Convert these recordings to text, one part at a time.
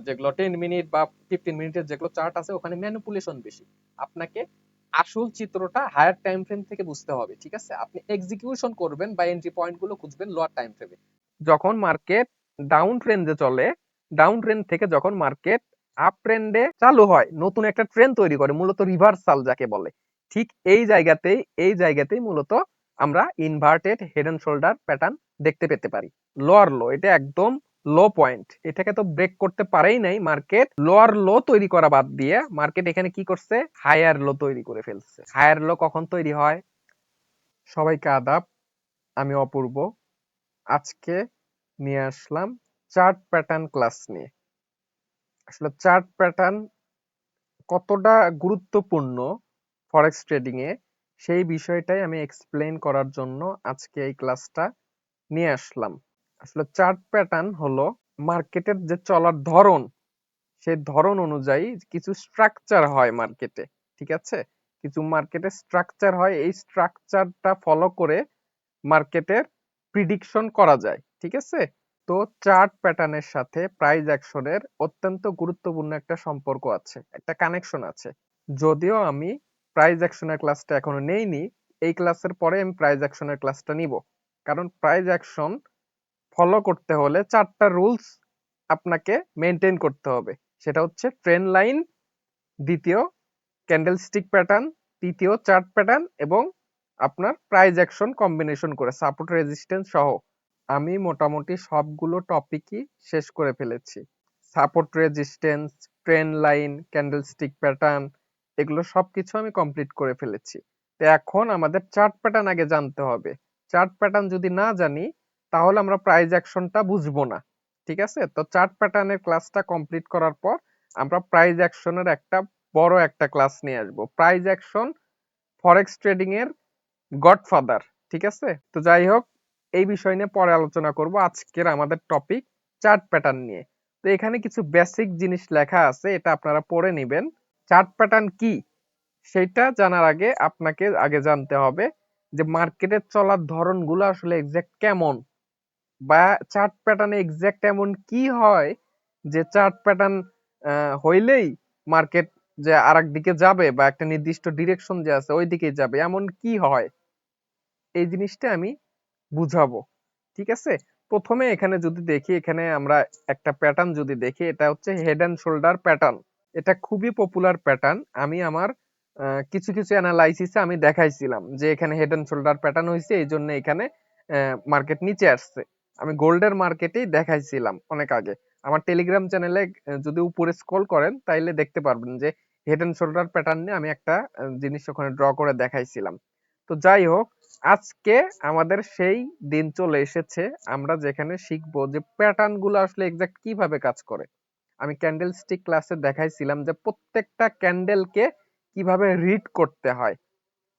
যেগুলো 10 মিনিট বা 15 মিনিটের যেগুলো চার্ট আছে ওখানে ম্যানিপুলেশন বেশি। আপনাকে আসল চিত্রটা হায়ার টাইম ফ্রেম থেকে বুঝতে হবে। ঠিক আছে, আপনি এক্সিকিউশন করবেন বা এন্ট্রি পয়েন্ট গুলো খুঁজবেন লোয়ার টাইম ফ্রেমে। যখন মার্কেট ডাউন ট্রেন্ডে চলে, ডাউন ট্রেন্ড থেকে যখন মার্কেট আপ ট্রেন্ডে চালু হয়, নতুন একটা ট্রেন্ড তৈরি করে, মূলত রিভার্সাল যাকে বলে, ঠিক এই জায়গাতেই মূলত আমরা inverted head and shoulder pattern দেখতে পেতে পারি। লোয়ার লো, এটা একদম লো পয়েন্ট, এটাকে তো ব্রেক করতে পারেই নাই মার্কেট। লোয়ার লো তৈরি করা বাদ দিয়ে মার্কেট এখানে কি করছে, হায়ার লো তৈরি করে ফেলছে। হায়ার লো কখন তৈরি হয়? সবাইকে আদাব, আমি অপূর্ব। আজকে নিয়ে আসলাম চার্ট প্যাটার্ন ক্লাস নিয়ে। আসলে চার্ট প্যাটার্ন কতটা গুরুত্বপূর্ণ ফরেক্স ট্রেডিং এ, সেই বিষয়টাই আমি এক্সপ্লেইন করার জন্য আজকে এই ক্লাসটা নিয়ে আসলাম। আসলে চার্ট প্যাটার্ন হলো মার্কেটের যে চলার ধরন, সেই ধরন অনুযায়ী কিছু স্ট্রাকচার হয় মার্কেটে। ঠিক আছে, কিছু মার্কেটে স্ট্রাকচার হয়, এই স্ট্রাকচারটা ফলো করে মার্কেটের প্রিডিকশন করা যায়। ঠিক আছে, তো চার্ট প্যাটার্নের সাথে প্রাইস অ্যাকশনের অত্যন্ত গুরুত্বপূর্ণ একটা সম্পর্ক আছে, একটা কানেকশন আছে। যদিও আমি প্রাইস অ্যাকশনের ক্লাসটা এখনো নেইনি, এই ক্লাসের পরে আমি প্রাইস অ্যাকশনের ক্লাসটা নিব। কারণ প্রাইস অ্যাকশন ফলো করতে হলে 4টা রুলস আপনাকে মেনটেন করতে হবে। সেটা হচ্ছে ট্রেন্ড লাইন, দ্বিতীয় ক্যান্ডেলস্টিক প্যাটার্ন, তৃতীয় চার্ট প্যাটার্ন, এবং আপনার প্রাইস অ্যাকশন কম্বিনেশন করে সাপোর্ট রেজিস্ট্যান্স সহ। আমি মোটামুটি সবগুলো টপিকই শেষ করে ফেলেছি। Support resistance, trend line, candlestick pattern, এগুলো সবকিছু আমি কমপ্লিট করে ফেলেছি। তো এখন আমাদের চার্ট প্যাটার্ন আগে জানতে হবে। চার্ট প্যাটার্ন যদি না জানি তাহলে আমরা প্রাইস অ্যাকশনটা বুঝবো না। ঠিক আছে, তো চার্ট প্যাটার্নের ক্লাসটা কমপ্লিট করার পর আমরা প্রাইস অ্যাকশনের একটা বড় একটা ক্লাস নিয়ে আসবো। প্রাইস অ্যাকশন ফরেক্স ট্রেডিং এর গডফাদার। ঠিক আছে, তো যাই হোক, এই বিষয় নিয়ে পরে আলোচনা করব। আজকের আমাদের টপিক চার্ট প্যাটার্ন নিয়ে। তো এখানে কিছু বেসিক জিনিস লেখা আছে, এটা আপনারা পড়ে নেবেন। চার্ট প্যাটার্ন কি সেটা জানার আগে আপনাকে আগে জানতে হবে যে মার্কেটের চলার ধরনগুলো আসলে এক্সাক্ট কেমন, বা চার্ট প্যাটার্নে এক্সাক্ট এমন কি হয় যে চার্ট প্যাটার্ন হইলেই মার্কেট যে আরেক দিকে যাবে বা একটা নির্দিষ্ট ডিরেকশন যে আছে ওই দিকে যাবে, এমন কি হয়, এই জিনিসটা আমি বুঝাবো। ঠিক আছে, প্রথমে এখানে যদি দেখি, এখানে আমরা একটা প্যাটার্ন যদি দেখি, এটা হচ্ছে হেড অ্যান্ড শোল্ডার প্যাটার্ন। এটা খুবই পপুলার প্যাটার্ন। আমি আমার কিছু কিছু অ্যানালাইসিসে আমি দেখাইছিলাম যে এখানে হেড অ্যান্ড শোল্ডার প্যাটার্ন হয়েছে, এই জন্য এখানে মার্কেট নিচে আসছে। আমি গোল্ডের মার্কেটেই দেখাইছিলাম অনেক আগে। আমার টেলিগ্রাম চ্যানেলে যদি উপরে স্ক্রল করেন তাইলে দেখতে পারবেন যে হেড অ্যান্ড শোল্ডার প্যাটার্ন নিয়ে আমি একটা জিনিস ওখানে ড্র করে দেখাইছিলাম। তো যাই হোক, আজকে আমাদের সেই দিন চলে এসেছে আমরা যেখানে শিখবো যে প্যাটার্ন গুলো আসলে এক্সাক্ট কিভাবে কাজ করে। আমি ক্যান্ডেল স্টিক ক্লাসে দেখাইছিলাম যে প্রত্যেকটা ক্যান্ডেলকে কিভাবে রিড করতে হয়।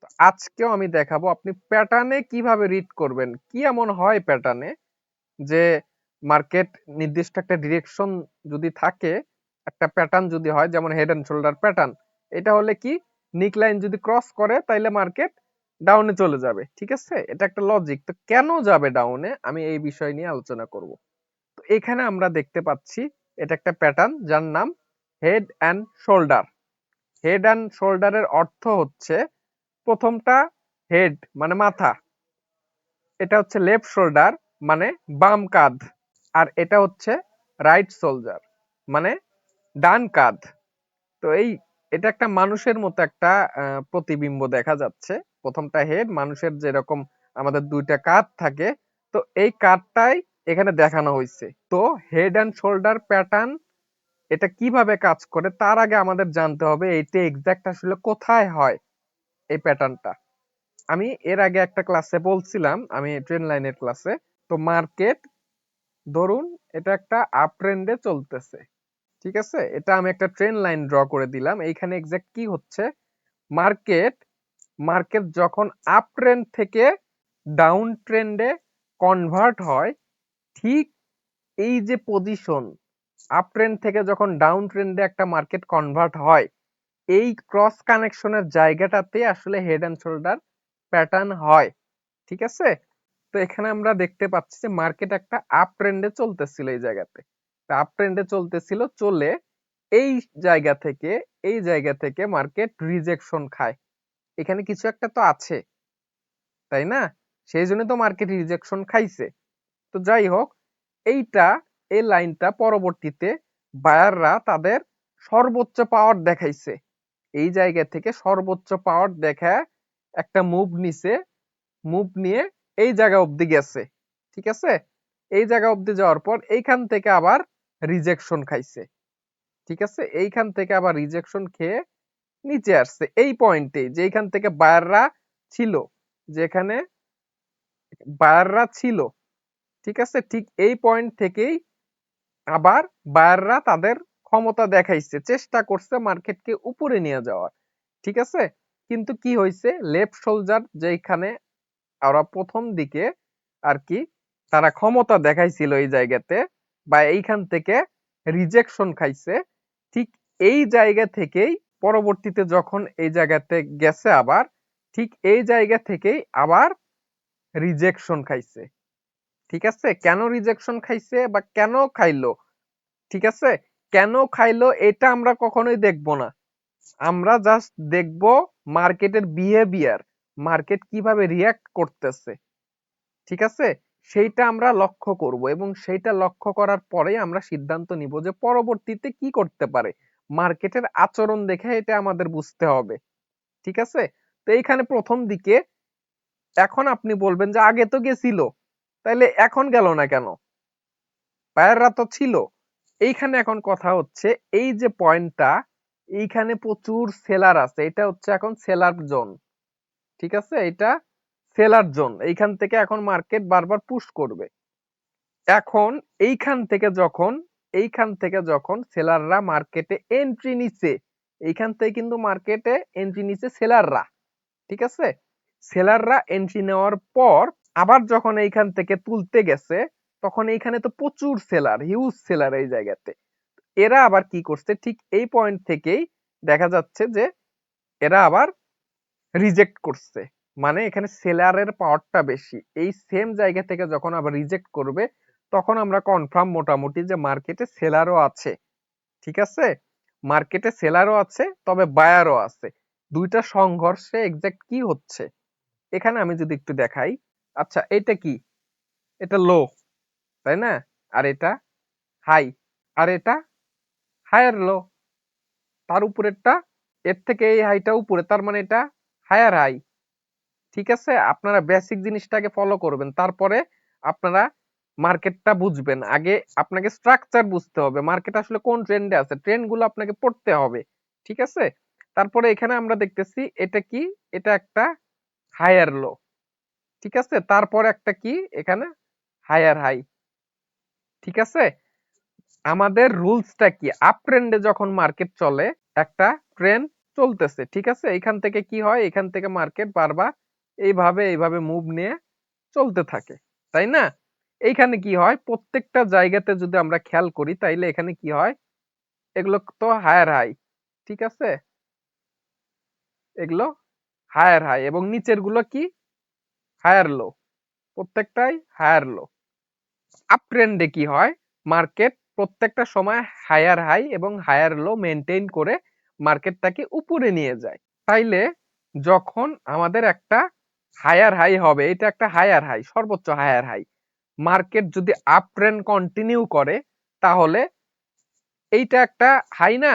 তো আজকেও আমি দেখাবো আপনি প্যাটার্নে কিভাবে রিড করবেন। কি এমন হয় প্যাটার্নে যে মার্কেট নির্দিষ্ট একটা ডিরেকশন যদি থাকে, একটা প্যাটার্ন যদি হয়, যেমন হেড এন্ড শোল্ডার প্যাটার্ন, এটা হলে কি নিক লাইন যদি ক্রস করে তাইলে মার্কেট ডাউনে চলে যাবে। ঠিক আছে, এটা একটা লজিক। তো কেন যাবে ডাউনে, আমি এই বিষয় নিয়ে আলোচনা করব। তো এখানে আমরা দেখতে পাচ্ছি এটা একটা প্যাটার্ন যার নাম head and shoulder. Head and শোল্ডারের অর্থ হচ্ছে প্রথমটা হেড মানে মাথা, এটা হচ্ছে লেফট শোল্ডার মানে বাম কাঁধ, আর এটা হচ্ছে রাইট শোল্ডার মানে ডান কাঁধ। তো এটা একটা মানুষের মতো একটা প্রতিবিম্ব দেখা যাচ্ছে। প্রথমটা হেড, মানুষের যেরকম আমাদের দুইটা কাঁধ থাকে, তো এই কাঁধটাই এখানে দেখানো হয়েছে। তো হেড অ্যান্ড শোল্ডার প্যাটার্ন এটা কিভাবে কাজ করে তার আগে আমাদের জানতে হবে এইটা এক্সাক্ট আসলে কোথায় হয় এই প্যাটার্নটা। আমি এর আগে একটা ক্লাসে বলছিলাম, আমি ট্রেন লাইনের ক্লাসে, তো মার্কেট ধরুন এটা একটা আপ ট্রেন্ডে চলতেছে। ঠিক আছে, এটা আমি একটা ট্রেন লাইন ড্র করে দিলাম। এইখানে এক্সাক্ট কি হচ্ছে, মার্কেট মার্কেট যখন আপ ট্রেন্ড থেকে ডাউন ট্রেন্ডে কনভার্ট হয়, ঠিক এই যে পজিশন, আপ ট্রেন্ড থেকে যখন ডাউন ট্রেন্ডে একটা মার্কেট কনভার্ট হয়, এই ক্রস কানেকশনের জায়গাটাতে আসলে হেড অ্যান্ড শোল্ডার প্যাটার্ন হয়। ঠিক আছে, তো এখানে আমরা দেখতে পাচ্ছি যে মার্কেট একটা আপ ট্রেন্ডে চলতেছিল এই জায়গাতে। আপ ট্রেন্ডে চলতেছিল, চলে এই জায়গা থেকে মার্কেট রিজেকশন খায়। এখানে কিছু একটা তো আছে, তাই না? সেই জন্য তো মার্কেট রিজেকশন খাইছে। তো যাই হোক, এই লাইনটা পরবর্তীতে বায়াররা তাদের সর্বোচ্চ পাওয়ার দেখাইছে। এই জায়গা থেকে সর্বোচ্চ পাওয়ার দেখায় একটা মুভ নিছে, মুভ নিয়ে এই জায়গা অবধি গেছে। ঠিক আছে, এই জায়গা অবধি যাওয়ার পর এইখান থেকে আবার রিজেকশন খাইছে। ঠিক আছে, এইখান থেকে আবার রিজেকশন খেয়ে নিচে আসছে এই পয়েন্টে, যেখান থেকে বায়াররা ছিল, যেখানে বায়াররা ছিল। ঠিক আছে, ঠিক এই পয়েন্ট থেকেই আবার বায়াররা তাদের ক্ষমতা দেখাইছে, চেষ্টা করছে মার্কেটকে উপরে নিয়ে যাওয়ার। ঠিক আছে, কিন্তু কি হয়েছে, লেফট শোল্ডার যেখানে ওরা প্রথম দিকে আর কি তারা ক্ষমতা দেখাইছিল এই জায়গাতে, বা এইখান থেকে রিজেকশন খাইছে, ঠিক এই জায়গা থেকেই পরবর্তীতে যখন এই জায়গাতে গেছে আবার, ঠিক এই জায়গা থেকেই আবার রিজেকশন খাইছে। ঠিক আছে, কেন রিজেকশন খাইছে বা কেন খাইলো, ঠিক আছে, কেন খাইলো এটা আমরা কখনোই দেখবো না। আমরা জাস্ট দেখবো মার্কেটের বিহেভিয়ার, মার্কেট কিভাবে রিয়াক্ট করতেছে। ঠিক আছে, সেইটা আমরা লক্ষ্য করব, এবং সেইটা লক্ষ্য করার পরেই আমরা সিদ্ধান্ত নিব যে পরবর্তীতে কি করতে পারে। মার্কেটের আচরণ দেখে এটা আমাদের বুঝতে হবে। ঠিক আছে, তো এইখানে প্রথম দিকে, এখন আপনি বলবেন যে আগে তো গেছিল, তাইলে এখন গেল না কেন? বায়াররা তো ছিল। এইখানে এখন কথা হচ্ছে, এই যে পয়েন্টটা, এইখানে প্রচুর সেলার আছে, এটা হচ্ছে এখন সেলার জোন। ঠিক আছে, এটা সেলার জোন, এইখান থেকে এখন মার্কেট বারবার পুশ করবে। এখন এইখান থেকে যখন সেলাররা মার্কেটে এন্ট্রি নিচ্ছে, এইখান থেকে কিন্তু মার্কেটে এন্ট্রি নিচ্ছে সেলাররা। ঠিক আছে, সেলাররা এন্ট্রি নেওয়ার পর আবার যখন এইখান থেকে তুলতে গেছে, তখন এইখানে তো প্রচুর সেলার, হিউজ সেলার এই জায়গাতে। এরা আবার কি করছে, ঠিক এই পয়েন্ট থেকেই দেখা যাচ্ছে যে এরা আবার রিজেক্ট করছে। মানে এখানে সেলারের পাওয়ারটা বেশি। এই সেম জায়গা থেকে যখন আবার রিজেক্ট করবে, তখন আমরা কনফার্ম মোটামুটি যে মার্কেটে সেলারও আছে। ঠিক আছে, মার্কেটে সেলারও আছে, তবে বায়ারও আছে। দুইটা সংঘর্ষে এক্সাক্ট কি হচ্ছে এখানে আমি যদি একটু দেখাই। আচ্ছা, এটা কি? এটা লো, তাই না? আর এটা হাই, আর এটা হায়ার লো। তার উপরেরটা, এর থেকে এই হাইটা উপরে, তার মানে এটা হায়ার হাই। ঠিক আছে, আপনারা বেসিক জিনিসটাকে ফলো করবেন, তারপরে আপনারা মার্কেটটা বুঝবেন। আগে আপনাকে স্ট্রাকচার বুঝতে হবে, মার্কেট আসলে কোন ট্রেন্ডে আছে, ট্রেন্ড গুলো আপনাকে পড়তে হবে। ঠিক আছে, তারপরে এখানে আমরা দেখতেছি এটা কি, এটা একটা হায়ার লো। ঠিক আছে, তারপরে একটা কি, এখানে হায়ার হাই। ঠিক আছে, আমাদের রুলসটা কি, আপ ট্রেন্ডে যখন মার্কেট চলে, একটা ট্রেন্ড চলতেছে, ঠিক আছে, এখান থেকে কি হয়, এখান থেকে মার্কেট বারবার এইভাবে মুভ নিয়ে চলতে থাকে, তাই না? এইখানে কি হয়, প্রত্যেকটা জায়গাতে যদি আমরা খেয়াল করি, তাইলে এখানে কি হয়, এগুলো তো হায়ার হাই। ঠিক আছে, এগুলো হায়ার হাই, এবং নিচের গুলো কি, হায়ার লো, প্রত্যেকটাই হায়ার লো। আপ ট্রেন্ডে কি হয়, মার্কেট প্রত্যেকটা সময় হায়ার হাই এবং হায়ার লো মেনটেন করে মার্কেটটাকে উপরে নিয়ে যায়। তাইলে যখন আমাদের একটা হায়ার হাই হবে, এটা একটা হায়ার হাই, সর্বোচ্চ হায়ার হাই, মার্কেট যদি আপ ট্রেন্ড কন্টিনিউ করে, তাহলে এইটা একটা হাই না,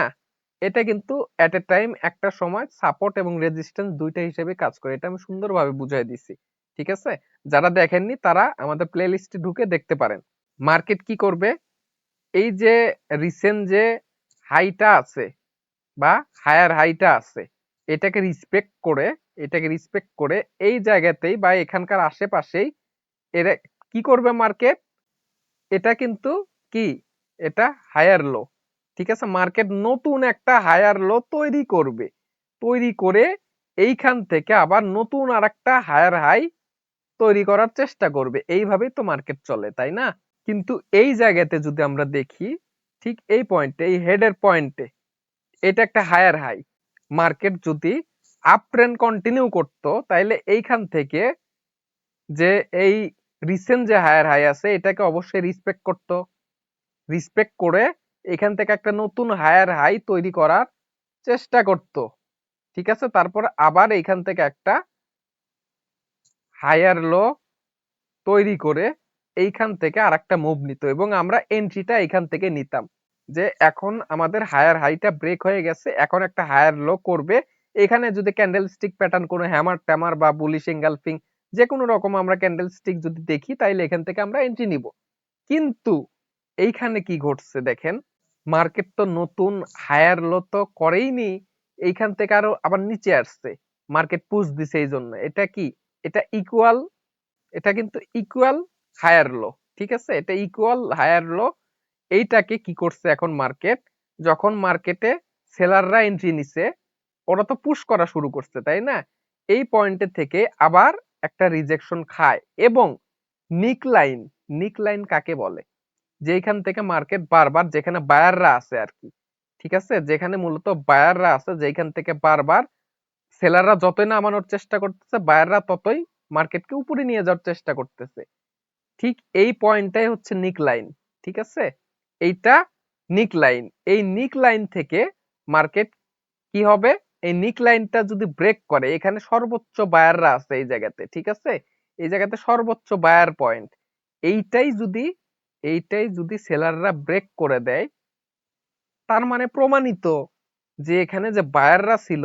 এটা কিন্তু এট এ টাইম একটা সময় সাপোর্ট এবং রেজিস্ট্যান্স দুইটা হিসেবে কাজ করে। এটা আমি সুন্দরভাবে বুঝাই দিছি। ঠিক আছে, যারা দেখেননি তারা আমাদের প্লে লিস্টে ঢুকে দেখতে পারেন। মার্কেট কি করবে, এই যে রিসেন্ট যে হাইটা আছে বা হায়ার হাইটা আছে, এটাকে রিসপেক্ট করে এই জায়গাতেই বা এখানকার আশেপাশেই এরা কি করবে, মার্কেট এটা কিন্তু কি, এটা হায়ার লো। ঠিক আছে, মার্কেট নতুন একটা হায়ার লো তৈরি করবে, তৈরি করে এইখান থেকে আবার নতুন আরেকটা হায়ার হাই তৈরি করার চেষ্টা করবে। এইভাবেই তো মার্কেট চলে, তাই না? কিন্তু এই জায়গাতে যদি আমরা দেখি, ঠিক এই পয়েন্টে, এই হেডের পয়েন্টে, এটা একটা হায়ার হাই। মার্কেট যদি আপ ট্রেন্ড কন্টিনিউ করতো, তাইলে এইখান থেকে যে এই রিসেন্ট যে হায়ার হাই আছে, এটাকে অবশ্যই রিসপেক্ট করতো। রিসপেক্ট করে এখান থেকে একটা নতুন হায়ার হাই তৈরি করার চেষ্টা করত, ঠিক আছে। তারপর আবার এখান থেকে একটা হায়ার লো তৈরি করে এইখান থেকে আরেকটা মুভ নিত এবং আমরা এন্ট্রিটা এখান থেকে নিতাম, যে এখন আমাদের হায়ার হাইটা ব্রেক হয়ে গেছে, এখন একটা হায়ার লো করবে। এখানে যদি ক্যান্ডেল স্টিক প্যাটার্ন কোনো হ্যামার ট্যামার বা বুলিশ এঙ্গালফিং যে কোনো রকম আমরা ক্যান্ডেল স্টিক যদি দেখি, তাইলে এখান থেকে আমরা এন্ট্রি নিব। কিন্তু এইখানে কি ঘটছে দেখেন, মার্কেট তো নতুন হায়ার লো তো করেইনি, এইখান থেকে আরো আবার নিচে আসছে, মার্কেট পুশ দিছে। এই জন্য এটা কি, এটা ইকুয়াল, এটা কিন্তু ইকুয়াল হায়ার লো, ঠিক আছে, এটা ইকুয়াল হায়ার লো। এইটাকে কি করছে এখন মার্কেট, যখন মার্কেটে সেলাররা এন্ট্রি নিছে, ওরা তো পুশ করা শুরু করছে, তাই না? এই পয়েন্টে থেকে আবার একটা রিজেকশন খায় এবং নিকলাইন, নিকলাইন কাকে বলে, যেখান থেকে মার্কেট বারবার, যেখানে বায়াররা আছে আর কি, ঠিক আছে, যেখানে মূলত বায়াররা আছে, যেখান থেকে বারবার সেলাররা যতই নামানোর চেষ্টা করতেছে, বায়াররা ততই মার্কেটকে উপরে নিয়ে যাওয়ার চেষ্টা করতেছে। ঠিক এই পয়েন্টটাই হচ্ছে নিক লাইন, ঠিক আছে, এইটা নিক লাইন। এই নিক লাইন থেকে মার্কেট কি হবে, এই নিক লাইনটা যদি ব্রেক করে, এখানে সর্বোচ্চ বায়াররা আছে এই জায়গাতে, ঠিক আছে, এই জায়গাতে সর্বোচ্চ বায়ার পয়েন্ট, এইটাই যদি, এইটাই যদি সেলাররা ব্রেক করে দেয়, তার মানে প্রমাণিত যে এখানে যে বায়াররা ছিল,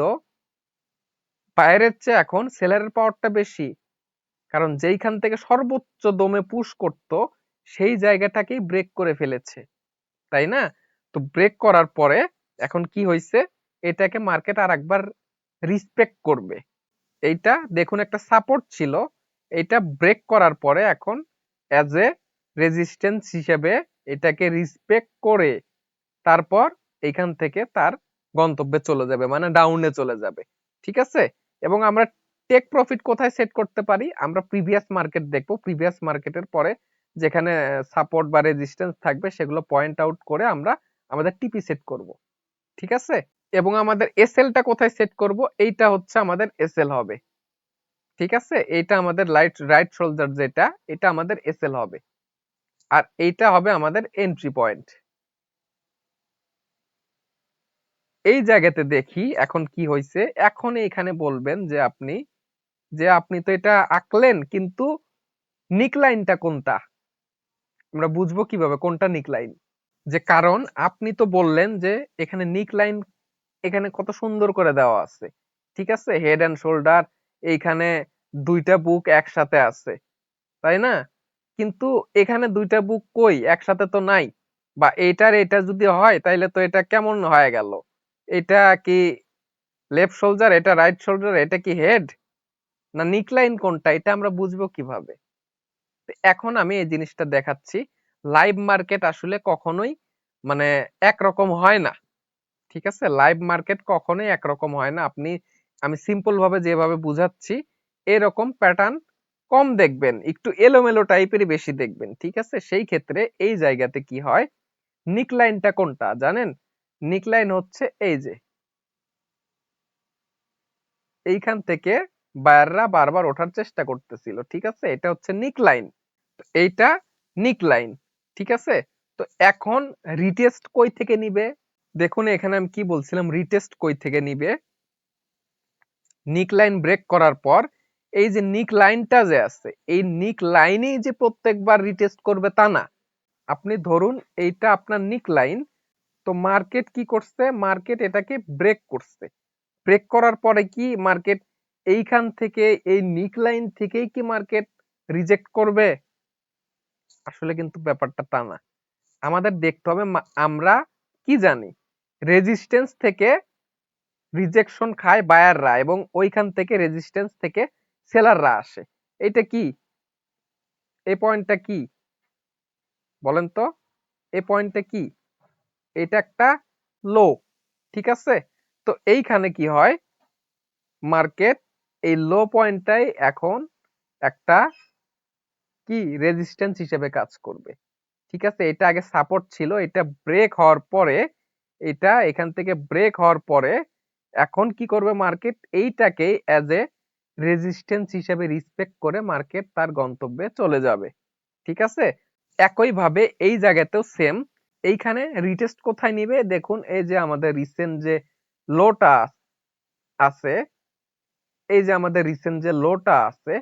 বায়ারের চেয়ে এখন সেলারের পাওয়ারটা বেশি। কারণ যেইখান থেকে সর্বোচ্চ দমে পুশ করত, সেই জায়গাটাকেই ব্রেক করে ফেলেছে, তাই না? তো ব্রেক করার পরে এখন কি হয়েছে, এটাকে মার্কেট আর একবার রিসপেক্ট করবে। এইটা দেখুন একটা সাপোর্ট ছিল, এটা ব্রেক করার পরে এখন অ্যাজ এ রেজিস্ট্যান্স হিসেবে এটাকে রিসপেক্ট করে তারপর এখান থেকে তার গন্তব্যে চলে যাবে, মানে ডাউনে চলে যাবে, ঠিক আছে। এবং আমরা টেক প্রফিট কোথায় সেট করতে পারি, আমরা প্রিভিয়াস মার্কেট দেখবো, প্রিভিয়াস মার্কেটের পরে যেখানে সাপোর্ট বা রেজিস্ট্যান্স থাকবে সেগুলো পয়েন্ট আউট করে আমরা আমাদের টিপি সেট করব, ঠিক আছে। এবং আমাদের এসএলটা কোথায় সেট করব, এইটা হচ্ছে আমাদের এসএল হবে, ঠিক আছে, এইটা আমাদের রাইট শোল্ডার, যেটা এটা আমাদের এসএল হবে, আর এইটা হবে আমাদের এন্ট্রি পয়েন্ট। এই জায়গাতে দেখি এখন কি হয়েছে, এখন এখানে বলবেন যে আপনি, যে আপনি তো এটা আঁকলেন, কিন্তু নিকলাইনটা কোনটা, আমরা বুঝবো কিভাবে কোনটা নিকলাইন? যে কারণ আপনি তো বললেন যে এখানে নিকলাইন এখানে কত সুন্দর করে দেওয়া আছে, ঠিক আছে, হেড এন্ড শোল্ডার, এইখানে দুইটা বুক একসাথে আছে, তাই না? কিন্তু এখানে দুইটা বুক কই, একসাথে তো নাই। বা এইটার এটা যদি হয় তাইলে তো এটা কেমন হয়ে গেল, এটা কি লেফট শোল্ডার, এটা রাইট শোল্ডার, এটা কি হেড না নিকলাইন, কোনটা এটা আমরা বুঝবো কিভাবে? এখন আমি এই জিনিসটা দেখাচ্ছি। লাইভ মার্কেট আসলে কখনোই মানে একরকম হয় না, ঠিক আছে, লাইভ মার্কেট কখনোই একরকম হয় না। আপনি, আমি সিম্পল ভাবে যেভাবে বুঝাচ্ছি, এরকম প্যাটার্ন কম দেখবেন, একটু এলোমেলো টাইপেরই বেশি দেখবেন, ঠিক আছে। সেই ক্ষেত্রে এই জায়গাতে কি হয়, নিকলাইনটা কোনটা জানেন? নিকলাইন হচ্ছে এই যে এইখান থেকে বায়াররা বারবার ওঠার চেষ্টা করতেছিল, ঠিক আছে, এটা হচ্ছে নিকলাইন, এইটা নিকলাইন, ঠিক আছে। তো এখন রিটেস্ট কই থেকে নিবে, দেখুন এখানে আমি কি বলছিলাম, রিটেস্ট কই থেকে নিবে, নিক লাইন ব্রেক করার পর এই যে নিক লাইনটা যে আছে, এই নিক লাইনেই যে প্রত্যেকবার রিটেস্ট করবে তা না। আপনি ধরুন এইটা আপনার নিক লাইন, তো মার্কেট কি করছে, মার্কেট এটাকে ব্রেক করছে, ব্রেক করার পরে কি মার্কেট এইখান থেকে এই নিক লাইন থেকেই কি মার্কেট রিজেক্ট করবে? আসলে কিন্তু ব্যাপারটা তা না। আমাদের দেখতে হবে আমরা কি জানি, রেজিস্ট্যান্স থেকে রিজেকশন খায় বায়াররা এবং ওইখান থেকে রেজিস্ট্যান্স থেকে সেলাররা আসে। এটা কি, এই পয়েন্টটা কি বলেন তো, এই পয়েন্টটা কি, এটা একটা লো, ঠিক আছে। তো এইখানে কি হয়, মার্কেট এই লো পয়েন্টটাই এখন একটা কি রেজিস্ট্যান্স হিসেবে কাজ করবে, ঠিক আছে। এটা আগে সাপোর্ট ছিল, এটা ব্রেক হওয়ার পরে, এটা এখান থেকে ব্রেক হওয়ার পরে এখন কি করবে মার্কেট, এইটাকে অ্যাজ এ রেজিস্ট্যান্স হিসেবে রিসপেক্ট করে মার্কেট তার গন্তব্যে চলে যাবে, ঠিক আছে। একই ভাবে এই জায়গাতেও সেম, এইখানে রিটেস্ট কোথায় নিবে দেখুন, এই যে আমাদের রিসেন্ট যে লোটা আছে, এই যে আমাদের রিসেন্ট যে লোটা আছে,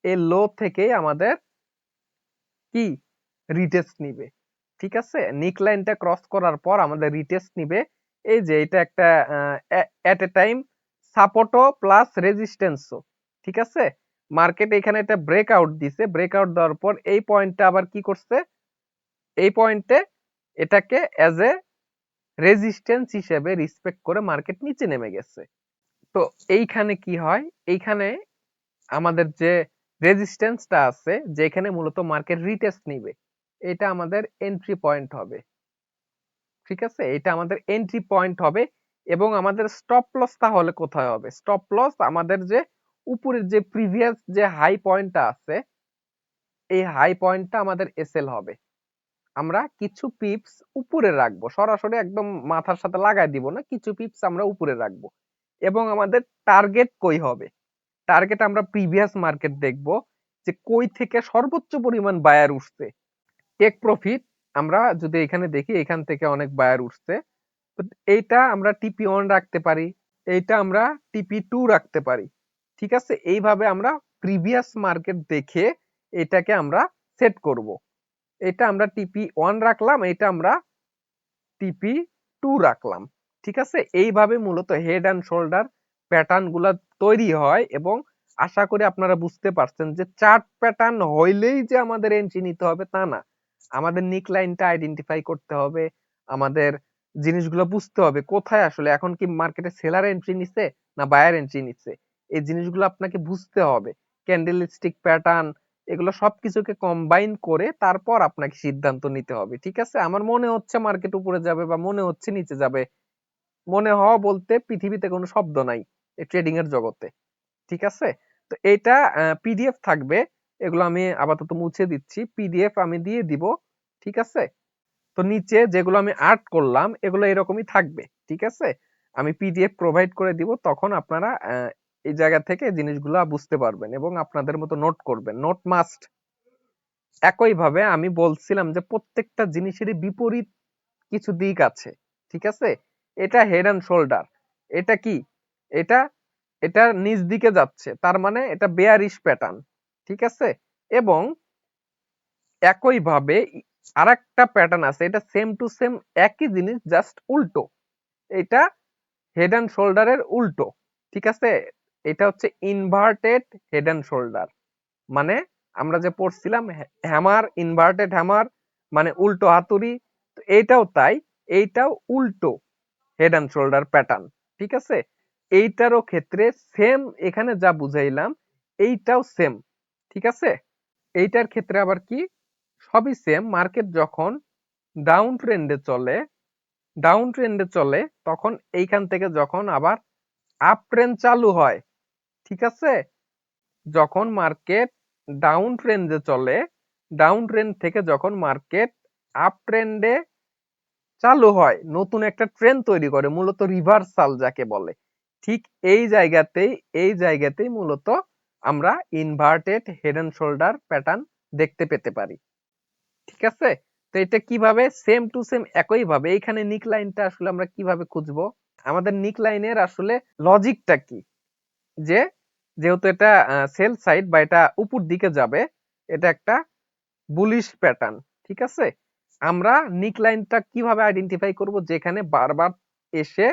এই লো থেকেই আমাদের কি রিটেস্ট নিবে। ঠিক আছে, নিক লাইনটা ক্রস করার পর আমাদের রিটেস্ট নিবে। এই যে এটা একটা এট এ টাইম সাপোর্টও প্লাস রেজিস্ট্যান্সও। ঠিক আছে, মার্কেট এখানে একটা ব্রেকআউট দিছে, ব্রেকআউট দেওয়ার পর এই পয়েন্টটা আবার কি করছে, এই পয়েন্টে এটাকে অ্যাজ এ রেজিস্ট্যান্স হিসেবে রিসপেক্ট করে মার্কেট নিচে নেমে গেছে। তো এইখানে কি হয়, এইখানে আমাদের যে রেজিস্ট্যান্সটা আছে, যেখানে মূলত মার্কেট রিটেস্ট নিবে, এটা আমাদের এন্ট্রি পয়েন্ট হবে। ঠিক আছে, এটা আমাদের এন্ট্রি পয়েন্ট হবে। এবং আমাদের স্টপ লস তাহলে কোথায় হবে? স্টপ লস আমাদের যে উপরের যে প্রিভিয়াস যে হাই পয়েন্টটা আছে, এই হাই পয়েন্টটা আমাদের এসএল হবে। আমরা কিছু পিপস উপরে রাখবো, সরাসরি একদম মাথার সাথে লাগাই দিব না, কিছু পিপস আমরা উপরে রাখবো। এবং আমাদের টার্গেট কই হবে? টার্গেট আমরা প্রিভিয়াস মার্কেট দেখব যে কই থেকে সর্বোচ্চ পরিমাণ বায়ার উঠছে। টেক প্রফিট আমরা যদি এখানে দেখি, এখান থেকে অনেক বায়ার উঠছে, তো এইটা আমরা টিপি 1 রাখতে পারি, এইটা আমরা টিপি 2 রাখতে পারি। ঠিক আছে, এইভাবে আমরা প্রিভিয়াস মার্কেট দেখে এটাকে আমরা সেট করব। এটা আমরা টিপি 1 রাখলাম, এটা আমরা টিপি 2 রাখলাম। ঠিক আছে, এইভাবে মূলত হেড অ্যান্ড শোল্ডার প্যাটার্ন গুলা তৈরি হয়। এবং আশা করি আপনারা বুঝতে পারছেন যে চার্ট প্যাটার্ন হইলেই যে আমাদের এন্ট্রি নিতে হবে তা না, আমাদের নিক লাইনটা আইডেন্টিফাই করতে হবে, আমাদের জিনিসগুলো বুঝতে হবে কোথায় আসলে এখন কি মার্কেটে সেলার এন্ট্রি নিচ্ছে না বায়ার এন্ট্রি নিচ্ছে, এই জিনিসগুলো আপনাকে বুঝতে হবে। ক্যান্ডেলস্টিক প্যাটার্ন এগুলো সবকিছুকে কম্বাইন করে তারপর আপনাকে সিদ্ধান্ত নিতে হবে। ঠিক আছে, আমার মনে হচ্ছে মার্কেট উপরে যাবে বা মনে হচ্ছে নিচে যাবে, মনে হওয়া বলতে পৃথিবীতে কোনো শব্দ নাই এই ট্রেডিং এর জগতে। ঠিক আছে, তো এটা পিডিএফ থাকবে, এগুলো আমি আপাতত মুছে দিচ্ছি, পিডিএফ আমি দিয়ে দিব। ঠিক আছে, তো নিচে যেগুলো আমি আর্ট করলাম এগুলো এরকমই থাকবে। ঠিক আছে, আমি পিডিএফ প্রোভাইড করে দিব, তখন আপনারা এই জায়গা থেকে জিনিসগুলো বুঝতে পারবেন এবং আপনাদের মতো নোট করবেন, নোট মাস্ট। একইভাবে আমি বলছিলাম যে প্রত্যেকটা জিনিসেরই বিপরীত কিছু দিক আছে। ঠিক আছে, এটা হেড অ্যান্ড শোল্ডার, এটা কি, এটা এটা নিচ দিকে যাচ্ছে, তার মানে এটা বেয়ারিশ প্যাটার্ন। ঠিক আছে, এবং একইভাবে আরেকটা প্যাটার্ন আছে, এটা সেম টু সেম একই জিনিস জাস্ট উল্টো, এটা হেড অ্যান্ড শোল্ডারের উল্টো। ঠিক আছে, এটা হচ্ছে ইনভার্টেড হেড অ্যান্ড শোল্ডার, মানে আমরা যে পড়ছিলাম হ্যামার, ইনভার্টেড হ্যামার মানে উল্টো হাতুড়ি, তো এইটাও তাই, এইটাও উল্টো হেড অ্যান্ড শোল্ডার প্যাটার্ন। ঠিক আছে, এইটারও ক্ষেত্রে সেম, এখানে যা বুঝাইলাম এইটাও সেম। ঠিক আছে, এইটার ক্ষেত্রে আবার কি, সবই সেম। মার্কেট যখন ডাউন ট্রেন্ডে চলে, ডাউন ট্রেন্ডে চলে তখন এইখান থেকে যখন আবার আপ ট্রেন্ড চালু হয়, ঠিক আছে, যখন মার্কেট ডাউন ট্রেন্ডে চলে, ডাউন ট্রেন্ড থেকে যখন মার্কেট আপ ট্রেন্ডে চালু হয়, নতুন একটা ট্রেন্ড তৈরি করে, মূলত রিভার্সাল যাকে বলে, ঠিক এই জায়গাতেই মূলত আমরা inverted head and shoulder pattern দেখতে পেতে পারি। ঠিক আছে, তো এটা কিভাবে, সেম টু সেম একই ভাবে এইখানে নিক লাইনটা আসলে আমরা কিভাবে খুঁজবো, আমাদের নিক লাইনের আসলে লজিকটা কি, যে যেহেতু এটা সেল সাইড বা এটা উপর দিকে যাবে, এটা একটা বুলিশ প্যাটার্ন। ঠিক আছে, আমরা নিক লাইনটা কিভাবে আইডেন্টিফাই করব, যেখানে বারবার এসে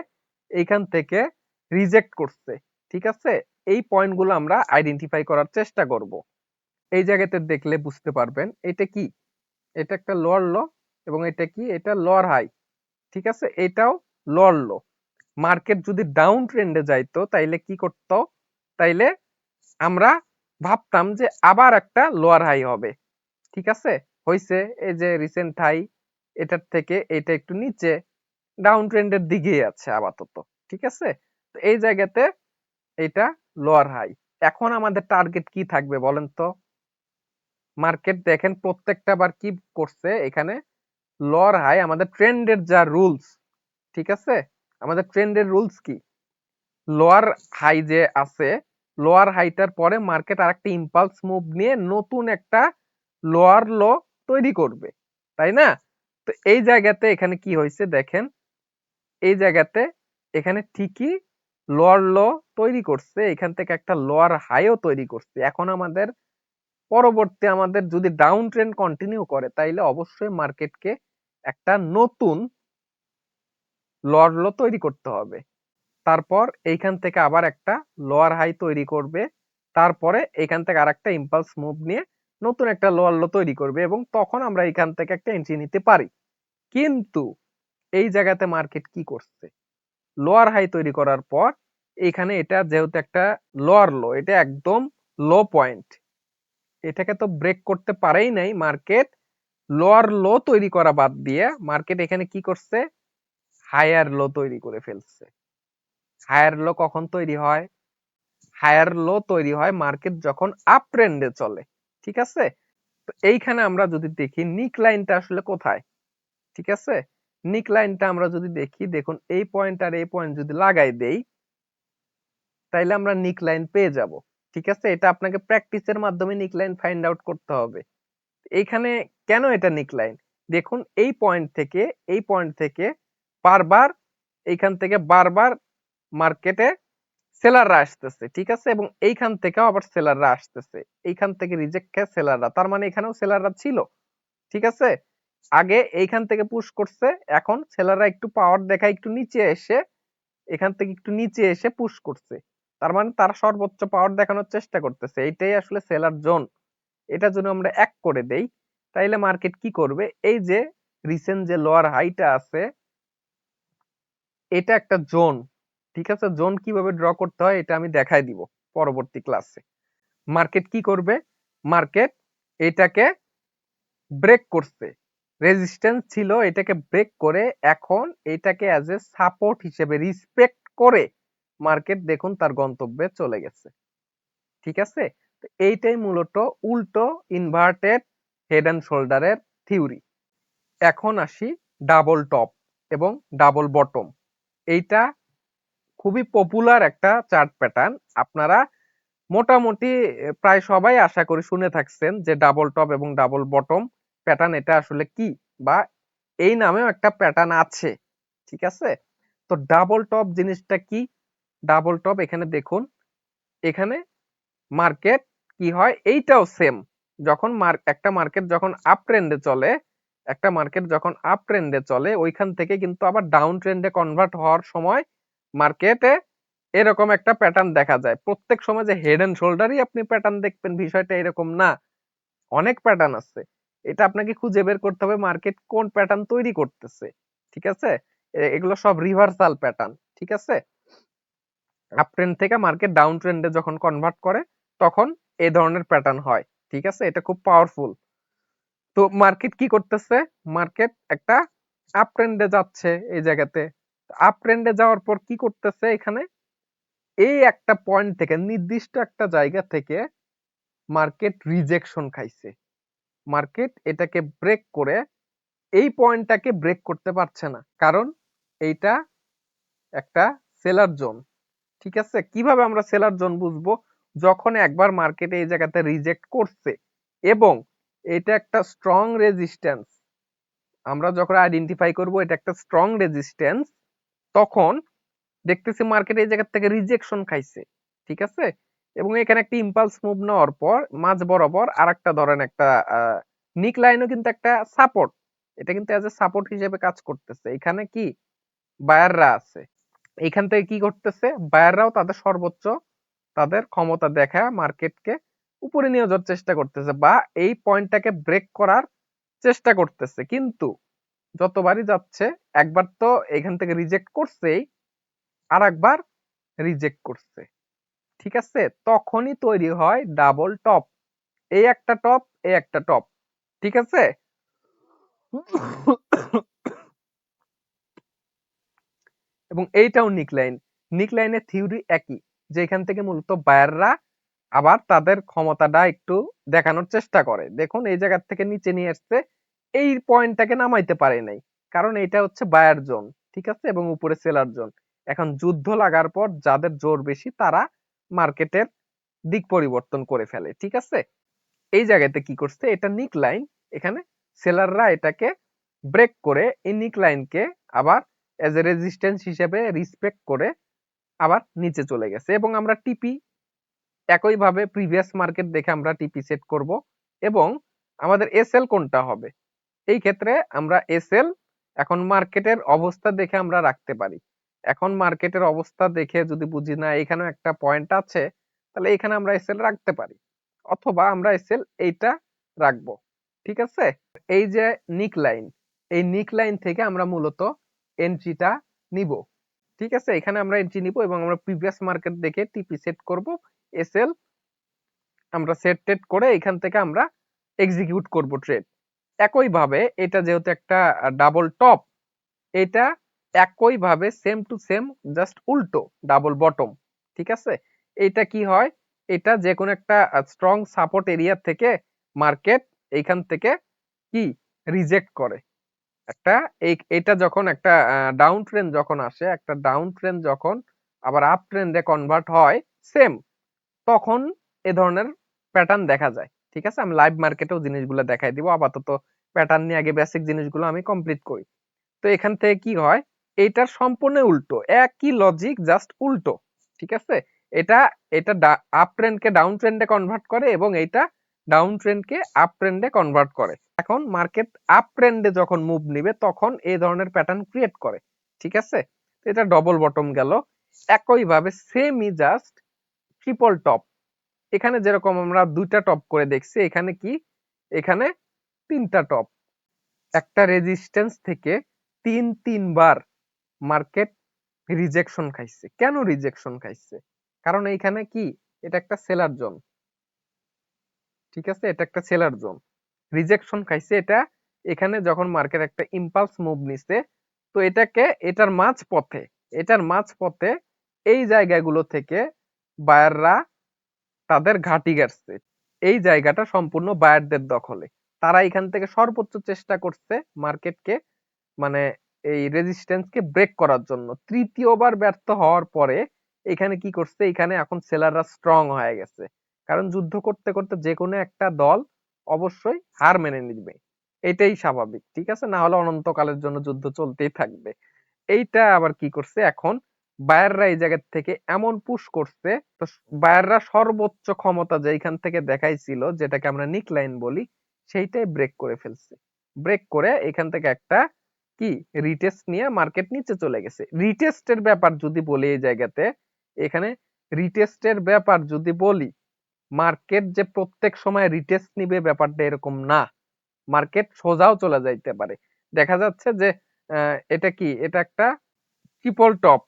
এইখান থেকে রিজেক্ট করছে। ঠিক আছে, এই পয়েন্টগুলো আমরা আইডেন্টিফাই করার চেষ্টা করব। এই জায়গাতে দেখলে বুঝতে পারবেন এটা কি, এটা একটা লোয়ার লো, এবং এটা কি, এটা লোয়ার হাই। ঠিক আছে, এটাও লোয়ার লো। মার্কেট যদি ডাউন ট্রেন্ডে যাইতো তাইলে কি করতো, তাইলে আমরা ভাবতাম যে আবার একটা লোয়ার হাই হবে। ঠিক আছে, হইছে, এই যে রিসেন্ট হাই, এটার থেকে এটা একটু নিচে, ডাউন ট্রেন্ডের দিকেই আছে আপাতত। ঠিক আছে, তো এই জায়গাতে এটা লোয়ার হাই। এখন আমাদের টার্গেট কি থাকবে বলেন তো? মার্কেট দেখেন প্রত্যেকটা বার কি করছে, এখানে লোয়ার হাই, আমাদের ট্রেন্ডের যা রুলস, ঠিক আছে, আমাদের ট্রেন্ডের রুলস কি, লোয়ার হাই যে আছে, লোয়ার হাইটার পরে মার্কেট আরেকটা ইম্পালস মুভ নিয়ে নতুন একটা লোয়ার লো তৈরি করবে, তাই না? তো তো এই জায়গাতে এখানে কি হয়েছে দেখেন, এই জায়গাতে এখানে ঠিকই লোয়ার লো তৈরি করছে, এখান থেকে একটা লোয়ার হাইও তৈরি করছে। এখন আমাদের পরবর্তী আমাদের যদি ডাউন ট্রেন্ড কন্টিনিউ করে তাইলে অবশ্যই মার্কেটকে একটা নতুন লোয়ার লো তৈরি করতে হবে। তারপর এইখান থেকে আবার একটা লোয়ার হাই তৈরি করবে, তারপরে এখান থেকে আরেকটা ইম্পালস মুভ নিয়ে নতুন একটা লোয়ার লো তৈরি করবে, এবং তখন আমরা এখান থেকে একটা এন্ট্রি নিতে পারি। কিন্তু এই জায়গাতে মার্কেট কি করছে, লোয়ার হাই তৈরি করার পর এখানে এটা যেহেতু একটা লোয়ার লো, এটা একদম লো পয়েন্ট, এটাকে তো ব্রেক করতে পারেই নাই মার্কেট। লোয়ার লো তৈরি করা বাদ দিয়ে মার্কেট এখানে কি করছে, হায়ার লো তৈরি করে ফেলছে। হায়ার লো কখন তৈরি হয়, হায়ার লো তৈরি হয় মার্কেট যখন আপ ট্রেন্ডে চলে, ঠিক আছে। তো এইখানে আমরা যদি দেখি নিক লাইনটা আসলে কোথায়, ঠিক আছে, নিক লাইনটা আমরা যদি দেখি, দেখুন এই পয়েন্ট আর এই পয়েন্ট যদি লাগাই দেই তাইলে আমরা নিক লাইন পেয়ে যাব, ঠিক আছে। এটা আপনাকে প্র্যাকটিসের মাধ্যমে নিক লাইন ফাইন্ড আউট করতে হবে। এইখানে কেন এটা নিক লাইন, দেখুন এই পয়েন্ট থেকে এই পয়েন্ট থেকে বারবার এইখান থেকে বারবার মার্কেটে সেলাররা আসতেছে, ঠিক আছে, এবং এইখান থেকেও আবার সেলাররা আসতেছে, এইখান থেকে রিজেক্ট খেয়ে সেলাররা, তার মানে এখানেও সেলাররা ছিল, ঠিক আছে। আগে এইখান থেকে পুশ করছে, এখন সেলাররা একটু পাওয়ার দেখায় একটু নিচে এসে, এখান থেকে একটু নিচে এসে পুশ করছে, তার মানে তারা সর্বোচ্চ পাওয়ার দেখানোর চেষ্টা করতেছে, এইটাই আসলে সেলার জোন। এটা যদি আমরা এক করে দেই তাইলে মার্কেট কি করবে, এই যে রিসেন্ট যে লোয়ার হাইটা আছে এটা একটা জোন, ঠিক আছে। জোন কিভাবে ড্র করতে হয় এটা আমি দেখাই দিব পরবর্তী ক্লাসে। মার্কেট কি করবে, মার্কেট এটাকে ব্রেক করছে, রেজিস্ট্যান্স ছিল, এটাকে ব্রেক করে এখন এটাকে অ্যাজ এ সাপোর্ট হিসেবে রিসপেক্ট করে মার্কেট দেখুন তার গন্তব্যে চলে গেছে, ঠিক আছে। তো এইটাই মূলত উল্টো ইনভার্টেড হেড অ্যান্ড শোল্ডারের থিওরি। এখন আসি ডাবল টপ এবং ডাবল বটম। এইটা খুবই পপুলার একটা চার্ট প্যাটার্ন, আপনারা মোটামুটি প্রায় সবাই আশা করি শুনে থাকছেন যে ডাবল টপ এবং ডাবল বটম প্যাটার্ন এটা আসলে কি, বা এই নামেও একটা প্যাটার্ন আছে, ঠিক আছে। তো ডাবল টপ জিনিসটা কি, ডাবল টপ এখানে দেখুন, এখানে মার্কেট কি হয়, এইটাও সেম, যখন একটা মার্কেট যখন আপ ট্রেন্ডে চলে, একটা মার্কেট যখন আপ ট্রেন্ডে চলে ওইখান থেকে কিন্তু আবার ডাউন ট্রেন্ডে কনভার্ট হওয়ার সময় মার্কেটে এরকম একটা প্যাটার্ন দেখা যায়। প্রত্যেক সময় যে হেড এন্ড শোল্ডারই আপনি প্যাটার্ন দেখবেন বিষয়টা এরকম না, অনেক প্যাটার্ন আছে। এটা আপনাকে খুঁজে বের করতে হবে মার্কেট কোন প্যাটার্ন তৈরি করতেছে, ঠিক আছে। এগুলো সব রিভার্সাল প্যাটার্ন, ঠিক আছে। আপ ট্রেন্ড থেকে মার্কেট ডাউন ট্রেন্ডে যখন কনভার্ট করে তখন এই ধরনের প্যাটার্ন হয়, ঠিক আছে। এটা খুব পাওয়ারফুল। তো মার্কেট কি করতেছে, মার্কেট একটা আপ ট্রেন্ডে যাচ্ছে, এই জায়গাতে আপ ট্রেন্ডে যাওয়ার পর কি করতেছে, এখানে এই একটা পয়েন্ট থেকে নির্দিষ্ট একটা জায়গা থেকে মার্কেট রিজেকশন খাইছে, মার্কেট এটাকে ব্রেক করে এই পয়েন্টটাকে ব্রেক করতে পারছে না, কারণ এইটা একটা সেলার জোন, ঠিক আছে। কিভাবে আমরা সেলার জোন বুঝবো, যখন একবার মার্কেটে এই জায়গাতে রিজেক্ট করছে এবং এটা একটা স্ট্রং রেজিস্ট্যান্স, আমরা যখন আইডেন্টিফাই করব এটা একটা স্ট্রং রেজিস্ট্যান্স, তখন দেখতেছি মার্কেট এই জায়গা থেকে রিজেকশন খাইছে, ঠিক আছে। এবং এখানে একটা ইম্পালস মুভ নেওয়ার পর মাঝ বরাবর আরেকটা ধরেন একটা নিক লাইনও কিন্তু একটা সাপোর্ট, এটা কিন্তু এজ এ সাপোর্ট হিসেবে কাজ করতেছে। এখানে কি বায়াররা আছে, এখান থেকে কি করতেছে, বায়াররাও তাদের সর্বোচ্চ তাদের ক্ষমতা দেখা মার্কেটকে উপরে নিয়ে যাওয়ার চেষ্টা করতেছে, বা এই পয়েন্টটাকে ব্রেক করার চেষ্টা করতেছে, কিন্তু যতবারই যাচ্ছে, একবার তো এখান থেকে রিজেক্ট করছেই, আর একবার রিজেক্ট করছে, ঠিক আছে। তখনই তৈরি হয় ডাবল টপ, এই একটা টপ এই একটা টপ, ঠিক আছে। এবং এইটাও নিকলাইন, নিকলাইনের থিওরি একই, যে এখান থেকে মূলত বায়াররা আবার তাদের ক্ষমতাটা একটু দেখানোর চেষ্টা করে, দেখুন এই জায়গা থেকে নিচে নিয়ে আসছে, এই পয়েন্টটাকে নামাইতে পারে নাই, কারণ এটা হচ্ছে বায়ার জোন, ঠিক আছে, এবং উপরে সেলার জোন। এখন যুদ্ধ লাগার পর যাদের জোর বেশি তারা মার্কেটের দিক পরিবর্তন করে ফেলে, ঠিক আছে। এই জায়গাতে কি করছে, এটা নিক লাইন, এখানে সেলাররা এটাকে ব্রেক করে এই নিক লাইনকে আবার এজ এ রেজিস্ট্যান্স হিসেবে রিসপেক্ট করে আবার নিচে চলে গেছে, এবং আমরা টিপি একইভাবে প্রিভিয়াস মার্কেট দেখে আমরা টিপি সেট করব, এবং আমাদের এসএল কোনটা হবে এই ক্ষেত্রে আমরা এসএল এখন মার্কেটের অবস্থা দেখে আমরা রাখতে পারি। এখন মার্কেটের অবস্থা দেখে যদি বুঝি না এখানেও একটা পয়েন্ট আছে, তাহলে এখানে আমরা এসএল রাখতে পারি, অথবা আমরা এসএল এইটা রাখবো। ঠিক আছে, এই যে নিক লাইন, এই নিক লাইন থেকে আমরা মূলত এন্ট্রিটা নিব। ঠিক আছে, এখানে আমরা এন্ট্রি নিব এবং আমরা প্রিভিয়াস মার্কেট দেখে টিপি সেট করব, এসএল আমরা সেট টেট করে এখান থেকে আমরা এক্সিকিউট করব ট্রেড। একইভাবে এটা যেহেতু একটা ডাবল টপ, এটা একইভাবে সেম টু সেম জাস্ট উল্টো ডাবল বটম। ঠিক আছে, এটা কি হয়, এটা যে কোনো একটা স্ট্রং সাপোর্ট এরিয়া থেকে মার্কেট এইখান থেকে কি রিজেক্ট করে একটা, এটা যখন একটা ডাউন ট্রেন্ড যখন আসে, একটা ডাউন ট্রেন্ড যখন আবার আপ ট্রেন্ডে কনভার্ট হয় সেম, তখন এ ধরনের প্যাটার্ন দেখা যায়। ঠিক আছে, আমি লাইভ মার্কেটেও জিনিসগুলো দেখাই দিব, আপাতত প্যাটার্ন নিয়ে আগে বেসিক জিনিসগুলো আমি কমপ্লিট করি। তো এখান থেকে কি হয়, এইটার সম্পূর্ণ উল্টো, একই লজিক জাস্ট উল্টো। ঠিক আছে, এটা এটা আপ ট্রেন্ডকে ডাউন ট্রেন্ডে কনভার্ট করে এবং এইটা ডাউন ট্রেন্ডকে আপ ট্রেন্ডে কনভার্ট করে। এখন মার্কেট আপ ট্রেন্ডে যখন মুভ নিবে তখন এই ধরনের প্যাটার্ন ক্রিয়েট করে। ঠিক আছে, এটা ডবল বটম গেল। একইভাবে সেমই জাস্ট ট্রিপল টপ, এখানে যেরকম আমরা দুইটা টপ করে দেখছি, এখানে কি, এখানে তিনটা টপ, একটা রেজিস্ট্যান্স থেকে তিনবার মার্কেট রিজেকশন খাইছে। কেন রিজেকশন খাইছে, কারণ এইখানে কি, এটা একটা সেলার জোন। ঠিক আছে, এটা একটা সেলার জোন, রিজেকশন খাইছে এটা। এখানে যখন মার্কেট একটা ইম্পালস মুভ নিছে, তো এটাকে এটার মাঝ পথে এই জায়গাগুলো থেকে বায়াররা তাদের ঘাঁটি গেছে, এই জায়গাটা সম্পূর্ণ বায়ারদের দখলে। তারা এখান থেকে সর্বোচ্চ চেষ্টা করছে মার্কেটকে, মানে এই রেজিস্ট্যান্সকে ব্রেক করার জন্য। তৃতীয়বার ব্যর্থ হওয়ার পরে এখানে কি করছে, এখানে এখন সেলাররা স্ট্রং হয়ে গেছে, কারণ যুদ্ধ করতে করতে যে কোনো একটা দল অবশ্যই হার মেনে নিবে, এটাই স্বাভাবিক। ঠিক আছে, না হলে অনন্তকালের জন্য যুদ্ধ চলতেই থাকবে। এইটা আবার কি করছে, এখন বায়াররা এই জায়গা থেকে এমন পুশ করছে, তো বায়াররা সর্বোচ্চ ক্ষমতা যেখান থেকে দেখাইছিল, যেটাকে আমরা নিক লাইন বলি, সেইটাই ব্রেক করে ফেলছে। ব্রেক করে এখান থেকে একটা কি রিটেস্ট নিয়ে মার্কেট নিচে চলে গেছে। রিটেস্টের ব্যাপার যদি বলি এই জায়গাতে, এখানে রিটেস্টের ব্যাপার যদি বলি, মার্কেট যে প্রত্যেক সময় রিটেস্ট নিবে ব্যাপারটা এরকম না, মার্কেট সোজাও চলে যাইতে পারে। দেখা যাচ্ছে যে এটা কি, এটা একটা ট্রিপল টপ।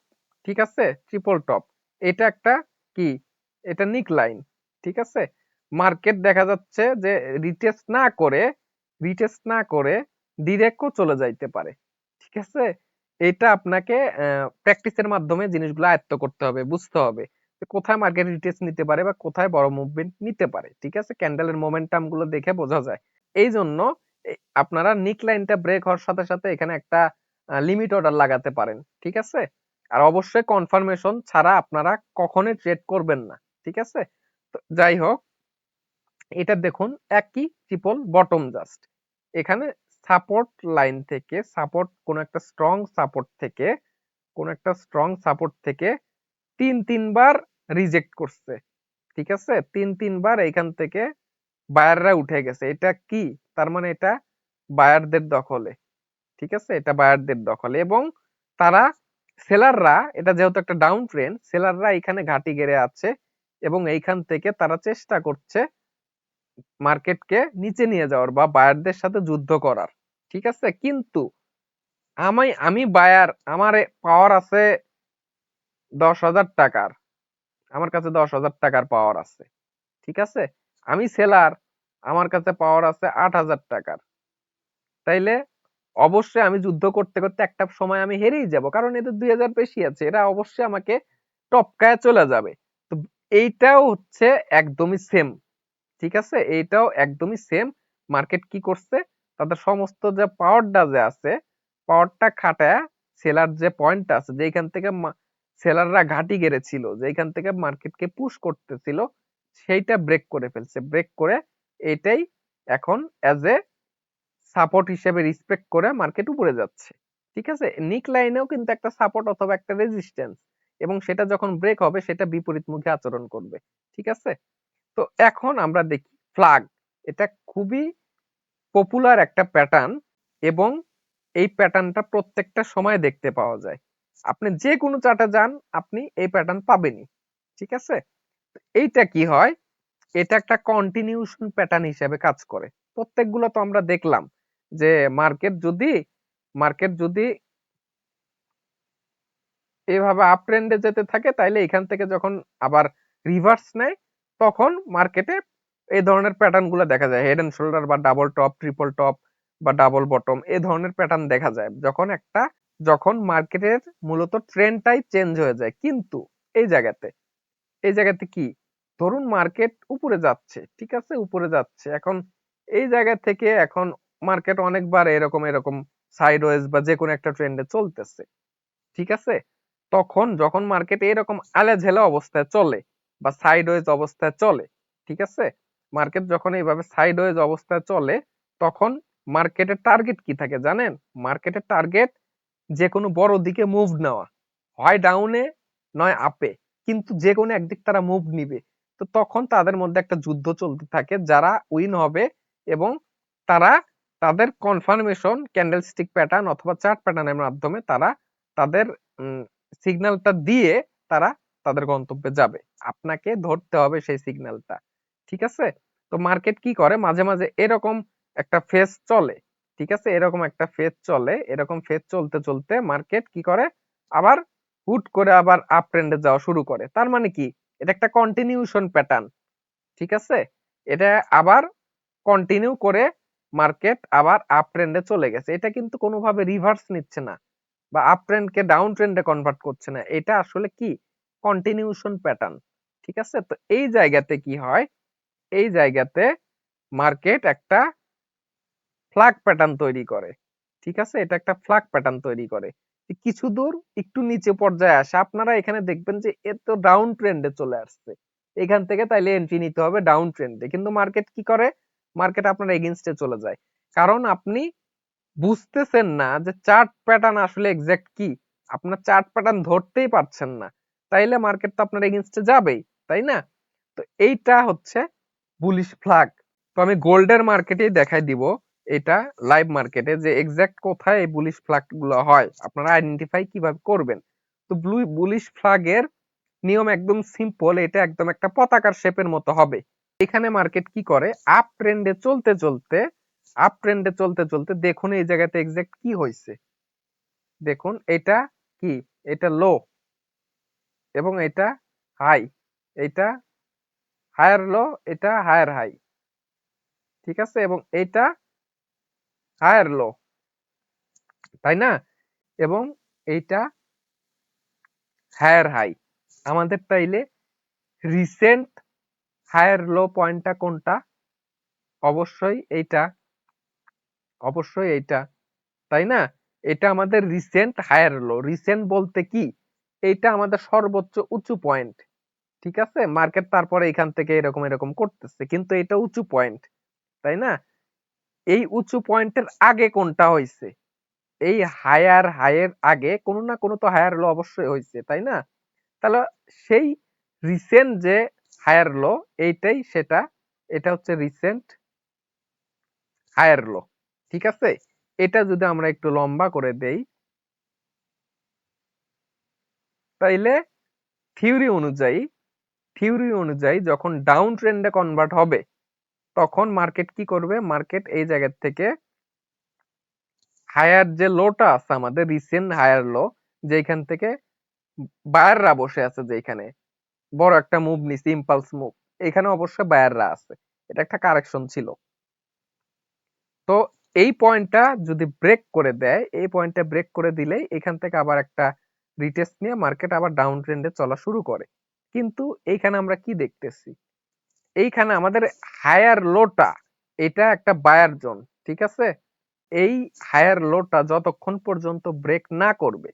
ঠিক আছে, ট্রিপল টপ, এটা একটা কি, এটা নিক লাইন। ঠিক আছে, মার্কেট দেখা যাচ্ছে যে রিটেস্ট না করে ডিরেক্টও চলে যাইতে পারে। ঠিক আছে, এটা আপনাকে প্র্যাকটিসের মাধ্যমে জিনিসগুলো আয়ত্ত করতে হবে, বুঝতে হবে যে কোথায় মার্কেট রিটেস্ট নিতে পারে বা কোথায় বড় মুভমেন্ট নিতে পারে। ঠিক আছে, ক্যান্ডেলের মোমেন্টাম গুলো দেখে বোঝা যায়। এই জন্য আপনারা নিক লাইনটা ব্রেক হওয়ার সাথে সাথে এখানে একটা লিমিট অর্ডার লাগাতে পারেন। ঠিক আছে, আর অবশ্যই কনফার্মেশন ছাড়া আপনারা কখনোই ট্রেড করবেন না। ঠিক আছে, তো যাই হোক, এটা দেখুন একই ট্রিপল বটম জাস্ট, এখানে সাপোর্ট লাইন থেকে কোন একটা স্ট্রং সাপোর্ট থেকে তিনবার রিজেক্ট করছে। ঠিক আছে, তিনবার এখান থেকে বায়াররা উঠে গেছে। এটা কি, তার মানে এটা বায়ারদের দখলে। ঠিক আছে, এটা বায়ারদের দখলে, এবং তারা সেলাররা, এটা যেহেতু একটা ডাউন ট্রেন্ড, সেলাররা এখানে ঘাঁটি গেড়ে আছে এবং এইখান থেকে তারা চেষ্টা করছে মার্কেটকে নিচে নিয়ে যাওয়ার বা বায়ারদের সাথে যুদ্ধ করার। ঠিক আছে, কিন্তু আমি বায়ার, আমার পাওয়ার আছে 10,000 টাকার, আমার কাছে 10,000 টাকার পাওয়ার আছে। ঠিক আছে, আমি সেলার, আমার কাছে পাওয়ার আছে 8,000 টাকার। তাইলে অবশ্যই আমি যুদ্ধ করতে করতে একটা সময় আমি হেরেই যাব, কারণ এদের 2,000 বেশি আছে, এরা অবশ্যই আমাকে টপকায় চলে যাবে। তো এইটাও হচ্ছে একদমই সেম। ঠিক আছে, এইটাও একদমই সেম। মার্কেট কি করছে, তাদের সমস্ত যে পাওয়ারটা যে আছে, পাওয়ারটা খাটায় সেলার যে পয়েন্ট আছে, যেখান থেকে সেলাররা ঘাঁটি গেড়েছিল, যেখান থেকে মার্কেটকে পুশ করতেছিল, সেইটা ব্রেক করে ফেলছে। ব্রেক করে এটাই এখন অ্যাজ এ সাপোর্ট হিসেবে রেসপেক্ট করে মার্কেট উপরে যাচ্ছে। ঠিক আছে, নিক লাইনেও কিন্তু একটা সাপোর্ট অথবা একটা রেজিস্ট্যান্স, এবং সেটা যখন ব্রেক হবে সেটা বিপরীতমুখী আচরণ করবে। ঠিক আছে, তো এখন আমরা দেখি ফ্ল্যাগ। এটা খুবই পপুলার একটা প্যাটার্ন, এবং এই প্যাটার্নটা প্রত্যেকটা সময় দেখতে পাওয়া যায়। আপনি যে কোনো চার্টে যান, আপনি এই প্যাটার্ন পাবেনই। ঠিক আছে, এইটা কি হয়, এটা একটা কন্টিনিউশন প্যাটার্ন হিসেবে কাজ করে। প্রত্যেকগুলো তো আমরা দেখলাম যে মার্কেট যদি এভাবে আপ ট্রেন্ডে যেতে থাকে, তাইলে এখান থেকে যখন আবার রিভার্স নেয়, তখন মার্কেটে এই ধরনের প্যাটার্ন গুলো দেখা যায়, হেড এন্ড শোল্ডার বা ডাবল টপ, ট্রিপল টপ বা ডাবল বটম, এই ধরনের প্যাটার্ন দেখা যায় যখন মার্কেটের মূলত ট্রেন্ডটাই চেঞ্জ হয়ে যায়। কিন্তু এই জায়গাতে এই জায়গাতে কি, ধরুন মার্কেট উপরে যাচ্ছে, ঠিক আছে, উপরে যাচ্ছে, এখন এই জায়গা থেকে এখন মার্কেট অনেকবার এরকম এরকম সাইডওয়েজ বা যে কোনো একটা ট্রেন্ডে চলতেছে। ঠিক আছে, তখন যখন মার্কেট এরকম আলেঝেলা অবস্থায় চলে বা সাইডওয়েজ অবস্থায় চলে, ঠিক আছে, মার্কেট যখন এইভাবে সাইডওয়েজ অবস্থায় চলে, তখন মার্কেটের টার্গেট কি থাকে জানেন? মার্কেটের টার্গেট যে কোনো বড় দিকে মুভ নেওয়া, হয় ডাউনে নয় আপে, কিন্তু যে কোনো একদিক তারা মুভ নিবে। তো তখন তাদের মধ্যে একটা যুদ্ধ চলতে থাকে, যারা উইন হবে এবং তারা তাদের কনফার্মেশন ক্যান্ডেলস্টিক প্যাটার্ন অথবা চার্ট প্যাটার্নের মাধ্যমে তারা তাদের সিগন্যালটা দিয়ে তারা তাদের গন্তব্যে যাবে। আপনাকে ধরতে হবে সেই সিগন্যালটা। ঠিক আছে, তো মার্কেট কি করে, মাঝে মাঝে এরকম একটা ফেজ চলে। ঠিক আছে, এরকম একটা ফেজ চলে, এরকম ফেজ চলতে চলতে মার্কেট কি করে, আবার হুট করে আবার আপ ট্রেন্ডে যাওয়া শুরু করে। তার মানে কি, এটা একটা কন্টিনিউশন প্যাটার্ন। ঠিক আছে, এটা আবার কন্টিনিউ করে মার্কেট আবার আপ ট্রেন্ডে চলে গেছে। এটা কিন্তু কোনোভাবে রিভার্স নিচ্ছে না বা আপ ট্রেন্ডকে ডাউন ট্রেন্ডে কনভার্ট করছে না। এটা আসলে কি, কন্টিনিউশন প্যাটার্ন। ঠিক আছে, তো এই জায়গাতে কি হয়, এই জায়গাতে মার্কেট একটা ফ্ল্যাগ প্যাটার্ন তৈরি করে। ঠিক আছে, এটা একটা ফ্ল্যাগ প্যাটার্ন তৈরি করে, কিছু দূর একটু নিচে পর্যায়ে আসে। আপনারা এখানে দেখবেন যে এ তো ডাউন ট্রেন্ডে চলে আসছে, এখান থেকে তাইলে এন্ট্রি নিতে হবে ডাউন ট্রেন্ডে। কিন্তু মার্কেট কি করে, মার্কেট আপনার এগেইনস্টে চলে যায়, কারণ আপনি বুঝতেছেন না যে চার্ট প্যাটার্ন আসলে এক্সাক্ট কি। আপনার চার্ট প্যাটার্ন ধরতেই পারছেন না, তাইলে মার্কেট তো আপনার এগেইনস্টে যাবেই, তাই না? তো এইটা হচ্ছে বুলিশ ফ্ল্যাগ। তো আমি গোল্ডের মার্কেটেই দেখাই দিব এটা, লাইভ মার্কেটে, যে এক্সাক্ট কোথায় এই বুলিশ ফ্ল্যাগ গুলো হয়, আপনারা আইডেন্টিফাই কিভাবে করবেন। তো বুলিশ ফ্ল্যাগের নিয়ম একদম সিম্পল, এটা একদম একটা পতাকার শেপের মতো হবে। এখানে মার্কেট কি করে, আপ ট্রেন্ডে চলতে চলতে দেখুন এই জায়গাতে এক্সাক্ট কি হয়েছে। দেখুন এটা কি, এটা লো এবং এটা হাই, এটা হায়ার লো, এটা হায়ার হাই। ঠিক আছে, এবং এটা হায়ার লো, তাই না? এবং এইটা হায়ার হাই। আমাদের তাইলে রিসেন্ট হায়ার লো পয়েন্টটা কোনটা? অবশ্যই এইটা, অবশ্যই এইটা, তাই না? এটা আমাদের রিসেন্ট হায়ার লো। রিসেন্ট বলতে কি, এইটা আমাদের সর্বোচ্চ উঁচু পয়েন্ট। ঠিক আছে, মার্কেট তারপরে এখান থেকে এরকম এরকম করতেছে, কিন্তু এটা উঁচু পয়েন্ট, তাই না? এই উঁচু পয়েন্টের আগে কোনটা হয়েছে? এই হায়ার হাইয়ের আগে কোনো না কোনো তো হায়ার লো অবশ্যই হয়েছে, তাই না? তাহলে সেই রিসেন্ট যে হায়ার লো, এইটাই সেটা, এটা হচ্ছে রিসেন্ট হায়ার লো। ঠিক আছে, এটা যদি আমরা একটু লম্বা করে দেই, তাইলে থিওরি অনুযায়ী যখন ডাউন ট্রেন্ডে কনভার্ট হবে, তখন মার্কেট কি করবে, মার্কেট এই জায়গা থেকে হায়ার যে লোটা আছে আমাদের রিসেন্ট হায়ার লো, যেখান থেকে বায়াররা বসে আছে, যেখানে বড় একটা মুভ নিছে, ইম্পালস মুভ, এখানে অবশ্য বায়াররা আছে, এটা একটা কারেকশন ছিল। তো এই পয়েন্টটা যদি ব্রেক করে দেয়, এই পয়েন্টটা ব্রেক করে দিলেই এখান থেকে আবার একটা রিটেস্ট নিয়ে মার্কেট আবার ডাউন ট্রেন্ডে চলা শুরু করে। কিন্তু এইখানে আমরা কি দেখতেছি, এইখানে আমাদের হায়ার লোটা, এটা একটা বায়ার জোন। ঠিক আছে, এই হায়ার লোটা যতক্ষণ পর্যন্ত ব্রেক না করবে,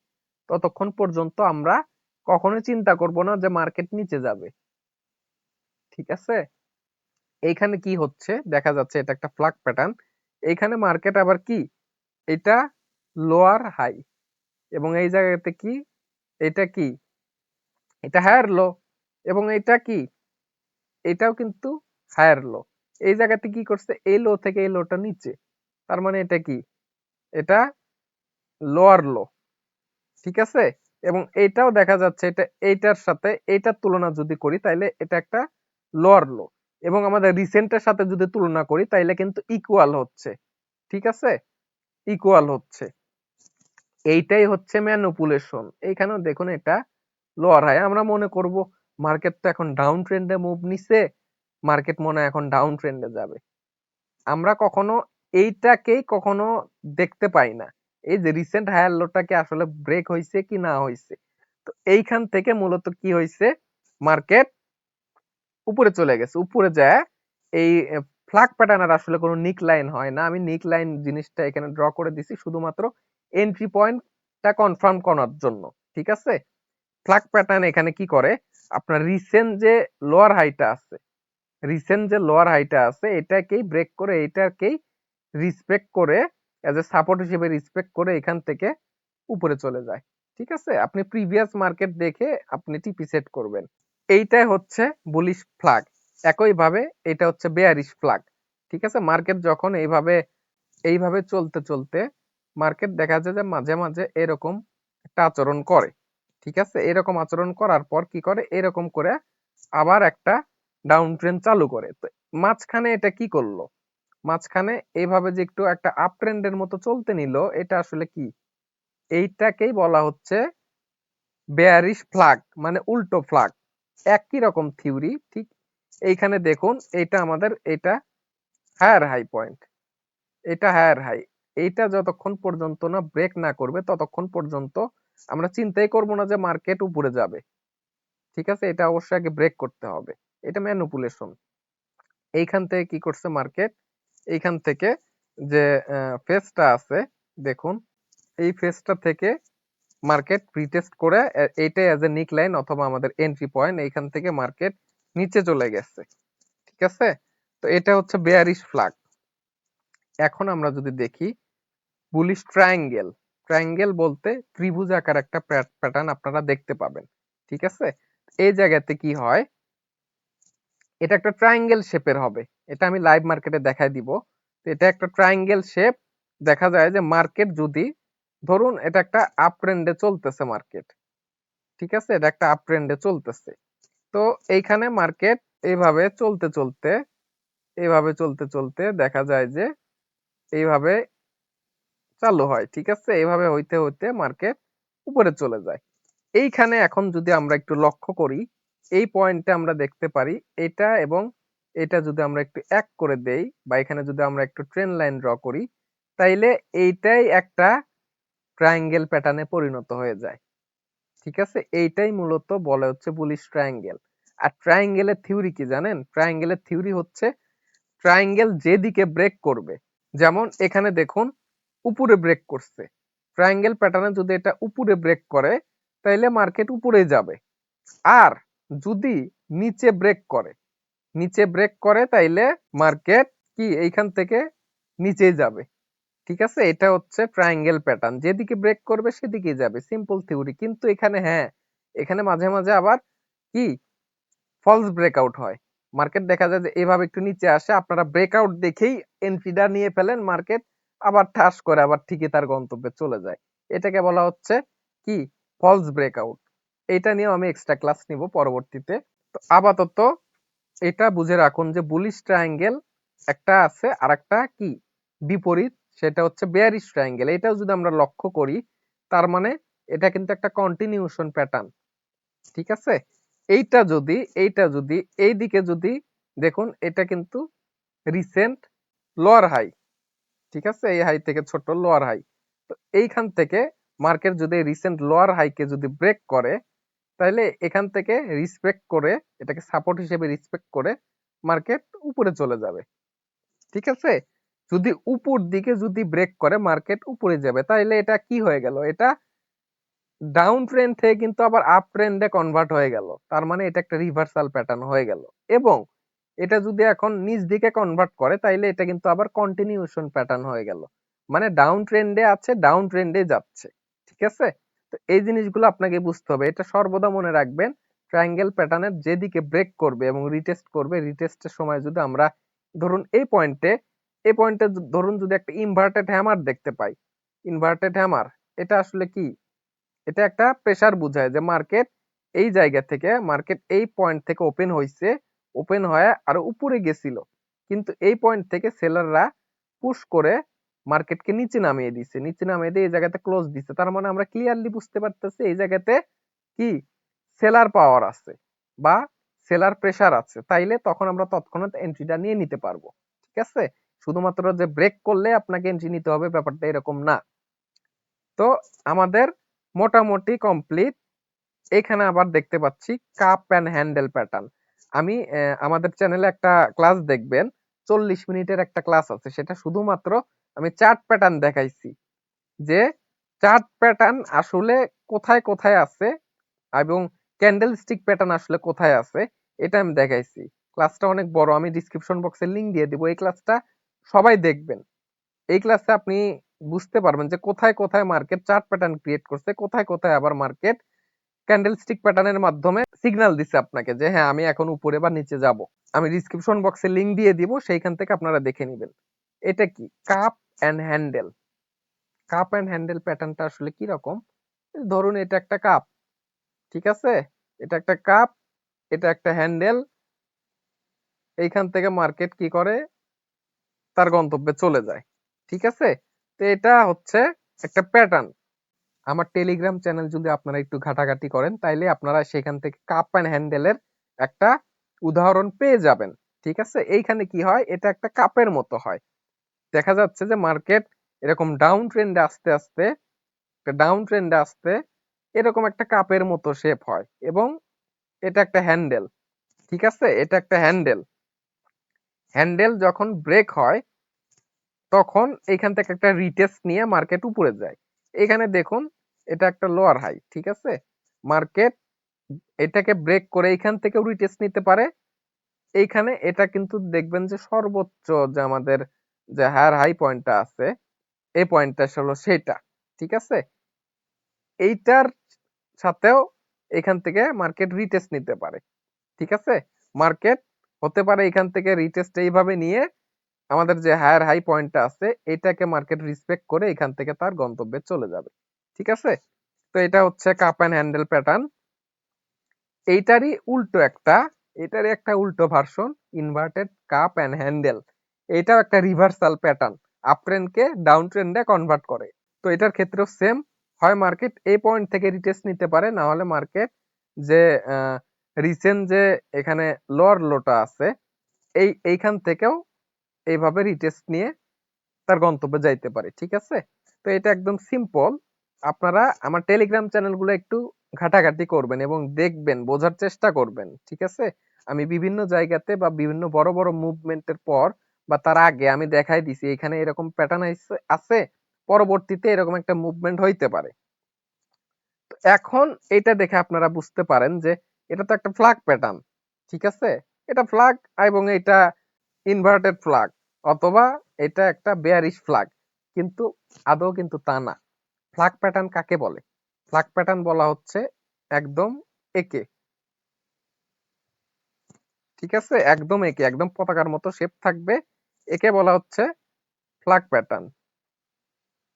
ততক্ষণ পর্যন্ত আমরা কখনোই চিন্তা করব না যে মার্কেট নিচে যাবে। ঠিক আছে, এইখানে কি হচ্ছে দেখা যাচ্ছে, এটা একটা ফ্ল্যাগ প্যাটার্ন, এইখানে মার্কেট আবার কি, এটা লোয়ার হাই, এবং এই জায়গাতে কি, এটা কি, এটা হায়ার লো, এবং এটা কি, এটাও কিন্তু হায়ার লো। এই জায়গাতে কি করছে, এই লো থেকে এই লোটা নিচে, তার মানে এটা কি, এটা লোয়ার লো, ঠিক আছে। এবং এইটাও দেখা যাচ্ছে এটা এইটার সাথে এইটার তুলনা যদি করি তাইলে এটা একটা লোয়ার লো, এবং আমাদের রিসেন্টের সাথে যদি তুলনা করি তাইলে কিন্তু ইকুয়াল হচ্ছে, ঠিক আছে, ইকুয়াল হচ্ছে। এইটাই হচ্ছে ম্যানিপুলেশন। এইখানেও দেখুন এটা লোয়ার হাই, আমরা মনে করব মার্কেট তো এখন ডাউন ট্রেন্ডে মুভ নিছে, মার্কেট মনে হয় এখন ডাউন ট্রেন্ডে যাবে। আমরা কখনো এইটাকেই কখনো দেখতে পাই না, এই যে রিসেন্ট হায়ার লোটাকে আসলে ব্রেক হইছে কি না হইছে। তো এইখান থেকে মূলত কি হইছে, মার্কেট উপরে চলে গেছে, উপরে যায় এই ফ্ল্যাগ প্যাটার্নের আসলে কোনো নিক লাইন হয় না। আমি নিক লাইন জিনিসটা এখানে ড্র করে দিছি শুধুমাত্র এন্ট্রি পয়েন্টটা কনফার্ম করার জন্য, ঠিক আছে। ফ্ল্যাগ প্যাটার্ন এখানে কি করে, আপনার রিসেন্ট যে লোয়ার হাইটা আছে, রিসেন্ট যে লোয়ার হাইটা আছে এটাকেই ব্রেক করে, এটাকেই রিসপেক্ট করে, এজ এ সাপোর্ট হিসেবে রিসপেক্ট করে এখান থেকে উপরে চলে যায়, ঠিক আছে। আপনি প্রিভিয়াস মার্কেট দেখে আপনি টিপি সেট করবেন। এইটাই হচ্ছে বুলিশ ফ্ল্যাগ। একইভাবে এটা হচ্ছে বেয়ারিশ ফ্ল্যাগ, ঠিক আছে। মার্কেট যখন এইভাবে এইভাবে চলতে চলতে মার্কেট দেখা যায় যে মাঝে মাঝে এরকম একটা আচরণ করে, ঠিক আছে। এরকম আচরণ করার পর কি করে, এরকম করে আবার একটা ডাউন ট্রেন্ড চালু করে। তো মাঝখানে এটা কি করলো, মাঝখানে এইভাবে যে একটু একটা আপ ট্রেন্ডের মতো চলতে নিল, এটা আসলে কি, এইটাকেই বলা হচ্ছে বেয়ারিশ ফ্ল্যাগ, মানে উল্টো ফ্ল্যাগ। একই রকম থিওরি, ঠিক। এইখানে দেখুন এটা আমাদের, এটা হায়ার হাই পয়েন্ট, এটা হায়ার হাই, এইটা যতক্ষণ পর্যন্ত না ব্রেক না করবে ততক্ষণ পর্যন্ত আমরা চিন্তাই করব না যে মার্কেট উপরে যাবে, ঠিক আছে। এটা অবশ্যই আগে ব্রেক করতে হবে, এটা ম্যানিপুলেশন। এইখান থেকে কি করছে মার্কেট, এইখান থেকে যে ফেজটা আছে দেখুন, এই ফেজটা থেকে মার্কেট রিটেস্ট করে এইটাই অ্যাজ এ নিক লাইন অথবা আমাদের এন্ট্রি পয়েন্ট, এইখান থেকে মার্কেট নিচে চলে গেছে, ঠিক আছে। তো এটা হচ্ছে বেয়ারিশ ফ্ল্যাগ। এখন আমরা যদি দেখি বুলিশ ট্রায়াঙ্গেল, ট্রায়াঙ্গেল বলতে ত্রিভুজ আকার একটা প্যাটার্ন আপনারা দেখতে পাবেন, ঠিক আছে। এই জায়গাতে কি হয়, এটা একটা ট্রায়াঙ্গেল শেপের হবে, এটা আমি লাইভ মার্কেটে দেখাই দিব। এটা একটা ট্রায়াঙ্গেল শেপ, দেখা যায় যে মার্কেট যদি ধরুন এটা একটা আপ ট্রেন্ডে চলতেছে মার্কেট, ঠিক আছে, এটা একটা আপ ট্রেন্ডে চলতেছে। তো এইখানে মার্কেট এইভাবে চলতে চলতে, এইভাবে চলতে চলতে দেখা যায় যে এইভাবে চালু হয়, ঠিক আছে। এইভাবে হইতে হইতে মার্কেট উপরে চলে যায়। এইখানে এখন যদি আমরা একটু লক্ষ্য করি, এই পয়েন্টে আমরা দেখতে পারি এটা এবং এটা যদি আমরা একটু এক করে দেই, বা এখানে যদি আমরা একটু ট্রেন লাইন ড্র করি, তাইলে এইটাই একটা ট্রায়াঙ্গেল প্যাটার্নে পরিণত হয়ে যায়, ঠিক আছে। এইটাই মূলত বলে হচ্ছে বুলিশ ট্রায়াঙ্গেল। আর ট্রায়াঙ্গেলের থিওরি কি জানেন, ট্রায়াঙ্গেলের থিওরি হচ্ছে ট্রায়াঙ্গেল যেদিকে ব্রেক করবে, যেমন এখানে দেখুন উপরে ব্রেক করছে, ট্রায়াঙ্গেল প্যাটার্নে যদি এটা উপরে ব্রেক করে তাইলে মার্কেট উপরে যাবে। আর যদি নিচে ব্রেক করে, নিচে ব্রেক করে তাইলে মার্কেট কি এইখান থেকে নিচেই যাবে, ঠিক আছে। এটা হচ্ছে ট্রায়াঙ্গেল প্যাটার্ন, যেদিকে ব্রেক করবে সেদিকেই যাবে, সিম্পল থিওরি। কিন্তু এখানে হ্যাঁ, এখানে মাঝে মাঝে আবার কি ফলস ব্রেকআউট হয়, মার্কেট দেখা যায় যে এভাবে একটু নিচে আসে, আপনারা ব্রেকআউট দেখেই এন্ট্রিটা নিয়ে ফেলেন, মার্কেট আবার ঠাস করে আবার ঠিকই তার গন্তব্যে চলে যায়। এটাকে বলা হচ্ছে কি, ফলস ব্রেকআউট। এটা নিয়েও আমি এক্সট্রা ক্লাস নিব পরবর্তীতে। তো আপাতত এটা বুঝে রাখুন যে বুলিশ ট্রায়াঙ্গেল একটা আছে, আর একটা কি বিপরীত, সেটা হচ্ছে বেয়ারিশ ট্রায়াঙ্গেল। এটাও যদি আমরা লক্ষ্য করি তার মানে এটা কিন্তু একটা কন্টিনিউশন প্যাটার্ন, ঠিক আছে। এইটা যদি এইদিকে যদি দেখুন, এটা কিন্তু রিসেন্ট লোয়ার হাই, ঠিক আছে, এই হাই থেকে ছোট লোয়ার হাই। তো এইখান থেকে মার্কেট যদি রিসেন্ট লোয়ার হাইকে যদি ব্রেক করে তাহলে এখান থেকে রিসপেক্ট করে, এটাকে সাপোর্ট হিসেবে রিসপেক্ট করে মার্কেট উপরে চলে যাবে, ঠিক আছে। যদি উপর দিকে যদি ব্রেক করে মার্কেট উপরে যাবে, তাহলে এটা কি হয়ে গেল, এটা ডাউন ট্রেন্ড থেকে কিন্তু আবার আপ ট্রেন্ডে কনভার্ট হয়ে গেল, তার মানে এটা একটা রিভার্সাল প্যাটার্ন হয়ে গেল। এবং এটা যদি এখন নিচ দিকে কনভার্ট করে তাইলে এটা কিন্তু আবার কন্টিনিউশন প্যাটার্ন হয়ে গেল, মানে ডাউন ট্রেন্ডে আছে, ডাউন ট্রেন্ডে যাচ্ছে। ঠিক আছে, তো এই জিনিসগুলো আপনাকে বুঝতে হবে। এটা সর্বদা মনে রাখবেন, ট্রায়াঙ্গেল প্যাটার্নের যেদিকে ব্রেক করবে এবং রিটেস্ট করবে, রিটেস্টের সময় যদি আমরা ধরুন এই পয়েন্টে ধরুন যদি একটা ইনভার্টেড হ্যামার দেখতে পাই, ইনভার্টেড হ্যামার এটা আসলে কি? এটা একটা প্রেসার বুঝায় যে মার্কেট এই জায়গা থেকে, মার্কেট এই পয়েন্ট থেকে ওপেন হইছে, ওপেন হয়ে আরো উপরে গেছিল, কিন্তু এই পয়েন্ট থেকে সেলাররা পুশ করে মার্কেটকে নিচে নামিয়ে দিছে, নিচে নামিয়ে দিয়ে এই জায়গাতে ক্লোজ দিছে। তার মানে আমরা ক্লিয়ারলি বুঝতে পারতেছি এই জায়গাতে কি সেলার পাওয়ার আছে বা সেলার প্রেসার আছে, তাইলে তখন আমরা তৎক্ষণাৎ এন্ট্রিটা নিয়ে নিতে পারবো। ঠিক আছে, শুধুমাত্র যে ব্রেক করলে আপনাকে এন্ট্রি নিতে হবে ব্যাপারটা এরকম না। তো আমাদের মোটামুটি কমপ্লিট। এখানে আবার দেখতে পাচ্ছি কাপ অ্যান্ড হ্যান্ডেল প্যাটার্ন। আমি আমাদের চ্যানেলে একটা ক্লাস দেখবেন, 40 মিনিটের একটা ক্লাস আছে, সেটা শুধুমাত্র আমি চার্ট প্যাটার্ন দেখাইছি, যে চার্ট প্যাটার্ন আসলে কোথায় কোথায় আছে এবং ক্যান্ডেল স্টিক প্যাটার্ন আসলে কোথায় আছে এটা আমি দেখাইছি। ক্লাসটা অনেক বড়, আমি ডিসক্রিপশন বক্সে লিংক দিয়ে দিব, এই ক্লাসটা সবাই দেখবেন। এই ক্লাসে আপনি বুঝতে পারবেন যে কোথায় কোথায় মার্কেট চার্ট প্যাটার্ন ক্রিয়েট করছে, কোথায় কোথায় আবার মার্কেট ক্যান্ডেল স্টিক প্যাটার্নের মাধ্যমে সিগন্যাল দিছে আপনাকে যে হ্যাঁ আমি এখন উপরে বা নিচে যাব। আমি ডিসক্রিপশন বক্সে লিংক দিয়ে দিব, সেইখান থেকে আপনারা দেখে নেবেন। এটা কি cup and handle, cup and handle প্যাটার্নটা আসলে কি রকম? ধরুন এটা একটা কাপ, ঠিক আছে, এটা একটা কাপ, এটা একটা হ্যান্ডেল, এইখান থেকে মার্কেট কি করে তার গন্তব্যে চলে যায়। ঠিক আছে, তো এটা হচ্ছে একটা প্যাটার্ন। আমার টেলিগ্রাম চ্যানেল যদি আপনারা একটু ঘাটাঘাটি করেন তাইলে আপনারা সেখান থেকে কাপ অ্যান্ড হ্যান্ডেলের একটা উদাহরণ পেয়ে যাবেন। ঠিক আছে, এইখানে কি হয়, এটা একটা কাপের মতো হয়। দেখা যাচ্ছে যে মার্কেট এরকম ডাউন ট্রেন্ডে আস্তে আস্তে, ডাউন ট্রেন্ডে আসতে এরকম একটা কাপের মতো শেপ হয়, এবং এটা একটা হ্যান্ডেল। ঠিক আছে, এটা একটা হ্যান্ডেল। হ্যান্ডেল যখন ব্রেক হয় তখন এখান থেকে একটা রিটেস্ট নিয়ে মার্কেট উপরে যায়। এখানে দেখুন এটা একটা লোয়ার হাই। ঠিক আছে, মার্কেট এটাকে ব্রেক করে এখান থেকেও রিটেস্ট নিতে পারে। এইখানে এটা কিন্তু দেখবেন যে সর্বোচ্চ যে আমাদের যে হায়ার হাই পয়েন্টটা আছে, এই পয়েন্টটা হলো সেটা। ঠিক আছে, এইটার সাথেও এখান থেকে মার্কেট রিটেস্ট নিতে পারে। ঠিক আছে, মার্কেট হতে পারে এখান থেকে রিটেস্ট এইভাবে নিয়ে আমাদের যে হায়ার হাই পয়েন্টটা আছে এটাকে মার্কেট রেসপেক্ট করে এখান থেকে তার গন্তব্যে চলে যাবে। ঠিক আছে, তো এটা হচ্ছে কাপ অ্যান্ড হ্যান্ডেল প্যাটার্ন। এইটারই উল্টো একটা, এটারই একটা উল্টো version, inverted cup and handle. এটাও একটা রিভার্সাল প্যাটার্ন, আপ ট্রেন্ডকে ডাউন ট্রেন্ডে কনভার্ট করে। তো এটার ক্ষেত্রেও সেম, হয় মার্কেট এই পয়েন্ট থেকে রিটেস্ট নিতে পারে, না হলে মার্কেট যে রিসেন্ট যে এখানে লোয়ার লোটা আছে এইখান থেকেও এইভাবে রিটেস্ট নিয়ে তার গন্তব্যে যাইতে পারে। ঠিক আছে, তো এটা একদম সিম্পল। আপনারা আমার টেলিগ্রাম চ্যানেলগুলো একটু ঘাটাঘাটি করবেন এবং দেখবেন, বোঝার চেষ্টা করবেন। ঠিক আছে, আমি বিভিন্ন জায়গাতে বা বিভিন্ন বড় বড় মুভমেন্টের পর বা তার আগে আমি দেখাই দিছি এখানে এরকম প্যাটার্ন আছে, পরবর্তীতে এরকম একটা মুভমেন্ট হইতে পারে। তো এখন এটা দেখে আপনারা বুঝতে পারেন যে এটা তো একটা ফ্ল্যাগ প্যাটার্ন। ঠিক আছে, এটা ফ্ল্যাগ এবং এটা ইনভার্টেড ফ্ল্যাগ, অথবা এটা একটা বেয়ারিশ ফ্ল্যাগ, কিন্তু আদৌ কিন্তু তা না। ফ্ল্যাগ প্যাটার্ন কাকে বলে? ফ্ল্যাগ প্যাটার্ন বলা হচ্ছে একদম একে। ঠিক আছে, একদম একে, একদম পতাকার মতো শেপ থাকবে, একে বলা হচ্ছে ফ্ল্যাগ প্যাটার্ন।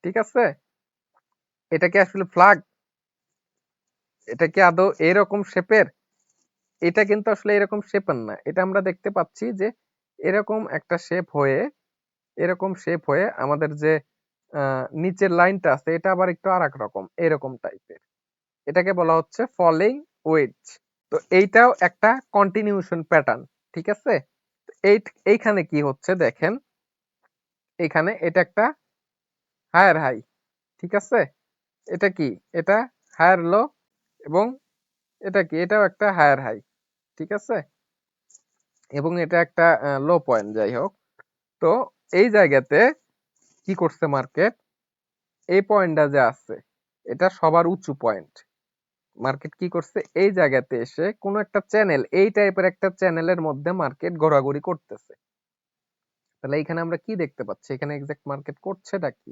ঠিক আছে, এটা কি আসলে ফ্ল্যাগ? এটা কি আদৌ এরকম শেপের? এটা কিন্তু আসলে এরকম শেপের না। এটা আমরা দেখতে পাচ্ছি যে এরকম একটা শেপ হয়ে, এরকম শেপ হয়ে আমাদের যে নিচের লাইনটা আছে এটা আবার একটু আরেক রকম, এরকম টাইপের। এটাকে বলা হচ্ছে ফলিং ওয়েজ। তো এইটাও একটা কন্টিনিউশন প্যাটার্ন। ঠিক আছে, এইখানে কি হচ্ছে দেখেন, এখানে এটা একটা হায়ার হাই। ঠিক আছে, এটা কি, এটা হায়ার লো, এবং এটা কি, এটাও একটা হায়ার হাই। ঠিক আছে, এবং এটা একটা লো পয়েন্ট, যাই হোক। তো এই জায়গাতে কি করছে মার্কেট, এই পয়েন্টটা যে আছে এটা সবার উঁচু পয়েন্ট। মার্কেট কি করছে, এই জায়গাতে এসে কোন একটা চ্যানেল, এই টাইপের একটা চ্যানেলের মধ্যে মার্কেট ঘোরাঘুরি করতেছে। তাহলে এখানে আমরা কি দেখতে পাচ্ছি, এখানে এক্সাক্ট মার্কেট করছেটা কি?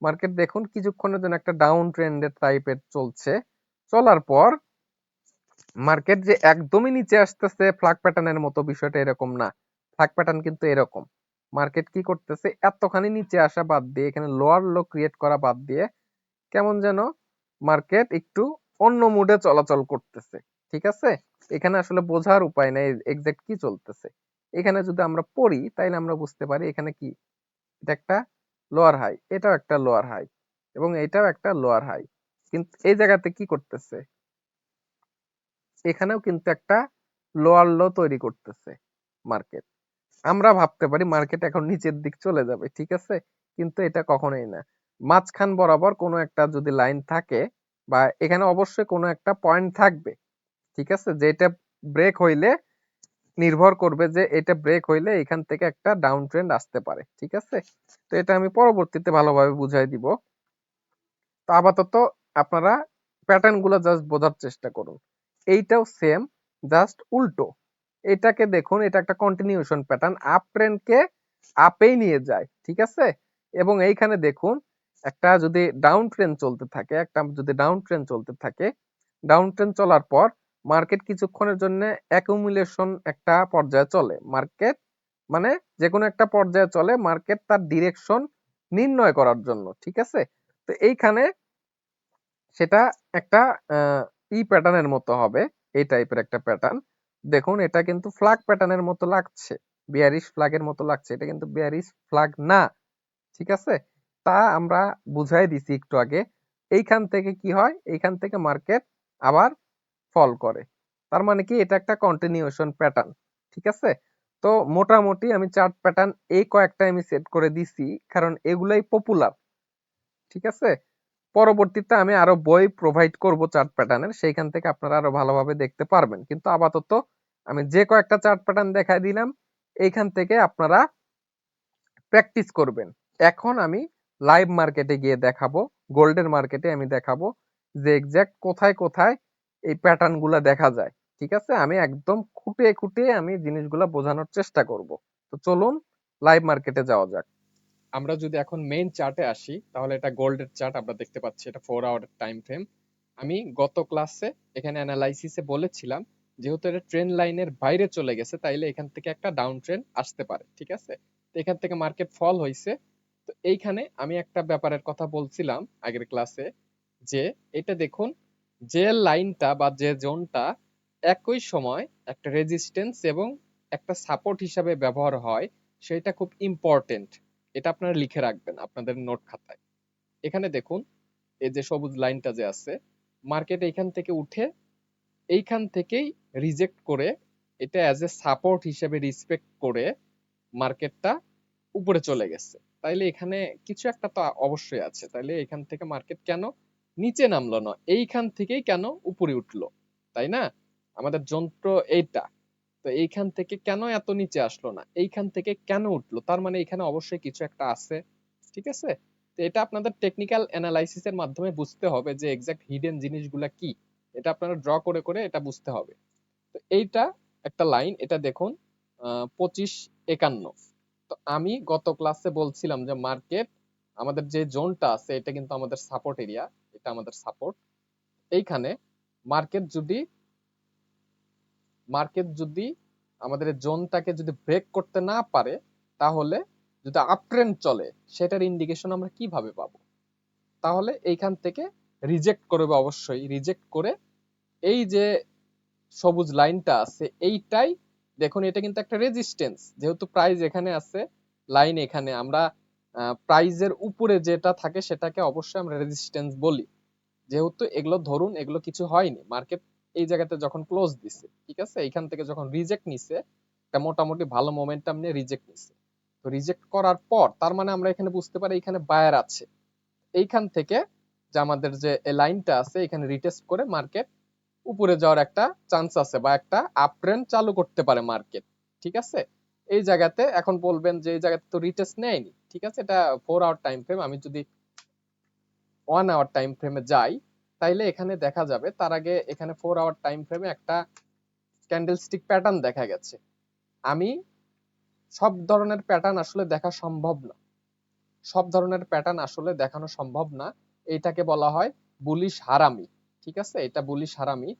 মার্কেট দেখুন কিছুক্ষণের জন্য একটা ডাউন ট্রেন্ডের টাইপের চলছে, চলার পর মার্কেট যে একদমই নিচে আসতেছে ফ্ল্যাগ প্যাটার্নের মতো, বিষয়টা এরকম না। ফ্ল্যাগ প্যাটার্ন কিন্তু এরকম, মার্কেট কি করতেছে, এতখানি নিচে আসা বাদ দিয়ে, এখানে লোয়ার লো ক্রিয়েট করা বাদ দিয়ে কেমন যেন মার্কেট একটু অন্য মুডে চলাচল করতেছে। ঠিক আছে, এখানে আসলে বোঝার উপায় নাই এক্সাক্ট কি চলতেছে। এখানে যদি আমরা পড়ি তাইলে আমরা বুঝতে পারি এখানে কি, এটা একটা লোয়ার হাই, এটাও একটা লোয়ার হাই, এবং এটাও একটা লোয়ার হাই। কিন্তু এই জায়গাতে কি করতেছে, এখানেও কিন্তু একটা লোয়ার লো তৈরি করতেছে মার্কেট। আমরা ভাবতে পারি মার্কেট এখন নিচের দিক চলে যাবে, ঠিক আছে, কিন্তু এটা কখনোই না। মাঝখান বরাবর কোনো একটা যদি লাইন থাকে, বা এখানে অবশ্যই কোনো একটা পয়েন্ট থাকবে, ঠিক আছে, যেটা ব্রেক হইলে নির্ভর করবে, যে এটা ব্রেক হইলে এখান থেকে একটা ডাউন ট্রেন্ড আসতে পারে। ঠিক আছে, তো এটা আমি পরবর্তীতে ভালোভাবে বুঝাই দিব। তো আপাতত আপনারা প্যাটার্ন গুলো জাস্ট বোঝার চেষ্টা করুন। এইটাও সেম, জাস্ট উল্টো। এটাকে দেখুন, এটা একটা কন্টিনিউশন প্যাটার্ন, আপ ট্রেন্ডকে আপেই নিয়ে যায়, ঠিক আছে। এবং এইখানে দেখুন, একটা যদি ডাউন ট্রেন্ড চলতে থাকে, ডাউন ট্রেন্ড চলার পর মার্কেট কিছুক্ষণের জন্য অ্যাকুমুলেশন একটা পর্যায়ে চলে। মার্কেট মানে যে কোনো একটা পর্যায়ে চলে মার্কেট তার ডিরেকশন নির্ণয় করার জন্য, ঠিক আছে। তো এইখানে সেটা একটা প্যাটার্নের মতো হবে, এই টাইপের একটা প্যাটার্ন। দেখুন এটা কিন্তু ফ্ল্যাগ প্যাটার্নের মতো লাগছে, বিয়ারিশ ফ্ল্যাগের মতো লাগছে, এটা কিন্তু বিয়ারিশ ফ্ল্যাগ না, ঠিক আছে। তা আমরা বুঝাই দিছি একটু আগে। এইখান থেকে কি হয়, এইখান থেকে মার্কেট আবার ফল করে, তার মানে কি এটা একটা কন্টিনিউশন প্যাটার্ন, ঠিক আছে। তো মোটামুটি আমি চার্ট প্যাটার্ন এই কয়েকটা আমি সেট করে দিছি, কারণ এগুলাই পপুলার, ঠিক আছে। পরবর্তীতে আমি আরো বই প্রোভাইড করব চার্ট প্যাটার্নের, সেইখান থেকে আপনারা আরো ভালোভাবে দেখতে পারবেন। কিন্তু আপাতত আমি যে কয়েকটা চার্ট প্যাটার্ন দেখাই দিলাম, এইখান থেকে আপনারা প্র্যাকটিস করবেন। এখন আমি লাইভ মার্কেটে গিয়ে দেখাবো, গোল্ডের মার্কেটে আমি দেখাবো যে এক্সাক্ট কোথায় কোথায় এই প্যাটার্ন গুলা দেখা যায়, ঠিক আছে। আমি একদম খুঁটে খুঁটে আমি জিনিসগুলা বোঝানোর চেষ্টা করব। তো চলুন লাইভ মার্কেটে যাওয়া যাক। আমরা যদি এখন মেইন চার্টে আসি, তাহলে এটা গোল্ডের চার্ট আমরা দেখতে পাচ্ছি, এটা 4 আওয়ার টাইম ফ্রেম। আমি গত ক্লাসে এখানে অ্যানালাইসিসে বলেছিলাম, যেহেতু এটা ট্রেন্ড লাইনের বাইরে চলে গেছে, তাইলে এখান থেকে একটা ডাউন ট্রেন্ড আসতে পারে, ঠিক আছে। তো এখান থেকে মার্কেট ফল হয়েছে। তো এইখানে আমি একটা ব্যাপারের কথা বলছিলাম আগের ক্লাসে, যে এটা দেখুন, যে লাইনটা বা যে জোনটা একই সময় একটা রেজিস্ট্যান্স এবং একটা সাপোর্ট হিসাবে ব্যবহার হয়, সেটা খুব ইম্পর্টেন্ট। এটা আপনারা লিখে রাখবেন আপনাদের নোট খাতায়। এখানে দেখুন, এই যে সবুজ লাইনটা যে আছে, মার্কেট এইখান থেকে উঠে এইখান থেকেই রিজেক্ট করে, এটা অ্যাজ এ সাপোর্ট হিসেবে রিসপেক্ট করে মার্কেটটা উপরে চলে গেছে। তাইলে এখানে কিছু একটা তো অবশ্যই আছে, তাইলে এখান থেকে মার্কেট কেন নিচে নামলো না, এইখান থেকেই কেন উপরে উঠলো, তাই না? আমাদের যন্ত্র এইটা, তো এইখান থেকে কেন এত নিচে আসলো না, এইখান থেকে কেন উঠলো, তার মানে এখানে অবশ্যই কিছু একটা আছে, ঠিক আছে। তো এটা আপনাদের টেকনিক্যাল অ্যানালাইসিসের মাধ্যমে বুঝতে হবে যে এক্সাক্ট হিডেন জিনিসগুলা কি, এটা আপনারা ড্র করে করে এটা বুঝতে হবে। তো এইটা একটা লাইন, এটা দেখুন 2551। তো আমি গত ক্লাসে বলছিলাম যে মার্কেট আমাদের যে জোনটা আছে, এটা কিন্তু আমাদের সাপোর্ট এরিয়া, এটা আমাদের সাপোর্ট। এইখানে মার্কেট যদি আমাদের জোনটাকে যদি ব্রেক করতে না পারে, তাহলে যদি আপ ট্রেন্ড চলে, সেটার ইন্ডিকেশন আমরা কিভাবে পাবো? তাহলে এইখান থেকে রিজেক্ট করবে, অবশ্যই রিজেক্ট করে এই যে সবুজ লাইনটা আছে, এইটাই দেখুন, এটা কিন্তু একটা রেজিস্ট্যান্স, যেহেতু প্রাইস এখানে আছে, লাইন এখানে, আমরা প্রাইজের উপরে যেটা থাকে সেটাকে অবশ্যই আমরা রেজিস্ট্যান্স বলি। যেহেতু এগুলো ধরুন এগুলো কিছু হয়নি, মার্কেট এই জায়গাতে যখন ক্লোজ দিছে, ঠিক আছে, এখান থেকে যখন রিজেক্ট নিছে, একটা মোটামুটি ভালো মোমেন্টাম নিয়ে রিজেক্ট নিছে। তো রিজেক্ট করার পর তার মানে আমরা এখানে বুঝতে পারি এখানে বায়ার আছে। এইখান থেকে যে আমাদের যে লাইনটা আছে, এখানে রিটেস্ট করে মার্কেট উপরে যাওয়ার একটা চান্স আছে, বা একটা আপ ট্রেন্ড চালু করতে পারে মার্কেট, ঠিক আছে। এই জায়গাতে এখন বলবেন যে এই জায়গাতে তো রিটেস্ট নেয়নি, ঠিক আছে, এটা 4 আওয়ার টাইম ফ্রেম। আমি যদি 1 আওয়ার টাইম ফ্রেমে যাই, তাইলে এখানে দেখা যাবে তার আগে এখানে 4 আওয়ার টাইম ফ্রেমে একটা ক্যান্ডেলস্টিক প্যাটার্ন দেখা গেছে। আমি সব ধরনের প্যাটার্ন আসলে দেখা সম্ভব না, সব ধরনের প্যাটার্ন আসলে দেখানো সম্ভব না। এইটাকে বলা হয় বুলিশ হারামি, ঠিক আছে, এটা বুলিশ হারামি।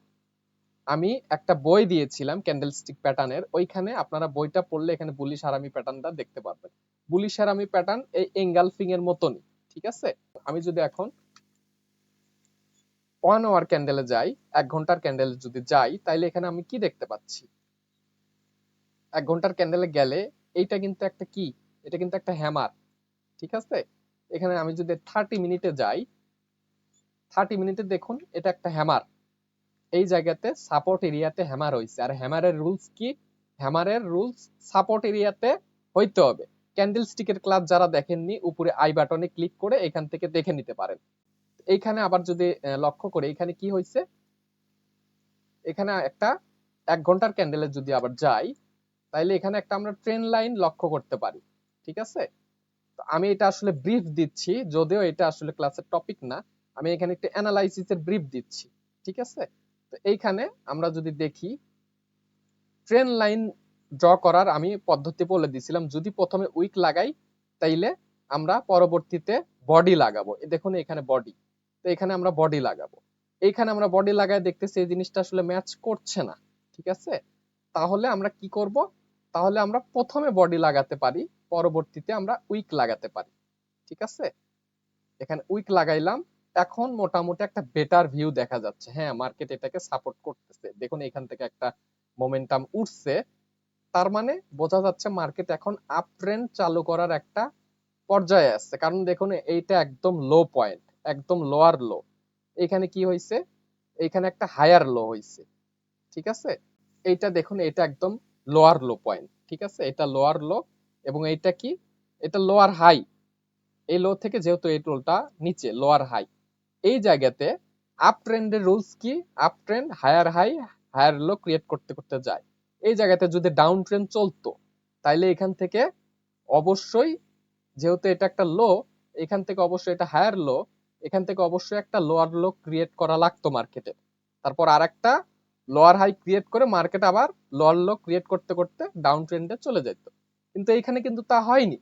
আমি একটা বই দিয়েছিলাম ক্যান্ডেলস্টিক প্যাটার্নের, ওইখানে আপনারা বইটা পড়লে এখানে বুলিশ হারামি প্যাটার্নটা দেখতে পারবেন। বুলিশ হারামি প্যাটার্ন এই এঙ্গালফিং এর মতনই, ঠিক আছে। আমি যদি এখন 1 আওয়ার ক্যান্ডেলে যাই, 1 ঘন্টার ক্যান্ডেলে যদি যাই, তাইলে এখানে আমি কি দেখতে পাচ্ছি? 1 ঘন্টার ক্যান্ডেলে গেলে এইটা কিন্তু একটা কি, এটা কিন্তু একটা হ্যামার, ঠিক আছে। এখানে আমি যদি 30 মিনিটে যাই, 30 মিনিটে দেখুন এটা একটা হ্যামার, এই জায়গাতে সাপোর্ট এরিয়াতে হ্যামার হইছে। আর হ্যামারের রুলস কি? হ্যামারের রুলস সাপোর্ট এরিয়াতে হইতে হবে। ক্যান্ডেল স্টিকের ক্লাস যারা দেখেননি, উপরে আই বাটনে ক্লিক করে এখান থেকে দেখে নিতে পারেন। এইখানে আবার যদি লক্ষ্য করে এখানে কি হইছে, এখানে একটা 1 ঘন্টার ক্যান্ডেলে যদি আবার যাই, তাইলে এখানে একটা আমরা ট্রেন লাইন লক্ষ্য করতে পারি, ঠিক আছে। তো আমি এটা আসলে ব্রিফ দিচ্ছি, যদিও এটা আসলে ক্লাসের টপিক না, আমি এখানে একটা অ্যানালাইসিসের ব্রিফ দিচ্ছি, ঠিক আছে। তো এইখানে আমরা যদি দেখি, ট্রেন লাইন ড্র করার আমি পদ্ধতি বলে দিছিলাম। যদি প্রথমে উইক লাগাই, তাইলে আমরা পরবর্তীতে বডি লাগাবো। দেখুন এখানে বডি, তো এখানে আমরা বডি লাগাবো। এইখানে আমরা বডি লাগায় দেখতেছি এই জিনিসটা আসলে ম্যাচ করছে না, ঠিক আছে। তাহলে আমরা কি করব? তাহলে আমরা প্রথমে বডি লাগাতে পারি, পরবর্তীতে আমরা উইক লাগাতে পারি, ঠিক আছে। এখানে উইক লাগাইলাম, এখন মোটামুটি একটা বেটার ভিউ দেখা যাচ্ছে। হ্যাঁ, মার্কেট এটাকে সাপোর্ট করতেছে, দেখুন এখান থেকে একটা মোমেন্টাম উঠছে। তার মানে বোঝা যাচ্ছে মার্কেট এখন আপ ট্রেন্ড চালু করার একটা পর্যায়ে আছে। কারণ দেখুন এইটা একদম লো পয়েন্ট, একদম লোয়ার লো। এখানে কি হয়েছে? এখানে একটা হায়ার লো হয়েছে, ঠিক আছে। এইটা দেখুন, এটা একদম লোয়ার লো পয়েন্ট, ঠিক আছে, এটা লোয়ার লো। এবং এইটা কি? এটা লোয়ার হাই। এই লো থেকে যেহেতু এই টোলটা নিচে, লোয়ার হাই, এই জায়গাতে আপ ট্রেন্ডের রুলস কি? Up trend higher high higher low create করতে করতে যায়। এই জায়গাতে যদি ডাউন ট্রেন্ড চলতো, তাইলে এখান থেকে অবশ্যই, যেহেতু এটা একটা লো, এখান থেকে অবশ্যই এটা হায়ার লো, এখান থেকে অবশ্যই একটা লোয়ার লো ক্রিয়েট করা লাগতো মার্কেটে। তারপর আর একটা লোয়ার হাই ক্রিয়েট করে মার্কেট আবার লোয়ার লো ক্রিয়েট করতে করতে ডাউন ট্রেন্ডে চলে যেত। কিন্তু এইখানে কিন্তু তা হয়নি।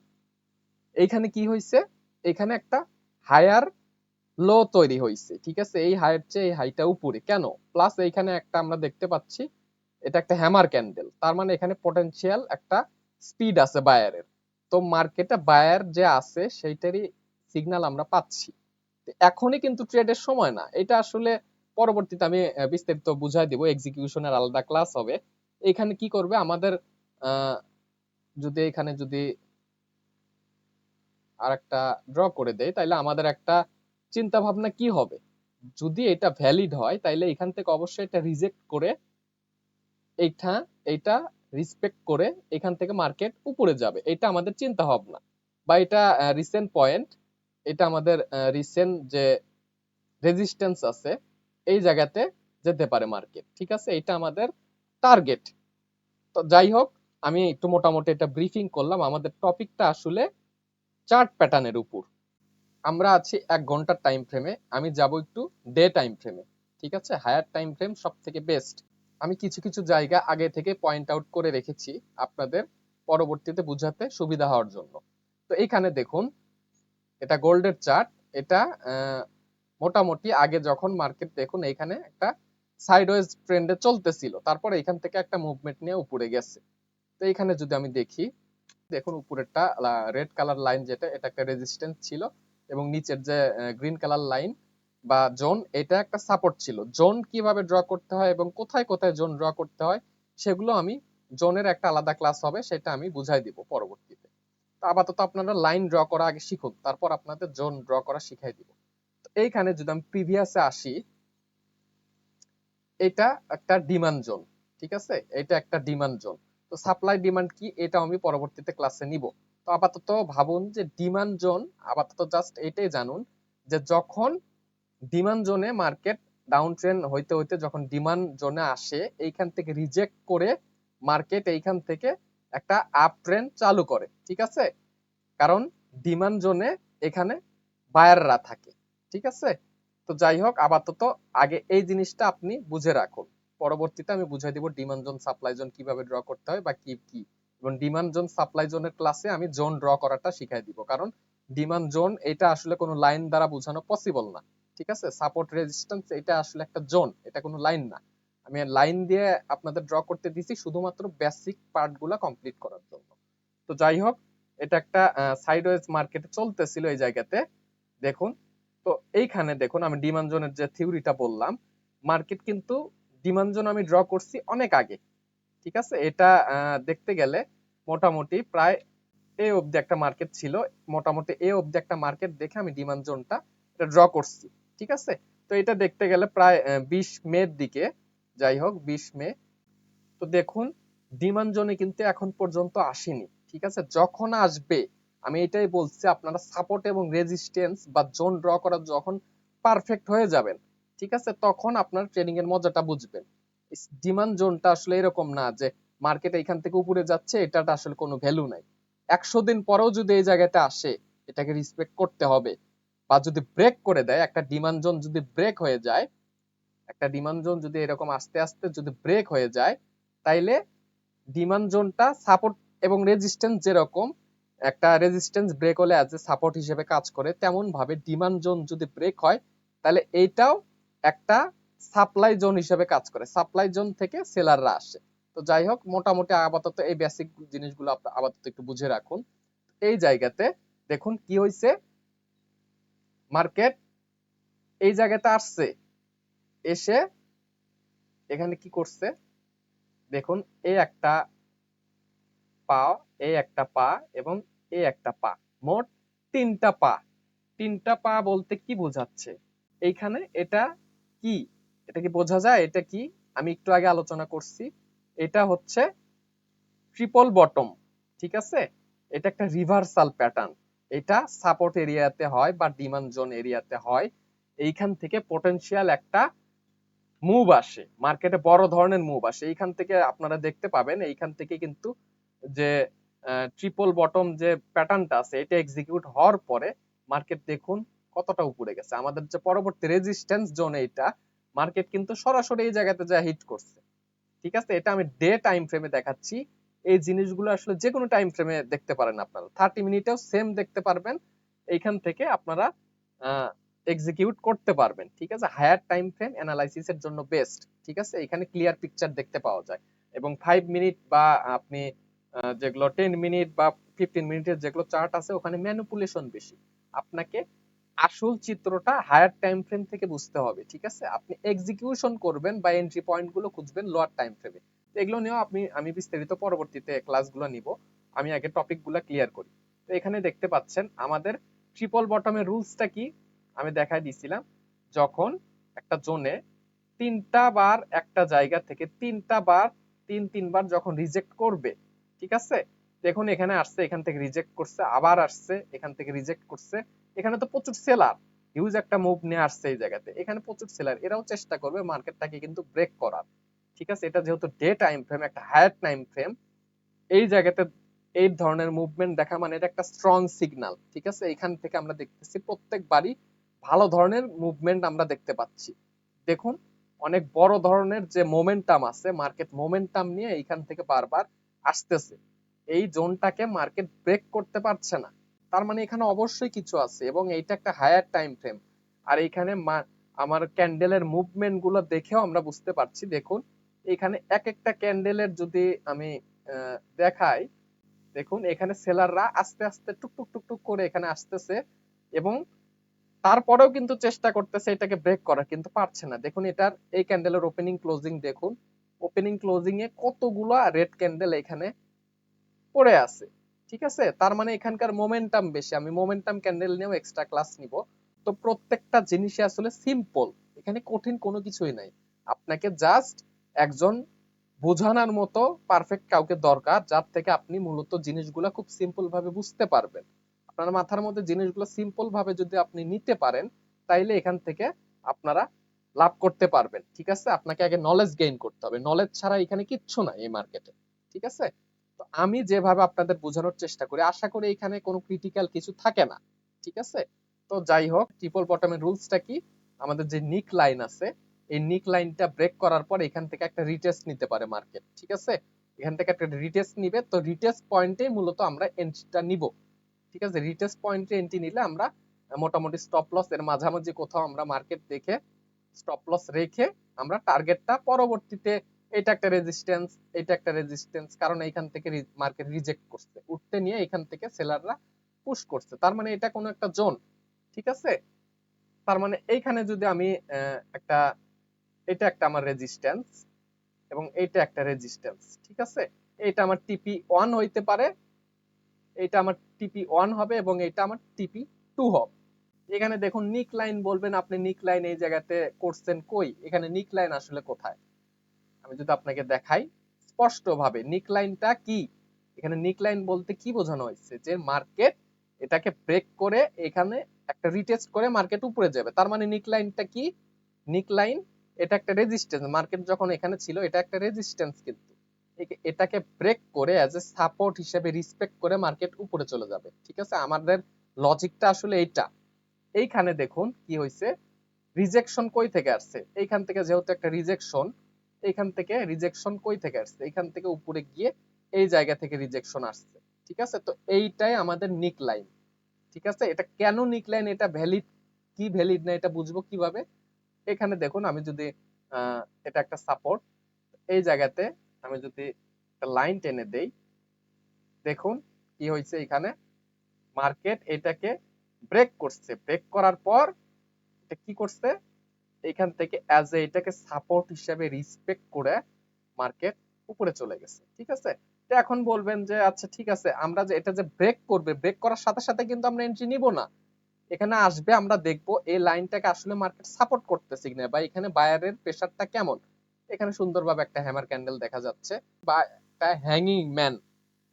এইখানে কি হয়েছে? এখানে একটা হায়ার লো তৈরি হয়েছে, ঠিক আছে। এই হাইয়ের চেয়ে এই হাইটা উপরে কেন? প্লাস এইখানে একটা আমরা দেখতে পাচ্ছি এটা একটা হ্যামার ক্যান্ডেল, তার মানে এখানে পটেনশিয়াল একটা স্পিড আছে বায়ারের। তো মার্কেটে বায়ার যে আছে সেইটারই সিগন্যাল আমরা পাচ্ছি। এখনই কিন্তু ট্রেডের সময় না, এটা আসলে পরবর্তীতে আমি বিস্তারিত বুঝাই দিব, এক্সিকিউশনের আলাদা ক্লাস হবে। এখানে কি করবে আমাদের, যদি এখানে যদি আর একটা ড্র করে দেয়, তাইলে আমাদের একটা চিন্তা ভাবনা কি হবে? যদি এটা ভ্যালিড হয়, তাইলে এখান থেকে অবশ্যই এটা রিজেক্ট করে এইটা এইটা রিসপেক্ট করে এখান থেকে মার্কেট উপরে যাবে, এটা আমাদের চিন্তা ভাবনা। বা এটা রিসেন্ট পয়েন্ট, এটা আমাদের রিসেন্ট যে রেজিস্ট্যান্স আছে, এই জায়গাতে যেতে পারে মার্কেট, ঠিক আছে। এটা আমাদের টার্গেট। তো যাই হোক, আমি একটু মোটামুটি এটা ব্রিফিং করলাম। আমাদের টপিকটা আসলে চার্ট প্যাটার্নের উপর। আমরা আছি 1 ঘন্টার টাইম ফ্রেমে, আমি যাব একটু ডে টাইম ফ্রেমে, ঠিক আছে। হায়ার টাইম ফ্রেম সব থেকে বেস্ট। আমি কিছু কিছু জায়গা আগে থেকে পয়েন্ট আউট করে রেখেছি আপনাদের পরবর্তীতে বুঝাতে সুবিধা হওয়ার জন্য। তো এইখানে দেখুন, এটা গোল্ডের চার্ট। এটা মোটামুটি আগে যখন মার্কেট দেখুন এখানে একটা সাইডওয়েজ ট্রেন্ডে চলতেছিল, তারপর এখান থেকে একটা মুভমেন্ট নিয়ে উপরে গেছে। তো এখানে যদি আমি দেখি, দেখুন উপরেরটা রেড কালার লাইন, যেটা এটা একটা রেজিস্ট্যান্স ছিল, এবং নিচের যে গ্রিন কালার লাইন বা জোন, এটা একটা সাপোর্ট ছিল। জোন কিভাবে ড্র করতে হয় এবং কোথায় কোথায় জোন ড্র করতে হয়, সেগুলো আমি, জোনের একটা আলাদা ক্লাস হবে, সেটা আমি বুঝাই দিব পরবর্তীতে। তো আপাতত আপনারা লাইন ড্র করা আগে শিখুন, তারপর আপনাদের জোন ড্র করা শিখাই দিব। তো এইখানে যদি আমি প্রিভিয়াসে আসি, এটা একটা ডিমান্ড জোন, ঠিক আছে, এটা একটা ডিমান্ড জোন। তো সাপ্লাই ডিমান্ড কি, এটা আমি পরবর্তীতে ক্লাসে নিব। তো আপাতত ভাবুন যে ডিমান্ড জোন, আপাতত জাস্ট এটাই জানুন যে যখন ডিমান্ড জোনে মার্কেট ডাউন ট্রেন্ড হইতে হইতে যখন ডিমান্ড জোনে আসে, এইখান থেকে রিজেক্ট করে মার্কেট এইখান থেকে একটা আপ ট্রেন্ড চালু করে, ঠিক আছে। কারণ ডিমান্ড জোনে এখানে বায়াররা থাকে, ঠিক আছে। তো যাই হোক, আপাতত আগে এই জিনিসটা আপনি বুঝে রাখুন, পরবর্তীতে আমি বুঝাই দিব ডিমান্ড জোন সাপ্লাই জোন কিভাবে ড্র করতে হয় বা কি কি। এবং ডিমান্ড জোন সাপ্লাই জোনের ক্লাসে আমি জোন ড্র করাটা শিখাই দিব, কারণ ডিমান্ড জোন এটা আসলে কোনো লাইন দ্বারা বোঝানো পসিবল না। ঠিক আছে, সাপোর্ট রেজিস্ট্যান্স এটা আসলে একটা জোন, এটা কোনো লাইন না। আমি লাইন দিয়ে আপনাদের ড্র করতে দিছি শুধুমাত্র বেসিক পার্ট গুলা কমপ্লিট করার জন্য। তো যাই হোক, এটা একটা সাইডওয়েজ মার্কেটে চলতেছিল এই জায়গাতে। দেখুন, তো এইখানে দেখুন আমি ডিমান্ড জোনের যে থিওরিটা বললাম, মার্কেট কিন্তু ডিমান্ড জোন আমি ড্র করছি অনেক আগে। ঠিক আছে, এটা দেখতে গেলে মোটামুটি প্রায় এ অবধি একটা মার্কেট ছিল, মোটামুটি এ অবধি একটা মার্কেট দেখে আমি ডিমান্ড জোনটা এটা ড্র করছি। ঠিক আছে, তো এটা দেখতে গেলে প্রায় 20 মের দিকে, যাই হোক 20 মে। তো দেখুন, ডিমান্ড জোনে কিন্তু এখন পর্যন্ত আসেনি। ঠিক আছে, যখন আসবে আমি এটাই বলছি, আপনারা সাপোর্ট এবং রেজিস্ট্যান্স বা জোন ড্র করা যখন পারফেক্ট হয়ে যাবেন, ঠিক আছে, তখন আপনার ট্রেডিং এর মজাটা বুঝবেন। ডিমান্ড জোনটা আসলে এরকম না যে মার্কেট এখান থেকে উপরে যাচ্ছে, এটাটা আসলে কোনো ভ্যালু নাই। 100 দিন পরেও যদি এই জায়গাতে আসে, এটাকে রেসপেক্ট করতে হবে। বা যদি ব্রেক করে দেয়, একটা ডিমান্ড জোন যদি ব্রেক হয়ে যায়, একটা ডিমান্ড জোন যদি এরকম আস্তে আস্তে যদি ব্রেক হয়ে যায়, তাইলে ডিমান্ড জোনটা সাপোর্ট এবং রেজিস্ট্যান্স যেরকম একটা রেজিস্ট্যান্স ব্রেক হলে অ্যাজ এ সাপোর্ট হিসেবে কাজ করে, তেমন ভাবে ডিমান্ড জোন যদি ব্রেক হয়, তাহলে এইটাও একটা সাপ্লাই জোন হিসেবে কাজ করে, সাপ্লাই জোন থেকে সেলাররা আসে। তো যাই হোক, মোটামুটি আপাতত এই বেসিক জিনিসগুলো আপাতত একটু বুঝে রাখুন। এই জায়গাতে দেখুন কি হয়েছে, মার্কেট এই জায়গাতে আসছে, এসে এখানে কি করছে দেখুন, এই একটা পা, এই একটা পা এবং এই একটা পা, মোট তিনটা পা। তিনটা পা বলতে কি বোঝাচ্ছে এইখানে, এটা কি, এটা কি বোঝা যায় এটা কি? আমি একটু আগে আলোচনা করছি, এটা হচ্ছে ট্রিপল বটম। ঠিক আছে, এটা একটা রিভার্সাল প্যাটার্ন। এটা সাপোর্ট এরিয়াতে হয় বা ডিমান্ড জোন এরিয়াতে হয়। এইখান থেকে পটেনশিয়াল একটা মুভ আসে, মার্কেটে বড় ধরনের মুভ আসে। এইখান থেকে আপনারা দেখতে পাবেন, এইখান থেকে কিন্তু যে ট্রিপল বটম যে প্যাটার্নটা আছে, এটা এক্সিকিউট হওয়ার পরে মার্কেট দেখুন কতটা উপরে গেছে। আমাদের যে পরবর্তী রেজিস্ট্যান্স জোন, এইটা মার্কেট কিন্তু সরাসরি এই জায়গাতে যা হিট করছে। ঠিক আছে, এটা আমি ডে টাইম ফ্রেমে দেখাচ্ছি। এই জিনিসগুলো আসলে যে কোনো টাইম ফ্রেমে দেখতে পারেন, আপনারা 30 মিনিটেও সেম দেখতে পারবেন। এইখান থেকে আপনারা এক্সিকিউট করতে পারবেন। ঠিক আছে, হায়ার টাইম ফ্রেম অ্যানালাইসিস এর জন্য বেস্ট। ঠিক আছে, এখানে ক্লিয়ার পিকচার দেখতে পাওয়া যায়। এবং 5 মিনিট বা আপনি যেগুলো 10 মিনিট বা 15 মিনিটের যেগুলো চার্ট আছে, ওখানে ম্যানিপুলেশন বেশি। আপনাকে আসল চিত্রটা হায়ার টাইম ফ্রেম থেকে বুঝতে হবে। ঠিক আছে, আপনি এক্সিকিউশন করবেন বা এন্ট্রি পয়েন্ট গুলো খুঁজবেন লোয়ার টাইম ফ্রেমে। এগুলো নিয়েও আমি বিস্তারিত পরবর্তীতে ক্লাসগুলো নিব। আমি আগে টপিক গুলা ক্লিয়ার করি। তো এখানে দেখতে পাচ্ছেন আমাদের ট্রিপল বটমের রুলসটা কি আমি দেখাই দিছিলাম। যখন একটা জোনে তিনটা বার একটা জায়গা থেকে তিনটা বার তিনবার যখন রিজেক্ট করবে, ঠিক আছে, দেখুন এখানে আসছে, এখান থেকে রিজেক্ট করছে, আবার আসছে, এখান থেকে রিজেক্ট করছে। এখানে তো প্রচুর সেলার হিউজ একটা মুভ নিয়ে আসছে এই জায়গাতে, এখানে প্রচুর সেলার, এরাও চেষ্টা করবে মার্কেটটাকে কিন্তু ব্রেক করার। ঠিক আছে, এটা যেহেতু ডে টাইম ফ্রেম, একটা হায়ার টাইম ফ্রেম, এই জায়গাতে এই ধরনের মুভমেন্ট দেখা মানে এটা একটা স্ট্রং সিগন্যাল। ঠিক আছে, এখান থেকে আমরা দেখতেছি প্রত্যেকবারই ভালো ধরনের মুভমেন্ট আমরা দেখতে পাচ্ছি। দেখুন, অনেক বড় ধরনের যে মোমেন্টাম আছে, মার্কেট মোমেন্টাম নিয়ে এইখান থেকে বারবার আসতেছে। এই জোনটাকে মার্কেট ব্রেক করতে পারছে না, তার মানে এখানে অবশ্যই কিছু আছে, এবং এইটা একটা হায়ার টাইম ফ্রেম। আর এইখানে আমার ক্যান্ডেলের মুভমেন্ট গুলো দেখেও আমরা বুঝতে পারছি। দেখুন, এখানে এক একটা ক্যান্ডেলের যদি আমি দেখাই, দেখুন এখানে সেলাররা আস্তে আস্তে টুকটুক টুকটুক করে এখানে আসতেছে, এবং তারপরেও কিন্তু চেষ্টা করতেছে এটাকে ব্রেক করার, কিন্তু পারছে না। দেখুন এটার এই ক্যান্ডেলের ওপেনিং ক্লোজিং দেখুন, ওপেনিং ক্লোজিং এ কতগুলা রেড ক্যান্ডেল এখানে পড়ে আছে। ঠিক আছে, তার মানে এখানকার মোমেন্টাম বেশি। আমি মোমেন্টাম ক্যান্ডেল নিয়েও এক্সট্রা ক্লাস নিব। তো প্রত্যেকটা জিনিসই আসলে সিম্পল, এখানে কঠিন কোনো কিছুই নাই। আপনাকে জাস্ট একজন বোঝানোর মতো পারফেক্ট কাউকে দরকার, যার থেকে আপনি মূলত জিনিসগুলো খুব সিম্পল ভাবে বুঝতে পারবেন। আপনার মাথার মধ্যে জিনিসগুলো সিম্পল ভাবে যদি আপনি নিতে পারেন, তাইলে এখান থেকে আপনারা লাভ করতে পারবেন। ঠিক আছে, আপনাকে আগে নলেজ গেইন করতে হবে, নলেজ ছাড়া এখানে কিচ্ছু নাই এই মার্কেটে। ঠিক আছে, তো আমি যেভাবে আপনাদের বোঝানোর চেষ্টা করি, আশা করি এখানে কোনো ক্রিটিক্যাল কিছু থাকে না। ঠিক আছে, তো যাই হোক, ট্রিপল বটমের রুলসটা কি, আমাদের যে নিক লাইন আছে, এই নিক লাইনটা ব্রেক করার পর এখান থেকে একটা রিটেস্ট নিতে পারে মার্কেট, ঠিক আছে? এখান থেকে একটা রিটেস্ট নিবে, তো রিটেস্ট পয়েন্টে মূলত আমরা এন্ট্রিটা নিব, ঠিক আছে? রিটেস্ট পয়েন্টে এন্ট্রি নিলে আমরা মোটামুটি স্টপ লস এর মাঝামাঝি কোথাও আমরা মার্কেট দেখে স্টপ লস রেখে আমরা টার্গেটটা পরবর্তীতে, এটা একটা রেজিস্ট্যান্স, এটা একটা রেজিস্ট্যান্স, কারণ এইখান থেকে মার্কেট রিজেক্ট করছে, উঠতে নিয়ে এখান থেকে সেলাররা পুশ করছে, তার মানে এটা কোনো একটা জোন, ঠিক আছে? তার মানে এইখানে যদি আমি একটা, এটা একটা আমার রেজিস্ট্যান্স এবং এইটা একটা রেজিস্ট্যান্স, ঠিক আছে? এটা আমার টিপি 1 হইতে পারে, এটা আমার টিপি 1 হবে এবং এটা আমার টিপি 2 হবে। এখানে দেখুন নিক লাইন বলবেন আপনি, নিক লাইন এই জায়গাতে করছেন কই, এখানে নিক লাইন আসলে কোথায় আমি যদি আপনাকে দেখাই স্পষ্ট ভাবে, নিক লাইনটা কি, এখানে নিক লাইন বলতে কি বোঝানো হয়েছে, যে মার্কেট এটাকে ব্রেক করে এখানে একটা রিটেস্ট করে মার্কেট উপরে যাবে, তার মানে নিক লাইনটা কি, নিক লাইন এটা একটা রেজিস্ট্যান্স, মার্কেট যখন এখানে ছিল এটা একটা রেজিস্ট্যান্স, কিন্তু এটাকে ব্রেক করে অ্যাজ এ সাপোর্ট হিসেবে রিসপেক্ট করে মার্কেট উপরে চলে যাবে, ঠিক আছে? আমাদের লজিকটা আসলে এইটা। এইখানে দেখুন কি হয়েছে, রিজেকশন কই থেকে আসছে, এইখান থেকে যেহেতু একটা রিজেকশন, এইখান থেকে রিজেকশন কই থেকে আসছে, এইখান থেকে উপরে গিয়ে এই জায়গা থেকে রিজেকশন আসছে, ঠিক আছে? তো এইটাই আমাদের নিক লাইন, ঠিক আছে? এটা কেন নিক লাইন, এটা ভ্যালিড কি ভ্যালিড না এটা বুঝবো কিভাবে, এখানে দেখুন আমি যদি এটা একটা সাপোর্ট, এই জায়গাতে আমি যদি একটা লাইন টেনে দেই, দেখুন কি হয়েছে, এখানে মার্কেট এটাকে ব্রেক করছে, ব্রেক করার পর এটা কি করছে, এখান থেকে অ্যাজ এ এটাকে সাপোর্ট হিসেবে রিসপেক্ট করে মার্কেট উপরে চলে গেছে, ঠিক আছে? তো এখন বলবেন যে আচ্ছা ঠিক আছে, আমরা যে এটা যে ব্রেক করবে, ব্রেক করার সাথে সাথে কিন্তু আমরা এন্ট্রি নিব না, এখানে আসবে, আমরা দেখবো এই লাইনটাকে আসলে মার্কেট সাপোর্ট করতেছে কিনা, বা এখানে বায়ারের প্রেসারটা কেমন। এখানে সুন্দরভাবে একটা হ্যামার ক্যান্ডেল দেখা যাচ্ছে বা একটা হ্যাঙ্গিং ম্যান,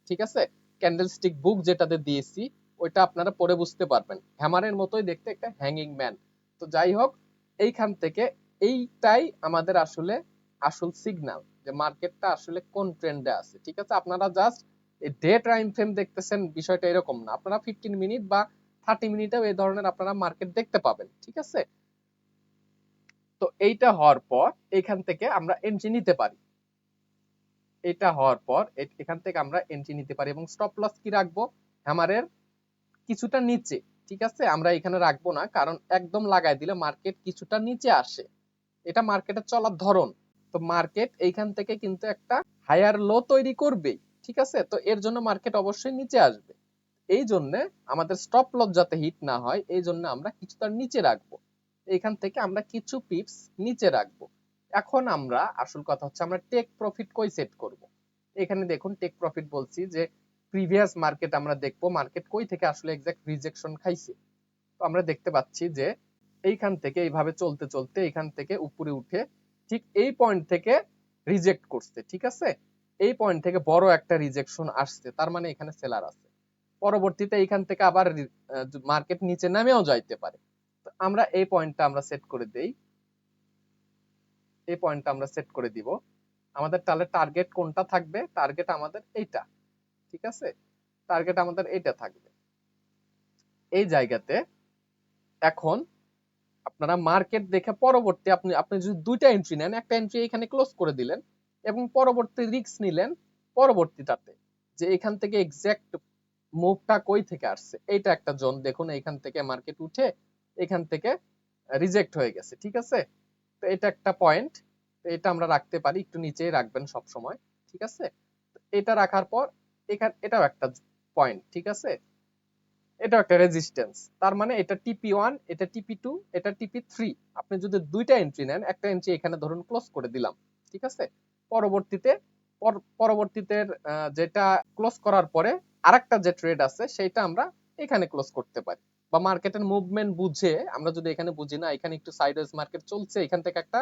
ঠিক আছে? ক্যান্ডেল স্টিক বুক যেটাতে দিয়েছি ওইটা আপনারা পরে বুঝতে পারবেন, হ্যামারের মতোই দেখতে একটা হ্যাঙ্গিং ম্যান। তো যাই হোক, এইখান থেকে এইটাই আমাদের আসলে আসল সিগন্যাল যে মার্কেটটা আসলে কোন ট্রেন্ডে আছে, ঠিক আছে? আপনারা জাস্ট ডে টাইম ফ্রেম দেখতেছেন, বিষয়টা এরকম না, আপনারা 15 মিনিট বা 30 মিনিটেও এই ধরনের আপনারা মার্কেট দেখতে পাবেন, ঠিক আছে? তো এইটা হওয়ার পর এখান থেকে আমরা এন্ট্রি নিতে পারি, এটা হওয়ার পর এখান থেকে আমরা এন্ট্রি নিতে পারি এবং স্টপ লস কি রাখবো, হ্যামারের কিছুটা নিচে, ঠিক আছে? আমরা এখানে রাখবো না, কারণ একদম লাগাই দিলে মার্কেট কিছুটা নিচে আসে, এটা মার্কেটের চলার ধরন। তো মার্কেট এইখান থেকে কিন্তু একটা হায়ার লো তৈরি করবেই, ঠিক আছে? তো এর জন্য মার্কেট অবশ্যই নিচে আসবে, এই জন্য আমাদের স্টপ লস যাতে হিট না হয়, এই জন্য আমরা কিছুটা নিচে রাখবো, এখান থেকে আমরা কিছু পিপস নিচে রাখবো। এখন আমরা আসল কথা হচ্ছে আমরা টেক প্রফিট কই সেট করব। এখানে দেখুন টেক প্রফিট বলছি যে প্রিভিয়াস মার্কেট আমরা দেখবো মার্কেট কই থেকে আসলে এক্সাক্ট রিজেকশন খাইছে। তো আমরা দেখতে পাচ্ছি যে এইখান থেকে এইভাবে চলতে চলতে এখান থেকে উপরে উঠে ঠিক এই পয়েন্ট থেকে রিজেক্ট করছে, ঠিক আছে? এই পয়েন্ট থেকে বড় একটা রিজেকশন আসছে, তার মানে এখানে সেলার আছে, পরবর্তীতে এখান থেকে আবার মার্কেট নিচে নামেও যাইতে পারে। তো আমরা এই পয়েন্টটা আমরা সেট করে দেই, এই পয়েন্টটা আমরা সেট করে দিব। আমাদের তাহলে টার্গেট কোনটা থাকবে, টার্গেট আমাদের এইটা, ঠিক আছে? টার্গেট আমাদের এইটা থাকবে এই জায়গাতে। এখন আপনারা মার্কেট দেখে পরবর্তী আপনি আপনি যদি দুইটা এন্ট্রি নেন, একটা এন্ট্রি এখানে ক্লোজ করে দিলেন এবং পরবর্তী রিস্ক নিলেন পরবর্তীটাতে, যে এখান থেকে এক্সাক্ট মুভটা কই থেকে আসছে, এইটা একটা জোন দেখুন, এখান থেকে মার্কেট উঠে এখান থেকে রিজেক্ট হয়ে গেছে, ঠিক আছে? তো এটা একটা পয়েন্ট, তো এটা আমরা রাখতে পারি, একটু নিচেই রাখবেন সব সময়, ঠিক আছে? এটা রাখার পর এখানে এটাও একটা পয়েন্ট, ঠিক আছে? এটা একটা রেজিস্ট্যান্স, তার মানে এটা টিপি 1, এটা টিপি 2, এটা টিপি 3। আপনি যদি দুইটা এন্ট্রি নেন, একটা এন্ট্রি এখানে ধরুন ক্লোজ করে দিলাম, ঠিক আছে? পরবর্তীতে পরবর্তীতে যেটা ক্লোজ করার পরে আরেকটা যে ট্রেড আছে সেটা আমরা এখানে ক্লোজ করতে পারি, বা মার্কেটের মুভমেন্ট বুঝে আমরা যদি এখানে বুঝি না এখানে একটু সাইডওয়েজ মার্কেট চলছে, এখান থেকে একটা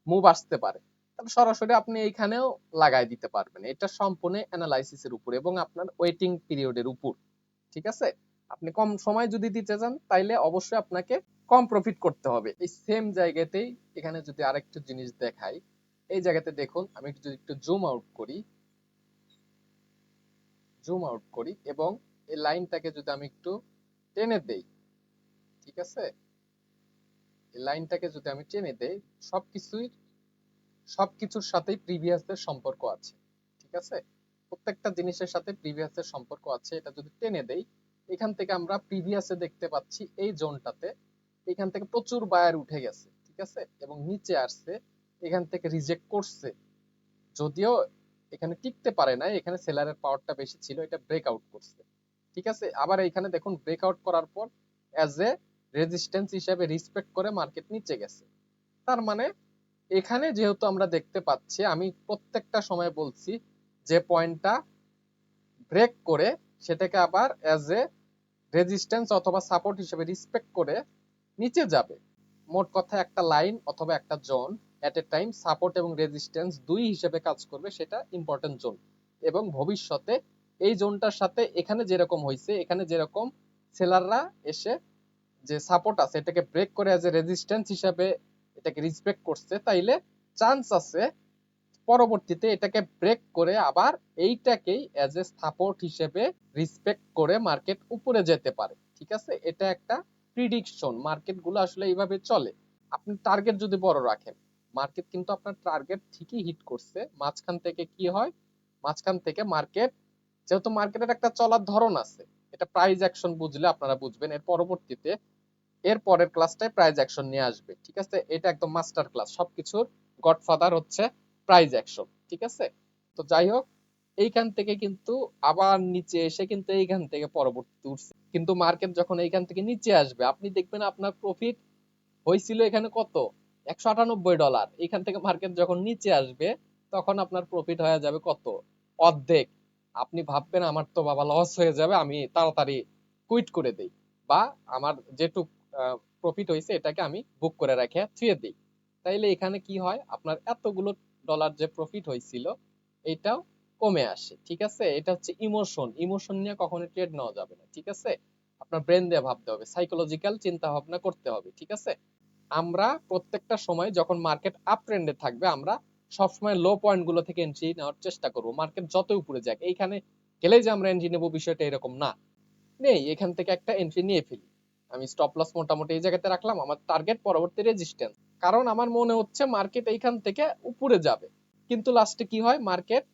মুভ আসতে পারে, তাহলে সরাসরি আপনি এইখানেও লাগাই দিতে পারবেন। এটা সম্পূর্ণ অ্যানালাইসিসের উপর এবং আপনার ওয়েটিং পিরিয়ডের উপর, ঠিক আছে? আপনি কম সময় যদি দিতে চান তাইলে অবশ্যই আপনাকে কম প্রফিট করতে হবে। এই সেম জায়গাতেই এখানে যদি আরেকটা জিনিস দেখাই, এই জায়গাতে দেখুন আমি যদি একটু জুম আউট করি, জুম আউট করি এবং এই লাইনটাকে যদি আমি একটু টেনে দেই, ঠিক আছে? এই লাইনটাকে যদি আমি টেনে দেই, সবকিছুর সাথেই প্রিভিয়াসের সম্পর্ক আছে, ঠিক আছে? প্রত্যেকটা জিনিসের সাথে প্রিভিয়াসের সম্পর্ক আছে। এটা যদি টেনে দেই, এখান থেকে আমরা প্রিভিয়াসে দেখতে পাচ্ছি এই জোনটাতে এখান থেকে প্রচুর বায়ার উঠে গেছে, ঠিক আছে, এবং নিচে আসছে, এখান থেকে রিজেক্ট করছে, যদিও এখানে টিকতে পারে না, এখানে সেলারের পাওয়ারটা বেশি ছিল, এটা ব্রেকআউট করছে, ঠিক আছে। আবার এখানে দেখুন ব্রেকআউট করার পর অ্যাজ এ রেজিস্ট্যান্স হিসেবে রিসপেক্ট করে মার্কেট নিচে গেছে। তার মানে এখানে যেহেতু আমরা দেখতে পাচ্ছি, আমি প্রত্যেকটা সময় বলছি যে পয়েন্টটা ব্রেক করে সেটাকে আবার অ্যাজ এ রেজিস্ট্যান্স অথবা সাপোর্ট হিসেবে রিসপেক্ট করে নিচে যাবে। মোট কথা একটা লাইন অথবা একটা জোন এট এ টাইম সাপোর্ট এবং রেজিস্ট্যান্স দুই হিসেবে কাজ করবে, সেটা ইম্পর্টেন্ট জোন। এবং ভবিষ্যতে এই জোনটার সাথে এখানে যেরকম হয়েছে, এখানে যেরকম সেলাররা এসে যে সাপোর্ট আছে এটাকে ব্রেক করে অ্যাজ এ রেজিস্ট্যান্স হিসাবে এটাকে রিসপেক্ট করছে, তাইলে চান্স আছে পরবর্তীতে এটাকে ব্রেক করে আবার এইটাকেই অ্যাজ এ সাপোর্ট হিসেবে রিসপেক্ট করে মার্কেট উপরে যেতে পারে, ঠিক আছে। এটা একটা প্রিডিকশন, মার্কেট গুলো আসলে এইভাবে চলে। আপনি টার্গেট যদি বড় রাখেন, মার্কেট কিন্তু আপনার টার্গেট ঠিকই হিট করছে। মাঝখান থেকে কি হয়, মাঝখান থেকে মার্কেট, যেহেতু মার্কেটের একটা চলার ধরন আছে, এটা প্রাইস অ্যাকশন বুঝলে আপনারা বুঝবেন, এর পরবর্তীতে এর পরের ক্লাসটায় প্রাইস অ্যাকশন নিয়ে আসবে, ঠিক আছে। এটা একদম মাস্টার ক্লাস, সবকিছুর গডফাদার হচ্ছে প্রাইস অ্যাকশন, ঠিক আছে। তো যাই হোক, এইখান থেকে কিন্তু আবার নিচে এসে কিন্তু এইখান থেকে পরবর্তী উঠছে, কিন্তু মার্কেট যখন এইখান থেকে নিচে আসবে আপনি দেখবেন আপনার প্রফিট হয়েছিল এখানে কত, $198। এখান থেকে মার্কেট যখন নিচে আসবে তখন আপনার প্রফিট হয়ে যাবে কত, অর্ধেক। আপনি ভাববেন আমার তো বাবা লস হয়ে যাবে, আমি তাড়াতাড়ি কুইট করে দেই, বা আমার যেটুক প্রফিট হয়েছে এটাকে আমি বুক করে রেখে থুয়ে দিই। তাইলে এখানে কি হয়, আপনার এতগুলো ডলার যে প্রফিট হয়েছিল এটাও কমে আসে, ঠিক আছে। এটা হচ্ছে ইমোশন, ইমোশন নিয়ে কখনো ট্রেড নেওয়া যাবে না, ঠিক আছে। আপনার ব্রেন দিয়ে ভাবতে হবে, সাইকোলজিক্যাল চিন্তা ভাবনা করতে হবে, ঠিক আছে। আমরা প্রত্যেকটা সময় যখন মার্কেট আপ ট্রেন্ডে থাকবে আমরা সবসময় লো পয়েন্ট গুলো থেকে এন্ট্রি নেওয়ার চেষ্টা করব। মার্কেট যত উপরে যাক, এইখানে গেলেই যে আমরা এন্ট্রি নেবো বিষয়টা এরকম না, নেই, এখান থেকে একটা এন্ট্রি নিয়ে ফেলি। আমি স্টপ লস মোটামুটি এই জায়গাতে রাখলাম, আমার টার্গেট পরবর্তী রেজিস্ট্যান্স, কারণ আমার মনে হচ্ছে মার্কেট এইখান থেকে উপরে যাবে, কিন্তু লাস্টে কি হয়, মার্কেট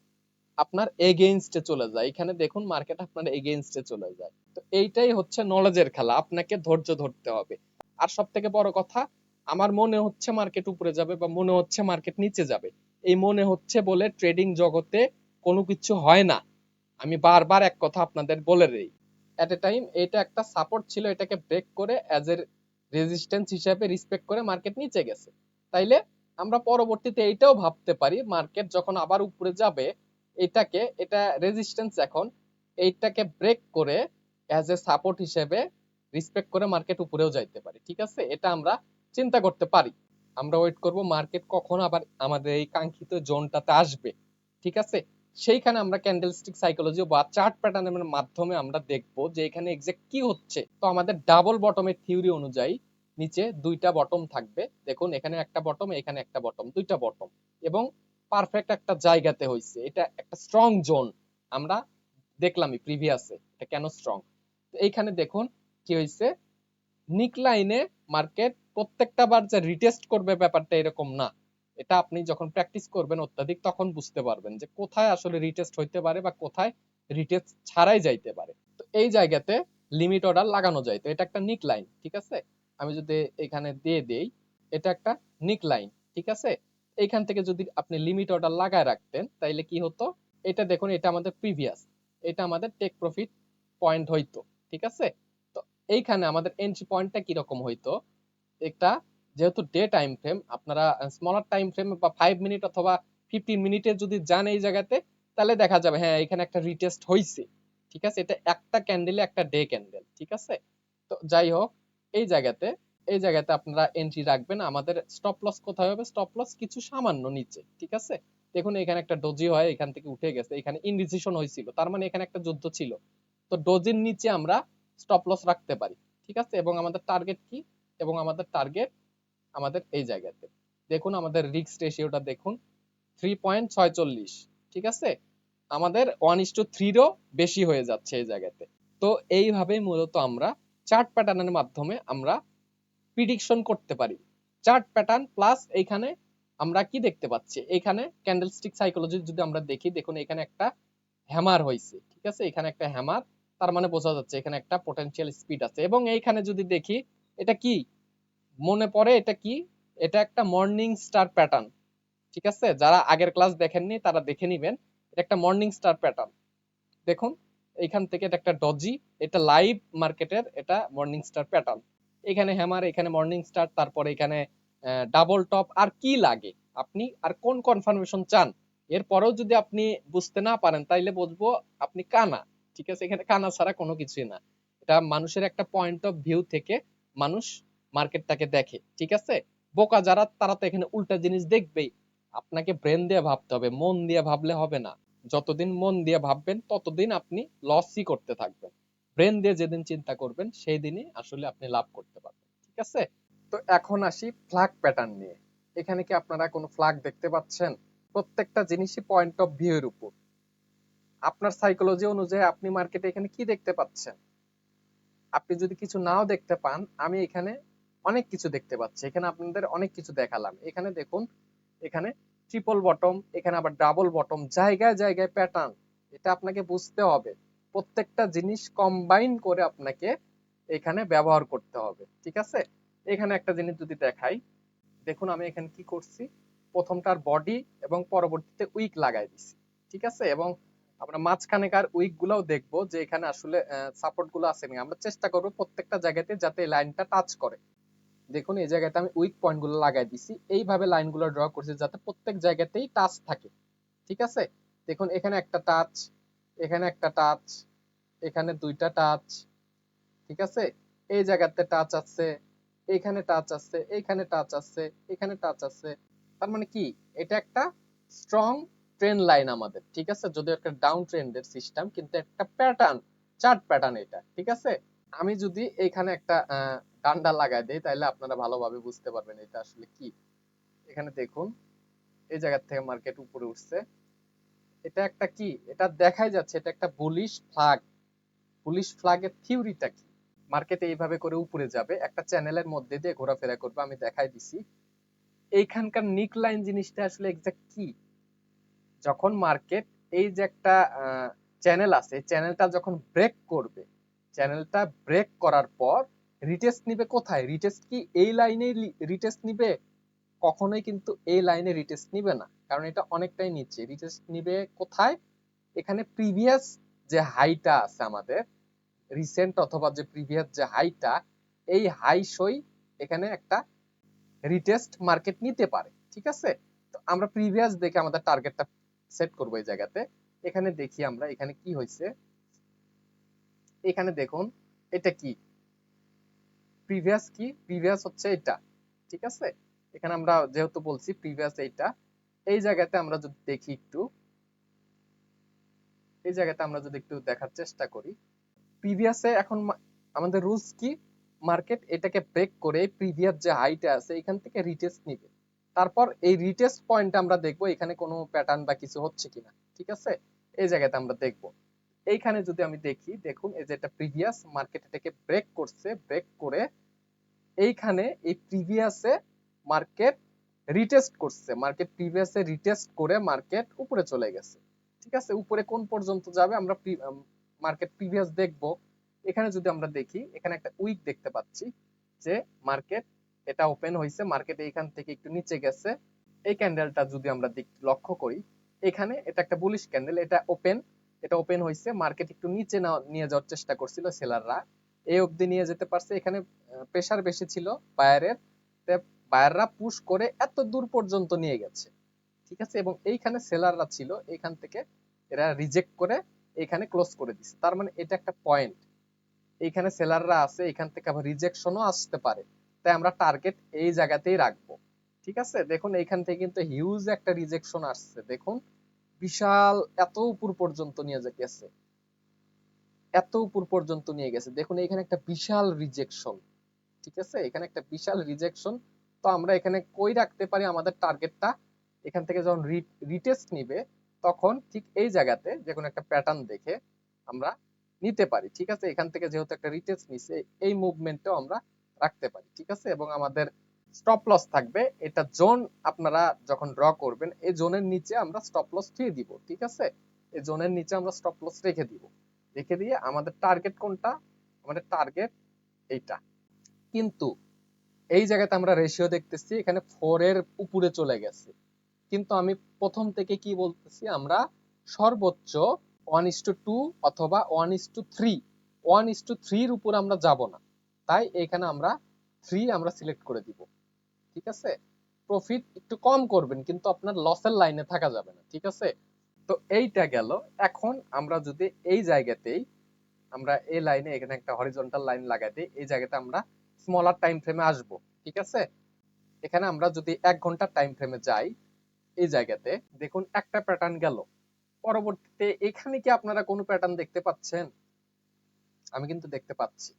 আপনার এগেইনস্টে চলে যায়। এখানে দেখুন মার্কেট আপনার এগেইনস্টে চলে যায়। তো এইটাই হচ্ছে নলেজের খেলা, আপনাকে ধৈর্য ধরতে হবে। আর সব থেকে বড় কথা, আমার মনে হচ্ছে মার্কেট উপরে যাবে বা মনে হচ্ছে মার্কেট নিচে যাবে, এই মনে হচ্ছে বলে ট্রেডিং জগতে কোনো কিছু হয় না। আমি বারবার এক কথা আপনাদের বলে দেই, এট এ টাইম এটা একটা সাপোর্ট ছিল, এটাকে ব্রেক করে অ্যাজ এ রেজিস্ট্যান্স হিসেবে রিসপেক্ট করে মার্কেট নিচে গেছে। তাইলে আমরা পরবর্তীতে এইটাও ভাবতে পারি, মার্কেট যখন আবার উপরে যাবে এটা রেজিস্ট্যান্স এখন, এইটাকে ব্রেক করে অ্যাজ এ সাপোর্ট হিসেবে রিসপেক্ট করে মার্কেট উপরেও যাইতে পারে, ঠিক আছে। এটা আমরা চিন্তা করতে পারি। আমরা ওয়েট করব মার্কেট কখন আবার আমাদের এই কাঙ্ক্ষিত জোনটাতে আসবে, ঠিক আছে। সেইখানে আমরা ক্যান্ডেলস্টিক সাইকোলজি বা চার্ট প্যাটার্নের মাধ্যমে আমরা দেখব যে এখানে এক্সাক্ট কি হচ্ছে। তো আমাদের ডাবল বটমের থিওরি অনুযায়ী নিচে দুইটা বটম থাকবে, দেখুন এখানে একটা বটম, এখানে একটা বটম, দুইটা বটম, এবং পারফেক্ট একটা জায়গাতে হয়েছে, এটা একটা স্ট্রং জোন। আমরা দেখলামই প্রিভিয়াসে এটা কেন স্ট্রং। এইখানে দেখুন কি হয়েছে, নিকলাইনে মার্কেট প্রত্যেকটা বার যে রিটেস্ট করবে ব্যাপারটা এরকম না। এটা আপনি যখন প্র্যাকটিস করবেন অত্যাধিক তখন বুঝতে পারবেন যে কোথায় আসলে রিটেস্ট হইতে পারে বা কোথায় রিটেস্ট ছাড়াই যাইতে পারে। তো এই জায়গাতে লিমিট অর্ডার লাগানো যায়। তো এটা একটা নিক লাইন, ঠিক আছে। আমি যদি এখানে দিয়ে দেই, এটা একটা নিক লাইন, ঠিক আছে। এইখান থেকে যদি আপনি লিমিট অর্ডার লাগায় রাখতেন তাইলে কি হতো, এটা দেখুন, এটা আমাদের প্রিভিয়াস, এটা আমাদের টেক প্রফিট পয়েন্ট হইতো, ঠিক আছে। তো এইখানে আমাদের এন্ট্রি পয়েন্টটা কিরকম হইতো, একটা, যেহেতু ডে টাইম ফ্রেম, আপনারা স্মলার টাইম ফ্রেম বা 5 মিনিট অথবা 15 মিনিটে যদি যান এই জায়গাতে, তাহলে দেখা যাবে হ্যাঁ এখানে একটা রিটেস্ট হইছে, ঠিক আছে। এটা একটা ক্যান্ডেলে একটা ডে ক্যান্ডেল, ঠিক আছে। তো যাই হোক, এই জায়গাতে এই জায়গাতে আপনারা এন্ট্রি রাখবেন। আমাদের স্টপ লস কোথায় হবে, স্টপ লস কিছু সামান্য নিচে, ঠিক আছে। দেখুন এখানে একটা ডোজি হয়, এখান থেকে উঠে গেছে, এখানে ইনডিসিশন হয়েছিল, তার মানে এখানে একটা যুদ্ধ ছিল। তো ডোজির নিচে আমরা স্টপ লস রাখতে পারি, ঠিক আছে। এবং আমাদের টার্গেট কি, এবং আমাদের টার্গেট আমাদের এই জায়গাতে দেখুন, আমাদের রিস্ক রেশিওটা দেখুন 3.46, ঠিক আছে। আমাদের 1:3-ও বেশি হয়ে যাচ্ছে এই জায়গাতে। তো এইভাবেই মূলত আমরা চার্ট প্যাটার্নের মাধ্যমে আমরা প্রিডিকশন করতে পারি চার্ট প্যাটার্ন প্লাস এইখানে আমরা কি দেখতে পাচ্ছি, এখানে ক্যান্ডেলস্টিক সাইকোলজি যদি আমরা দেখি, দেখুন এখানে একটা হ্যামার হয়েছে, ঠিক আছে, এখানে একটা হ্যামার, তার মানে বোঝা যাচ্ছে এখানে একটা পোটেনশিয়াল স্পিড আছে। এবং এইখানে যদি দেখি এটা কি মনে পড়ে, এটা কি, এটা একটা মর্নিং স্টার প্যাটার্ন, ঠিক আছে, যারা আগের ক্লাস দেখেননি তারা দেখে নিবেন, এটা একটা মর্নিং স্টার প্যাটার্ন। দেখুন এখান থেকে এটা একটা ডজি, এটা লাইভ মার্কেটের এটা মর্নিং স্টার প্যাটার্ন, এখানে হ্যামার, এখানে মর্নিং স্টার, তারপরে এখানে ডাবল টপ। আর কি লাগে, আপনি আর কোন কনফার্মেশন চান? এরপরেও যদি আপনি বুঝতে না পারেন তাইলে বুঝবো আপনি কানা, ঠিক আছে, এখানে কানা ছাড়া কোনো কিছুই না। এটা মানুষের একটা পয়েন্ট অফ ভিউ থেকে মানুষ মার্কেটটাকে দেখে, ঠিক আছে। বোকা যারা তারা তো এখানে উল্টা জিনিস দেখবেই। আপনাকে ব্রেন দিয়ে ভাবতে হবে, মন দিয়ে ভাবলে হবে না। যতদিন মন দিয়ে ভাববেন ততদিন আপনি লসই করতে থাকবেন। ব্রেন দিয়ে যেদিন চিন্তা করবেন সেই দিনই আসলে আপনি লাভ করতে পারবেন, ঠিক আছে। তো এখন আসি ফ্ল্যাগ প্যাটার্ন নিয়ে। এখানে কি আপনারা কোনো ফ্ল্যাগ দেখতে পাচ্ছেন? প্রত্যেকটা জিনিসই পয়েন্ট অফ ভিউ এর উপর। আপনার সাইকোলজি অনুযায়ী আপনি মার্কেটে এখানে কি দেখতে পাচ্ছেন? আপনি যদি কিছু নাও দেখতে পান, আমি এখানে অনেক কিছু দেখতে পাচ্ছি। এখানে আপনাদের অনেক কিছু দেখালাম। এখানে দেখুন, এখানে ট্রিপল বটম, এখানে আবার ডাবল বটম, জায়গায় জায়গায় প্যাটার্ন। এটা আপনাকে বুঝতে হবে। প্রত্যেকটা জিনিস কম্বাইন করে আপনাকে এখানে ব্যবহার করতে হবে, ঠিক আছে। এখানে একটা জিনিস যদি দেখাই, দেখুন আমি এখানে কি করছি, প্রথমটার বডি এবং পরবর্তীতে উইক লাগাই দিছি, ঠিক আছে। এবং আমরা মাঝখানেকার উইক গুলাও দেখবো যে এখানে আসলে সাপোর্ট গুলো আছে নাকি। আমরা চেষ্টা করবো প্রত্যেকটা জায়গাতে যাতে লাইনটা টাচ করে। দেখুন এই জায়গাতে আমি উইক পয়েন্ট গুলো লাগাই দিছি, এইভাবে লাইন গুলো ড্র করছি যাতে প্রত্যেক জায়গাতেই টাচ থাকে, ঠিক আছে। দেখুন এখানে একটা টাচ, এখানে একটা টাচ, এখানে দুইটা টাচ, ঠিক আছে, এই জায়গাতে টাচ আছে, এখানে টাচ আছে, এখানে টাচ আছে, এখানে টাচ আছে। তার মানে কি, এটা একটা স্ট্রং ট্রেন্ড লাইন আমাদের, ঠিক আছে, যদিও একটা ডাউন ট্রেন্ডের সিস্টেম, কিন্তু একটা প্যাটার্ন, চার্ট প্যাটার্ন এটা, ঠিক আছে। আমি যদি এখানে একটা ডান্ডা লাগাই দেই তাহলে আপনারা ভালোভাবে বুঝতে পারবেন এটা আসলে কি। এখানে দেখুন এই জায়গা থেকে মার্কেট উপরে উঠছে, এটা একটা কি, এটা দেখাই যাচ্ছে এটা একটা বুলিশ ফ্ল্যাগ। বুলিশ ফ্ল্যাগের থিওরিটা কি? মার্কেট এইভাবে করে উপরে যাবে, একটা চ্যানেলের মধ্যে দিয়ে ঘোরাফেরা করবে, আমি দেখাই দিছি। এইখানকার নিক লাইন জিনিসটা আসলে এক্সাক্ট কি? যখন মার্কেট এই যে একটা চ্যানেল আছে, চ্যানেলটা যখন ব্রেক করবে, চ্যানেলটা ব্রেক করার পর রিটেস্ট নিবে কোথায়? রিটেস্ট কি এই লাইনে রিটেস্ট নিবে? কখনোই কিন্তু এই লাইনে রিটেস্ট নিবে না, কারণ এটা অনেকটাই নিচে। রিটেস্ট নিবে কোথায়? এখানে প্রিভিয়াস যে হাইটা আছে আমাদের, রিসেন্ট অথবা যে প্রিভিয়াস যে হাইটা, এই হাই সই এখানে একটা রিটেস্ট মার্কেট নিতে পারে, ঠিক আছে। তো আমরা প্রিভিয়াস দেখে আমাদের টার্গেটটা সেট করব এই জায়গাতে। এখানে দেখি আমরা এখানে কি হয়েছে, এখানে দেখুন এটা কি, প্রিভিয়াস কি, প্রিভিয়াস হচ্ছে এটা, ঠিক আছে। এখানে আমরা যেহেতু বলছি প্রিভিয়াস এইটা, এই জায়গাতে আমরা যদি দেখি একটু, এই জায়গাতে আমরা যদি একটু দেখার চেষ্টা করি, প্রিভিয়াসে এখন আমাদের রুলস কি, মার্কেট এটাকে ব্রেক করে প্রিভিয়াস যে হাইটা আছে এখান থেকে রিটেস্ট নিবে। তারপর এই রিটেস্ট পয়েন্ট আমরা দেখবো এখানে কোনো প্যাটার্ন বা কিছু হচ্ছে কিনা, ঠিক আছে। এই জায়গাতে আমরা দেখবো, এইখানে যদি আমি দেখি, দেখুন এই যে এটা প্রিভিয়াস, মার্কেট এটাকে ব্রেক করছে, ব্রেক করে এইখানে এই প্রিভিয়াসে মার্কেট রিটেস্ট করছে, মার্কেট প্রিভিয়াসে রিটেস্ট করে মার্কেট উপরে চলে গেছে, ঠিক আছে। উপরে কোন পর্যন্ত যাবে আমরা মার্কেট প্রিভিয়াস দেখবো। এখানে যদি আমরা দেখি, এখানে একটা উইক দেখতে পাচ্ছি যে মার্কেট এটা ওপেন হয়েছে, মার্কেট এইখান থেকে একটু নিচে গেছে। এই ক্যান্ডেলটা যদি আমরা লক্ষ্য করি, এখানে এটা একটা বুলিশ ক্যান্ডেল, এটা ওপেন, এটা ওপেন হয়েছে, মার্কেট একটু নিচে নিয়ে যাওয়ার চেষ্টা করছিল সেলাররা, এই অবধি নিয়ে যেতে পারছে। এখানে প্রেসার বেশি ছিল বায়ারের, বায়াররা পুশ করে এত দূর পর্যন্ত নিয়ে গেছে, ঠিক আছে। এবং এইখানে সেলাররা ছিল, এখান থেকে এরা রিজেক্ট করে এখানে ক্লোজ করে দিছে। তার মানে এটা একটা পয়েন্ট, এইখানে সেলাররা আছে, এখান থেকে আবার রিজেকশনও আসতে পারে, তাই আমরা টার্গেট এই জায়গাতেই রাখবো, ঠিক আছে। দেখুন এইখান থেকে কিন্তু হিউজ একটা রিজেকশন আসছে, দেখুন বিশাল, এত উপর পর্যন্ত নিয়ে গেছে, এত উপর পর্যন্ত নিয়ে গেছে। দেখুন এখানে একটা বিশাল রিজেকশন, ঠিক আছে, এখানে একটা বিশাল রিজেকশন। তো আমরা এখানে কই রাখতে পারি আমাদের টার্গেটটা? এখান থেকে যখন রিটেস্ট নিবে তখন ঠিক এই জায়গাতে যে কোনো একটা প্যাটার্ন দেখে আমরা নিতে পারি, ঠিক আছে। এখান থেকে যেহেতু একটা রিটেস্ট নিছে, এই মুভমেন্টটাও আমরা রাখতে পারি, ঠিক আছে। এবং আমাদের স্টপ লস থাকবে, এটা জোন। আপনারা যখন ড্র করবেন এই জোনের নিচে আমরা স্টপ লস দিয়ে দিব, ঠিক আছে? এই জোনের নিচে আমরা স্টপ লস রেখে দিব। রেখে দিয়ে আমাদের টার্গেট কোনটা? আমাদের টার্গেট এইটা। কিন্তু এই জায়গাতে আমরা রেশিও দেখতেছি এখানে 4 এর উপরে চলে গেছে। কিন্তু আমি প্রথম থেকে কি বলতেছি, আমরা সর্বোচ্চ 1:2 অথবা 1:3, 1:3 এর উপর আমরা যাব না। তাই এখানে আমরা 3 আমরা সিলেক্ট করে দিব, ঠিক আছে? প্রফিট একটু কম করবেন কিন্তু আপনার লসের লাইনে থাকা যাবে না, ঠিক আছে? তো এইটা গেল। এখন আমরা যদি এই জায়গাতেই আমরা এই লাইনে এখানে একটা হরিজন্টাল লাইন লাগাই দিই, এই জায়গাতে আমরা স্মলার টাইম ফ্রেমে আসব, ঠিক আছে? এখানে আমরা যদি 1 ঘন্টার টাইম ফ্রেমে যাই, এই জায়গাতে দেখুন একটা প্যাটার্ন গেল। পরবর্তীতে এখানে কি আপনারা কোনো প্যাটার্ন দেখতে পাচ্ছেন? আমি কিন্তু দেখতে পাচ্ছি।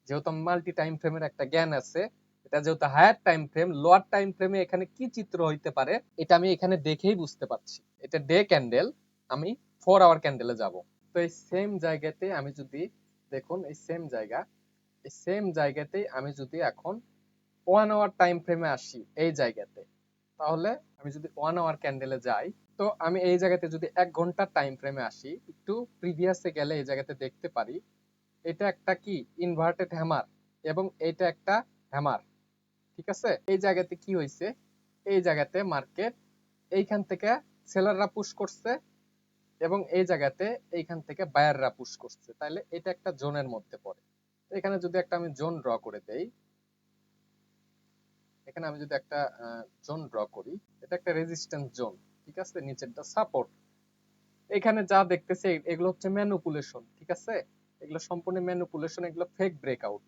যেহেতু মাল্টি টাইম ফ্রেমের একটা জ্ঞান আছে, এটা যেহেতু higher time frame, lower time ফ্রেমে এখানে কি চিত্র হইতে পারে এটা আমি এখানে দেখেই বুঝতে পারছি। এটা ডে ক্যান্ডেল, আমি 4 আওয়ার ক্যান্ডেলে যাব। তো এই সেম জায়গাতে আমি যদি দেখুন এই সেম জায়গা, এই সেম জায়গাতেই আমি যদি এখন 1 আওয়ার টাইম ফ্রেমে আসি এই জায়গাতে, তাহলে আমি যদি 1 আওয়ার ক্যান্ডেলে যাই, তো আমি এই জায়গাতে যদি 1 ঘন্টার টাইম ফ্রেমে আসি, একটু প্রিভিয়াসে গেলে এই জায়গাতে দেখতে পারি এটা একটা কি ইনভার্টেড হ্যামার এবং এটা একটা হ্যামার, ঠিক আছে? এই জায়গাতে কি হয়েছে, এই জায়গাতে মার্কেট এইখান থেকে সেলাররা পুশ করছে এবং এই জায়গাতে এইখান থেকে বায়াররা পুশ করছে, তাহলে এটা একটা জোনের মধ্যে পড়ে। এখানে যদি একটা আমি জোন ড্র করে দেই, এখানে আমি যদি একটা জোন ড্র করি, এটা একটা রেজিস্ট্যান্স জোন, ঠিক আছে? নিচেরটা সাপোর্ট। এখানে যা দেখতেছে এগুলো হচ্ছে ম্যানিপুলেশন, ঠিক আছে? এগুলো সম্পূর্ণ ম্যানিপুলেশন, এগুলো ফেক ব্রেকআউট।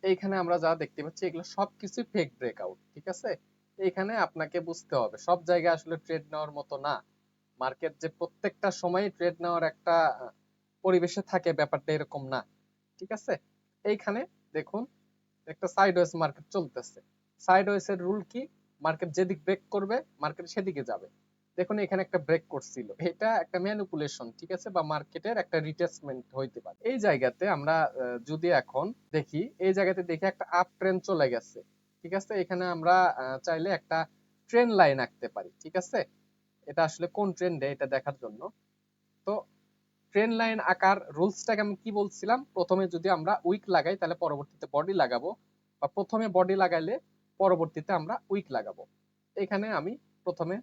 এইখানে আমরা যা দেখতে পাচ্ছি এগুলো সবকিছু ফেক ব্রেকআউট, ঠিক আছে? এইখানে আপনাকে বুঝতে হবে সব জায়গায় আসলে ট্রেড নেওয়ার মতো না। মার্কেট যে প্রত্যেকটা সময় ট্রেড নেওয়ার একটা পরিবেশে থাকে, ব্যাপারটা এরকম না, ঠিক আছে? এইখানে দেখুন একটা সাইডওয়েজ মার্কেট চলতেছে। সাইডওয়েজ এর রুল কি? মার্কেট যেদিক ব্রেক করবে মার্কেট সেদিকে যাবে। দেখুন এখানে একটা ব্রেক করছিল, এটা একটা ম্যানিপুলেশন, ঠিক আছে? বা মার্কেটের একটা রিটেসমেন্ট হইতে পারে। এই জায়গাতে আমরা যদি এখন দেখি, এই জায়গাতে দেখি একটা আপ ট্রেন্ড চলে গেছে, ঠিক আছে? এখানে আমরা চাইলে একটা ট্রেন্ড লাইন আঁকতে পারি, ঠিক আছে? এটা আসলে কোন ট্রেন্ডে এটা দেখার জন্য। তো ট্রেন্ড লাইন আঁকার রুলসটাকে আমি কি বলছিলাম, প্রথমে যদি আমরা উইক লাগাই তাহলে পরবর্তীতে বডি লাগাবো, বা প্রথমে বডি লাগাইলে পরবর্তীতে আমরা উইক লাগাবো। এখানে আমি প্রথমে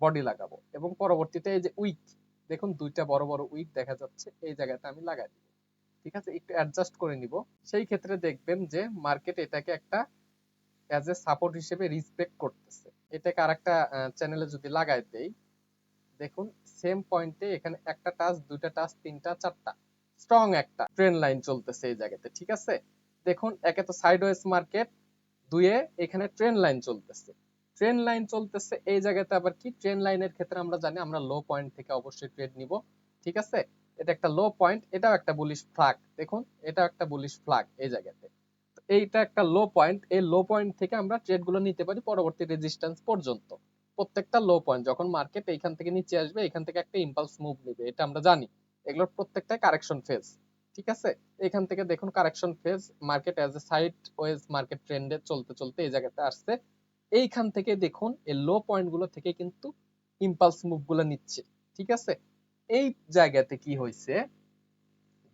বডি লাগাবো এবং পরবর্তীতে এই যে উইক, দেখুন দুইটা বড় বড় উইক দেখা যাচ্ছে, এই জায়গাতে আমি লাগাই দিব, ঠিক আছে? একটু অ্যাডজাস্ট করে নিব। সেই ক্ষেত্রে দেখবেন যে মার্কেট এটাকে একটা অ্যাজ এ সাপোর্ট হিসেবে রিসপেক্ট করতেছে। এটাকে আরেকটা চ্যানেলে যদি লাগাই দেই, দেখুন সেম পয়েন্টে এখানে একটা টাচ, দুইটা টাচ, তিনটা, চারটা স্ট্রং একটা ট্রেন্ড লাইন চলতেছে এই জায়গাতে, ঠিক আছে? দেখুন একে তো সাইডওয়েজ মার্কেট, দুয়ে এখানে ট্রেন্ড লাইন চলতেছে। ট্রেন্ড লাইন চলতেছে এই জায়গাতে আবার কি, ট্রেন্ড লাইনের ক্ষেত্রে আমরা জানি আমরা লো পয়েন্ট থেকে অবশ্যই ট্রেড নিব, ঠিক আছে? এটা একটা লো পয়েন্ট, এটাও একটা বুলিশ ফ্ল্যাগ, দেখুন এটাও একটা বুলিশ ফ্ল্যাগ এই জায়গাতে। এইটা একটা লো পয়েন্ট, এই লো পয়েন্ট থেকে আমরা ট্রেড গুলো নিতে পারি পরবর্তী রেজিস্ট্যান্স পর্যন্ত। প্রত্যেকটা লো পয়েন্ট যখন মার্কেট এইখান থেকে নিচে আসবে, এখান থেকে একটা ইম্পালস মুভ নেবে, এটা আমরা জানি। এগুলোর প্রত্যেকটাই কারেকশন ফেজ, ঠিক আছে? এখান থেকে দেখুন correction phase, market as a sideways market ট্রেন্ডে চলতে চলতে এই জায়গাতে আসছে। এইখান থেকে দেখুন এই লো পয়েন্ট গুলো থেকে কিন্তু ইম্পালস মুভ গুলো নিচ্ছে, ঠিক আছে? এই জায়গাতে কি হয়েছে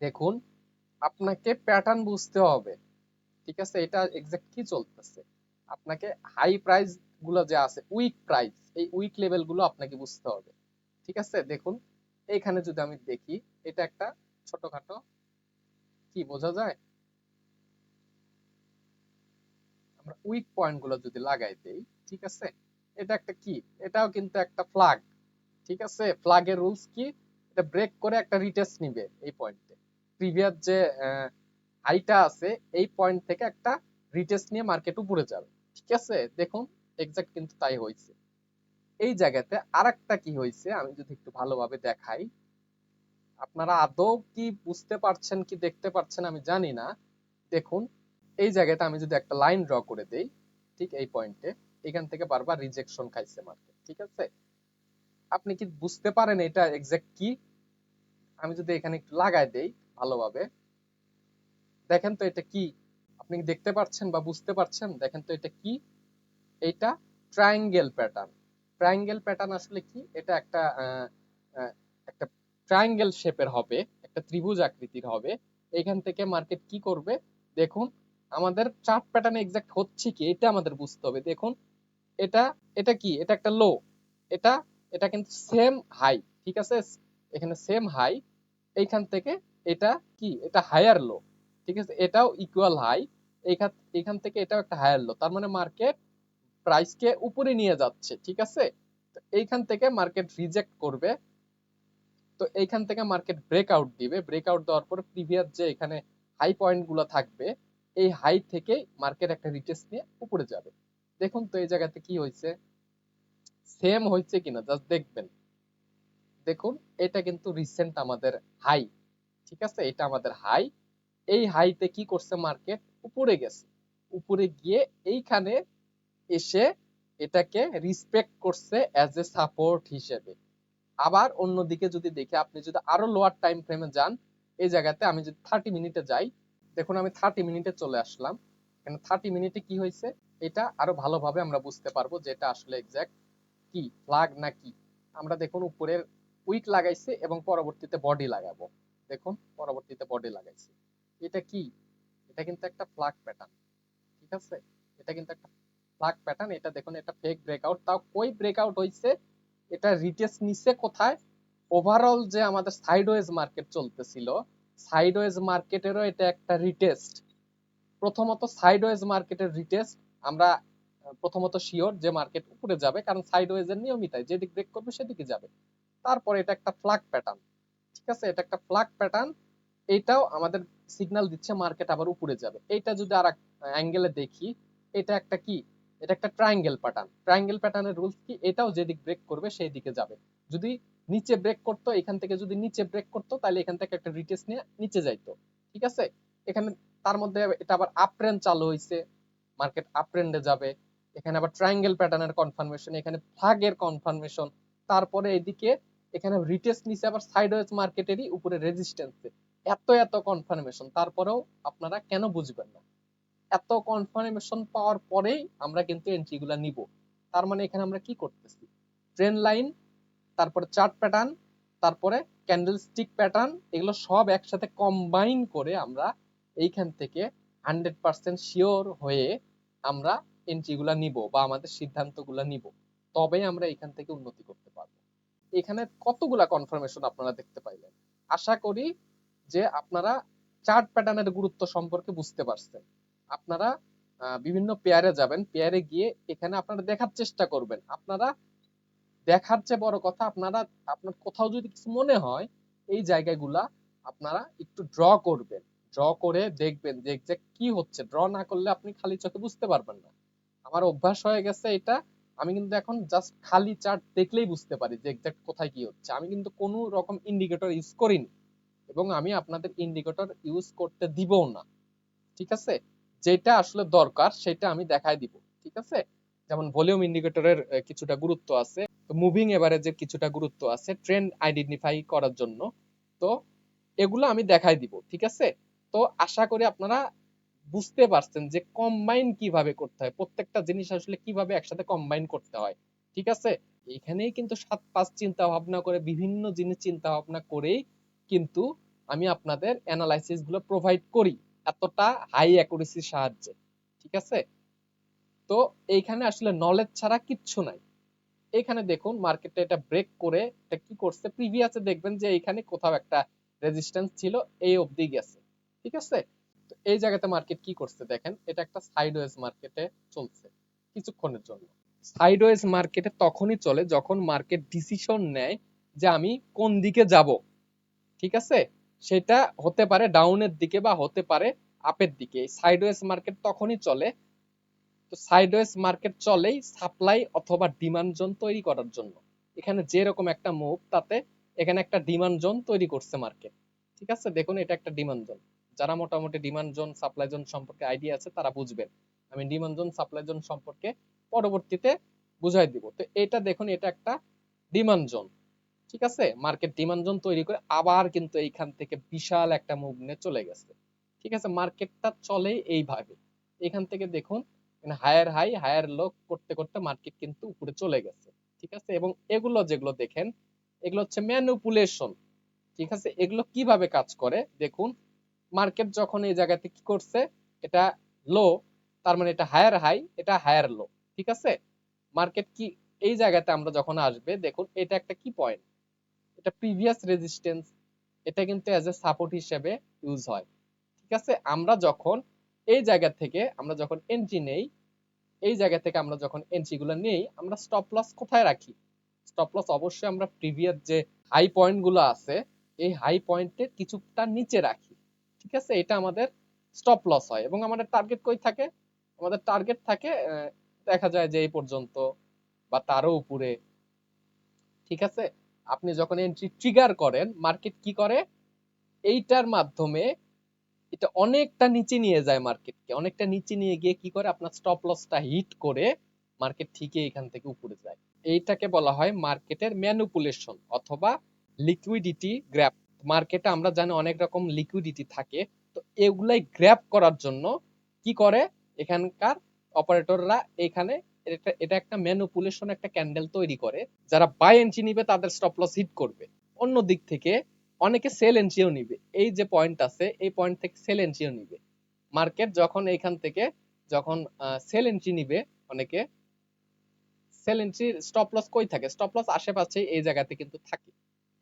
দেখুন, আপনাকে প্যাটার্ন বুঝতে হবে, ঠিক আছে? এটা এক্সাক্ট কি চলতেছে, আপনাকে হাই প্রাইস গুলো যে আছে, উইক প্রাইস, এই উইক লেভেল গুলো আপনাকে বুঝতে হবে, ঠিক আছে? দেখুন এইখানে যদি আমি দেখি, এটা একটা ছোটখাটো কি বোঝা যায়, আমরা উইক পয়েন্ট গুলো যদি লাগাই দেই, ঠিক আছে? এটা একটা কি, এটাও কিন্তু একটা ফ্ল্যাগ, ঠিক আছে? ফ্ল্যাগের রুলস কি, এটা ব্রেক করে একটা রিটেস্ট নিবে এই পয়েন্টে, প্রিভিয়াস যে হাইটা আছে এই পয়েন্ট থেকে একটা রিটেস্ট নিয়ে মার্কেট উপরে যাবে, ঠিক আছে? দেখুন এক্সাক্ট কিন্তু তাই হয়েছে। এই জায়গাতে আরেকটা কি হয়েছে আমি যদি একটু ভালোভাবে দেখাই, আপনারা আদৌ কি বুঝতে পারছেন কি দেখতে পাচ্ছেন আমি জানি না। দেখুন এই জায়গাতে আমি যদি একটা লাইন ড্র করে দেই, ঠিক এই পয়েন্টে, এখান থেকে বারবার রিজেকশন খাইছে মার্কেট, ঠিক আছে? আপনি কি বুঝতে পারেন এটা এক্সাক্ট কি? আমি যদি এখানে একটু লাগাই দেই ভালোভাবে, দেখেন তো এটা কি, আপনি দেখতে পাচ্ছেন বা বুঝতে পারছেন? দেখেন তো এটা কি? এটা ট্রায়াঙ্গেল প্যাটার্ন। ট্রায়াঙ্গেল প্যাটার্ন আসলে কি? এটা একটা একটা ট্রায়াঙ্গেল শেপের হবে, একটা ত্রিভুজ আকৃতির হবে। এখান থেকে মার্কেট কি করবে? দেখুন, আমাদের চার্ট প্যাটার্নে এক্সাক্ট হচ্ছে কি এটা আমাদের বুঝতে হবে। দেখুন, এটা এটা কি? এটা একটা লো। এটা এটা কিন্তু সেম হাই, ঠিক আছে? এখানে সেম হাই। এইখান থেকে এটা কি? এটা হায়ার লো, ঠিক আছে? এটাও ইকুয়াল হাই। এইখান এখান থেকে এটাও একটা হায়ার লো। তার মানে মার্কেট প্রাইসকে উপরে নিয়ে যাচ্ছে, ঠিক আছে? তো এইখান থেকে মার্কেট রিজেক্ট করবে। তো এইখান থেকে মার্কেট ব্রেকআউট দিবে। ব্রেকআউট দেওয়ার পর প্রিভিয়াস যে এখানে হাই পয়েন্ট গুলো থাকবে, এই হাই থেকে মার্কেট একটা রিটেস্ট নিয়ে উপরে যাবে। দেখুন তো এই জায়গাতে কি হয়েছে, সেম হয়েছে কিনা জাস্ট দেখবেন। দেখুন, এটা কিন্তু রিসেন্ট আমাদের হাই, ঠিক আছে? এটা আমাদের হাই। এই হাইতে কি করছে মার্কেট? উপরে গেছে। উপরে গিয়ে এইখানে এসে এটাকে রিসপেক্ট করছে অ্যাজ এ সাপোর্ট হিসেবে। আবার অন্যদিকে যদি দেখি, আপনি যদি আরো লোয়ার টাইম ফ্রেমে যান, এই জায়গাতে আমি যদি 30 মিনিটে যাই, দেখুন আমি 30 মিনিটে চলে আসলাম। এখানে 30 মিনিটে কি হয়েছে এটা আরো ভালোভাবে আমরা বুঝতে পারবো যে এটা আসলে এক্সাক্ট কি ফ্ল্যাগ না কি। আমরা দেখুন উপরের উইক লাগাইছে এবং পরবর্তীতে বডি লাগাবো। দেখুন পরবর্তীতে বডি লাগাইছে। এটা কি? এটা কিন্তু একটা ফ্ল্যাগ প্যাটার্ন, ঠিক আছে? এটা কিন্তু একটা ফ্ল্যাগ প্যাটার্ন। এটা দেখুন, এটা ফেক ব্রেকআউট। তাও কই ব্রেকআউট হইছে? এটা রিটেস্ট নিচে কোথায়? ওভারঅল যে আমাদের সাইডওয়েজ মার্কেট চলতেছিল, সাইডওয়েজ মার্কেটেরও এটা একটা রিটেস্ট। প্রথমত সাইডওয়েজ মার্কেটের রিটেস্ট আমরা প্রথমত শিওর যে মার্কেট উপরে যাবে, কারণ সাইডওয়েজ এর নিয়মই তাই, যেদিক ব্রেক করবে সেদিকে যাবে। তারপরে এটা একটা ফ্ল্যাগ প্যাটার্ন, ঠিক আছে? এটা একটা ফ্ল্যাগ প্যাটার্ন। এইটাও আমাদের সিগন্যাল দিচ্ছে মার্কেট আবার উপরে যাবে। এইটা যদি আর অ্যাঙ্গেলে দেখি, এটা একটা কি? এটা একটা ট্রায়াঙ্গেল প্যাটার্ন। ট্রায়াঙ্গেল প্যাটার্নের রুলস কি? এটাও যেদিক ব্রেক করবে সেই দিকে যাবে। যদি নিচে ব্রেক করতো, এখান থেকে যদি নিচে ব্রেক করতো, তাহলে এখান থেকে একটা রিটেস্ট নিয়ে নিচে যাইতো, ঠিক আছে? এখানে তার মধ্যে এটা আবার আপ ট্রেন্ড চালু হয়েছে, মার্কেট আপ ট্রেন্ডে যাবে। এখানে আবার ট্রায়াঙ্গেল প্যাটার্নের কনফার্মেশন, এখানে ফ্ল্যাগের কনফার্মেশন। তারপরে এদিকে এখানে রিটেস্ট নিচে আবার সাইডওয়েজ মার্কেটেরই উপরে রেজিস্ট্যান্সে। এত এত কনফার্মেশন, তারপরেও আপনারা কেন বুঝবেন না? এত কনফার্মেশন পাওয়ার পরেই আমরা কিন্তু এন্ট্রি গুলা নিব। তার মানে এখানে আমরা কি করতেছি? ট্রেন্ড লাইন, তারপরে চার্ট প্যাটার্ন, তারপরে ক্যান্ডেল স্টিক প্যাটার্ন, এগুলো সব একসাথে কম্বাইন করে আমরা এইখান থেকে 100% শিওর হয়ে আমরা এন্ট্রি গুলা নিব বা আমাদের সিদ্ধান্ত গুলা নিব। তবেই আমরা এখান থেকে উন্নতি করতে পারবো। এখানে কতগুলা কনফার্মেশন আপনারা দেখতে পাইলেন। আশা করি যে আপনারা চার্ট প্যাটার্নের গুরুত্ব সম্পর্কে বুঝতে পারছেন। আপনারা বিভিন্ন পেয়ারে যাবেন, পেয়ারে গিয়ে এখানে আপনারা দেখার চেষ্টা করবেন। আপনারা দেখার চেয়ে বড় কথা, আপনারা আপনার কোথাও যদি কিছু মনে হয় এই জায়গাগুলা আপনারা একটু ড্র করবেন। ড্র করে দেখবেন যে এক্সাক্ট কি হচ্ছে। ড্র না করলে আপনি খালি চোখে বুঝতে পারবেন না। আমার অভ্যাস হয়ে গেছে এটা। আমি কিন্তু এখন জাস্ট খালি চার্ট দেখলেই বুঝতে পারি যে এক্সাক্ট কোথায় কি হচ্ছে। আমি কিন্তু কোনো রকম ইন্ডিকেটর ইউজ করিনি এবং আমি আপনাদের ইন্ডিকেটর ইউজ করতে দিবও না, ঠিক আছে? যেটা আসলে দরকার সেটা আমি দেখাই দিব, ঠিক আছে? যেমন ভলিউম ইন্ডিকেটরের কিছুটা গুরুত্ব আছে, মুভিং এভারেজের কিছুটা গুরুত্ব আছে ট্রেন্ড আইডেন্টিফাই করার জন্য। তো এগুলো আমি দেখাই দিব, ঠিক আছে? তো আশা করি আপনারা বুঝতে পারছেন যে কম্বাইন কিভাবে করতে হয়, প্রত্যেকটা জিনিস আসলে কিভাবে একসাথে কম্বাইন করতে হয়, ঠিক আছে? এখানেই কিন্তু 7-5 চিন্তা ভাবনা করে, বিভিন্ন জিনিস চিন্তা ভাবনা করেই কিন্তু আমি আপনাদের অ্যানালাইসিস গুলো প্রোভাইড করি এতটা হাই অ্যাকুরেসির সাহায্যে, ঠিক আছে? তো এইখানে আসলে নলেজ ছাড়া কিচ্ছু নাই। এখানে দেখুন মার্কেটে এটা ব্রেক করে এটা কি করছে, প্রিভিয়াসে দেখবেন যে এখানে কোথাও একটা রেজিস্ট্যান্স ছিল, এই অবধি গেছে, ঠিক আছে? তো এই জায়গাতে মার্কেট কি করছে দেখেন, এটা একটা সাইডওয়েজ মার্কেটে চলছে কিছুক্ষণের জন্য। সাইডওয়েজ মার্কেটে তখনই চলে যখন মার্কেট ডিসিশন নেয় যে আমি কোন দিকে যাব, ঠিক আছে? সেটা হতে পারে ডাউনের দিকে বা হতে পারে আপের দিকে। সাইডওয়েজ মার্কেট তখনই চলে। তো সাইডওয়েজ মার্কেট চলেই সাপ্লাই অথবা ডিমান্ড জোন তৈরি করার জন্য। এখানে যেরকম একটা মুভ, তাতে এখানে একটা ডিমান্ড জোন তৈরি করছে মার্কেট, ঠিক আছে? দেখুন এটা একটা ডিমান্ড জোন। যারা মোটামুটি ডিমান্ড জোন সাপ্লাই জোন সম্পর্কে আইডিয়া আছে তারা বুঝবেন। আমি ডিমান্ড জোন সাপ্লাই জোন সম্পর্কে পরবর্তীতে বুঝাই দিব। তো এটা দেখুন, এটা একটা ডিমান্ড জোন, ঠিক আছে? মার্কেট ডিমান্ড জোন তৈরি করে আবার কিন্তু এইখান থেকে বিশাল একটা মুভ নিয়ে চলে গেছে। ঠিক আছে, মার্কেটটা চলে এইভাবে। এখান থেকে দেখুন হায়ার হাই হায়ার লো করতে করতে মার্কেট কিন্তু উপরে চলে গেছে। ঠিক আছে, এবং এগুলো যেগুলো দেখেন এগুলো হচ্ছে ম্যানিপুলেশন। ঠিক আছে, এগুলো কিভাবে কাজ করে দেখুন। মার্কেট যখন এই জায়গাতে কি করছে, এটা লো, তার মানে এটা হায়ার হাই, এটা হায়ার লো। ঠিক আছে, মার্কেট কি এই জায়গাতে আমরা যখন আসবে দেখুন এটা একটা কি পয়েন্ট, এটা প্রিভিয়াস রেজিস্ট্যান্স, এটা কিন্তু অ্যাজ এ সাপোর্ট হিসেবে ইউজ হয়। ঠিক আছে, আমরা যখন এই জায়গা থেকে আমরা যখন এন্ট্রি নেই, এই জায়গা থেকে আমরা যখন এন্ট্রি গুলো নেই, আমরা স্টপ লস কোথায় রাখি? স্টপ লস অবশ্যই আমরা প্রিভিয়াস যে হাই পয়েন্ট গুলো আছে এই হাই পয়েন্টের কিছুটা নিচে রাখি। ঠিক আছে, এটা আমাদের স্টপ লস হয়। এবং আমাদের টার্গেট কই থাকে? আমাদের টার্গেট থাকে দেখা যায় যে এই পর্যন্ত বা তারও উপরে। ঠিক আছে, আপনি যখন এন্ট্রি ট্রিগার করেন মার্কেট কি করে, এইটার মাধ্যমে এটা অনেকটা নিচে নিয়ে যায়, মার্কেটকে অনেকটা নিচে নিয়ে গিয়ে কি করে আপনার স্টপ লসটা হিট করে মার্কেট ঠিকই এখান থেকে উপরে যায়। এইটাকে বলা হয় মার্কেটের ম্যানিপুলেশন অথবা লিকুইডিটি গ্র্যাব। মার্কেটে আমরা জানি অনেক রকম লিকুইডিটি থাকে, তো এগুলাই গ্র্যাব করার জন্য কি করে এখানকার অপারেটররা এখানে এটা একটা ম্যানিপুলেশন একটা ক্যান্ডেল তৈরি করে, যারা বাই এন্ট্রি নিবে তাদের স্টপ লস হিট করবে। অন্য দিক থেকে অনেকে সেল এন্ট্রিও নিবে, এই যে পয়েন্ট আছে এই পয়েন্ট থেকে সেল এন্ট্রিও নিবে। মার্কেট যখন এখান থেকে যখন সেল এন্ট্রি নিবে, অনেকে সেল এন্ট্রি স্টপ লস কই থাকে? স্টপ লস আশেপাশে এই জায়গাতে কিন্তু থাকে।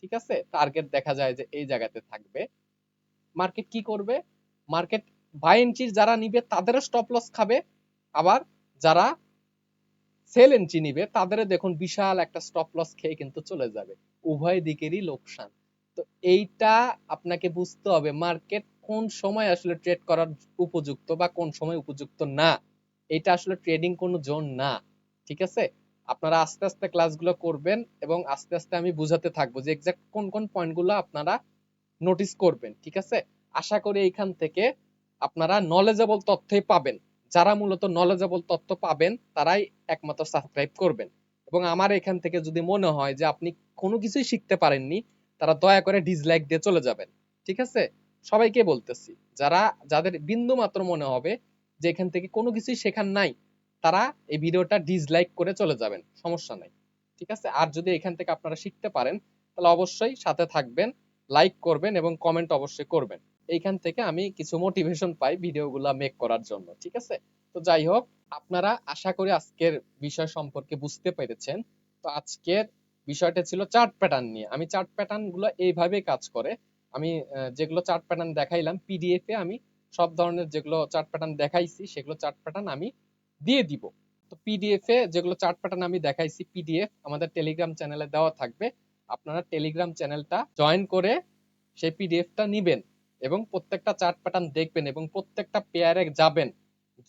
ঠিক আছে, টার্গেট দেখা যায় যে এই জায়গাতে থাকবে। মার্কেট কি করবে? মার্কেট বাই এন্ট্রি যারা নিবে তাদেরও স্টপ লস খাবে, আবার যারা সেল এন্ট্রি নিবে তাদের দেখুন বিশাল একটা স্টপ লস খেয়ে কিন্তু চলে যাবে। উভয় দিকেরই লোকসান। তো এইটা আপনাকে বুঝতে হবে মার্কেট কোন সময় আসলে ট্রেড করার উপযুক্ত বা কোন সময় উপযুক্ত না। এটা আসলে ট্রেডিং কোনো জোন না। ঠিক আছে, আপনারা আস্তে আস্তে ক্লাসগুলো করবেন এবং আস্তে আস্তে আমি বুঝাতে থাকবো যে এক্সাক্ট কোন কোন পয়েন্টগুলো আপনারা নোটিস করবেন। ঠিক আছে, আশা করি এইখান থেকে আপনারা নলেজেবল তথ্যই পাবেন। যারা মূলত নলেজেবল তথ্য পাবেন তারাই একমাত্র সাবস্ক্রাইব করবেন। এবং আমার এখান থেকে যদি মনে হয় যে আপনি কোনো কিছুই শিখতে পারেননি, তারা দয়া করে ডিসলাইক দিয়ে চলে যাবেন। ঠিক আছে, সবাইকে বলতেছি, যারা যাদের বিন্দু মাত্র মনে হবে যে এখান থেকে কোনো কিছুই শেখার নাই, তারা এই ভিডিওটা ডিসলাইক করে চলে যাবেন, সমস্যা নাই। ঠিক আছে, আর যদি এখান থেকে আপনারা শিখতে পারেন তাহলে অবশ্যই সাথে থাকবেন, লাইক করবেন এবং কমেন্ট অবশ্যই করবেন। এইখান থেকে আমি কিছু মোটিভেশন পাই ভিডিওগুলা মেক করার জন্য। ঠিক আছে, তো যাই হোক, আপনারা আশা করি আজকের বিষয় সম্পর্কে বুঝতে পেরেছেন। তো আজকের বিষয়টা ছিল চার্ট প্যাটার্ন নিয়ে। আমি চার্ট প্যাটার্ন গুলো এইভাবে কাজ করে, আমি যেগুলো চার্ট প্যাটার্ন দেখাইলাম পিডিএফ এ আমি সব ধরনের যেগুলো চার্ট প্যাটার্ন দেখাইছি সেগুলো চার্ট প্যাটার্ন আমি দিয়ে দিব। তো পিডিএফ এ যেগুলো চার্ট প্যাটার্ন আমি দেখাইছি পিডিএফ আমাদের টেলিগ্রাম চ্যানেলে দেওয়া থাকবে। আপনারা টেলিগ্রাম চ্যানেলটা জয়েন করে সেই পিডিএফটা নিবেন এবং প্রত্যেকটা চার্ট প্যাটার্ন দেখবেন এবং প্রত্যেকটা পেয়ারে যাবেন,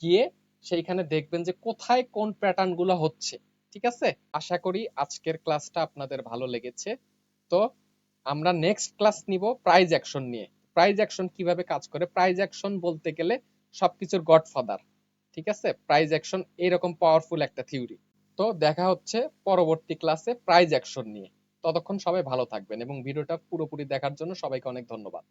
গিয়ে সেইখানে দেখবেন যে কোথায় কোন প্যাটার্ন গুলো হচ্ছে। ঠিক আছে, আশা করি আজকের ক্লাসটা আপনাদের ভালো লেগেছে। তো আমরা নেক্সট ক্লাস নিব প্রাইজ অ্যাকশন নিয়ে। প্রাইজ অ্যাকশন কিভাবে কাজ করে, প্রাইজ অ্যাকশন বলতে গেলে সবকিছুর গডফাদার। ঠিক আছে, প্রাইজ অ্যাকশন এরকম পাওয়ারফুল একটা থিওরি। তো দেখা হচ্ছে পরবর্তী ক্লাসে প্রাইজ অ্যাকশন নিয়ে। ততক্ষণ সবাই ভালো থাকবেন এবং ভিডিওটা পুরোপুরি দেখার জন্য সবাইকে অনেক ধন্যবাদ।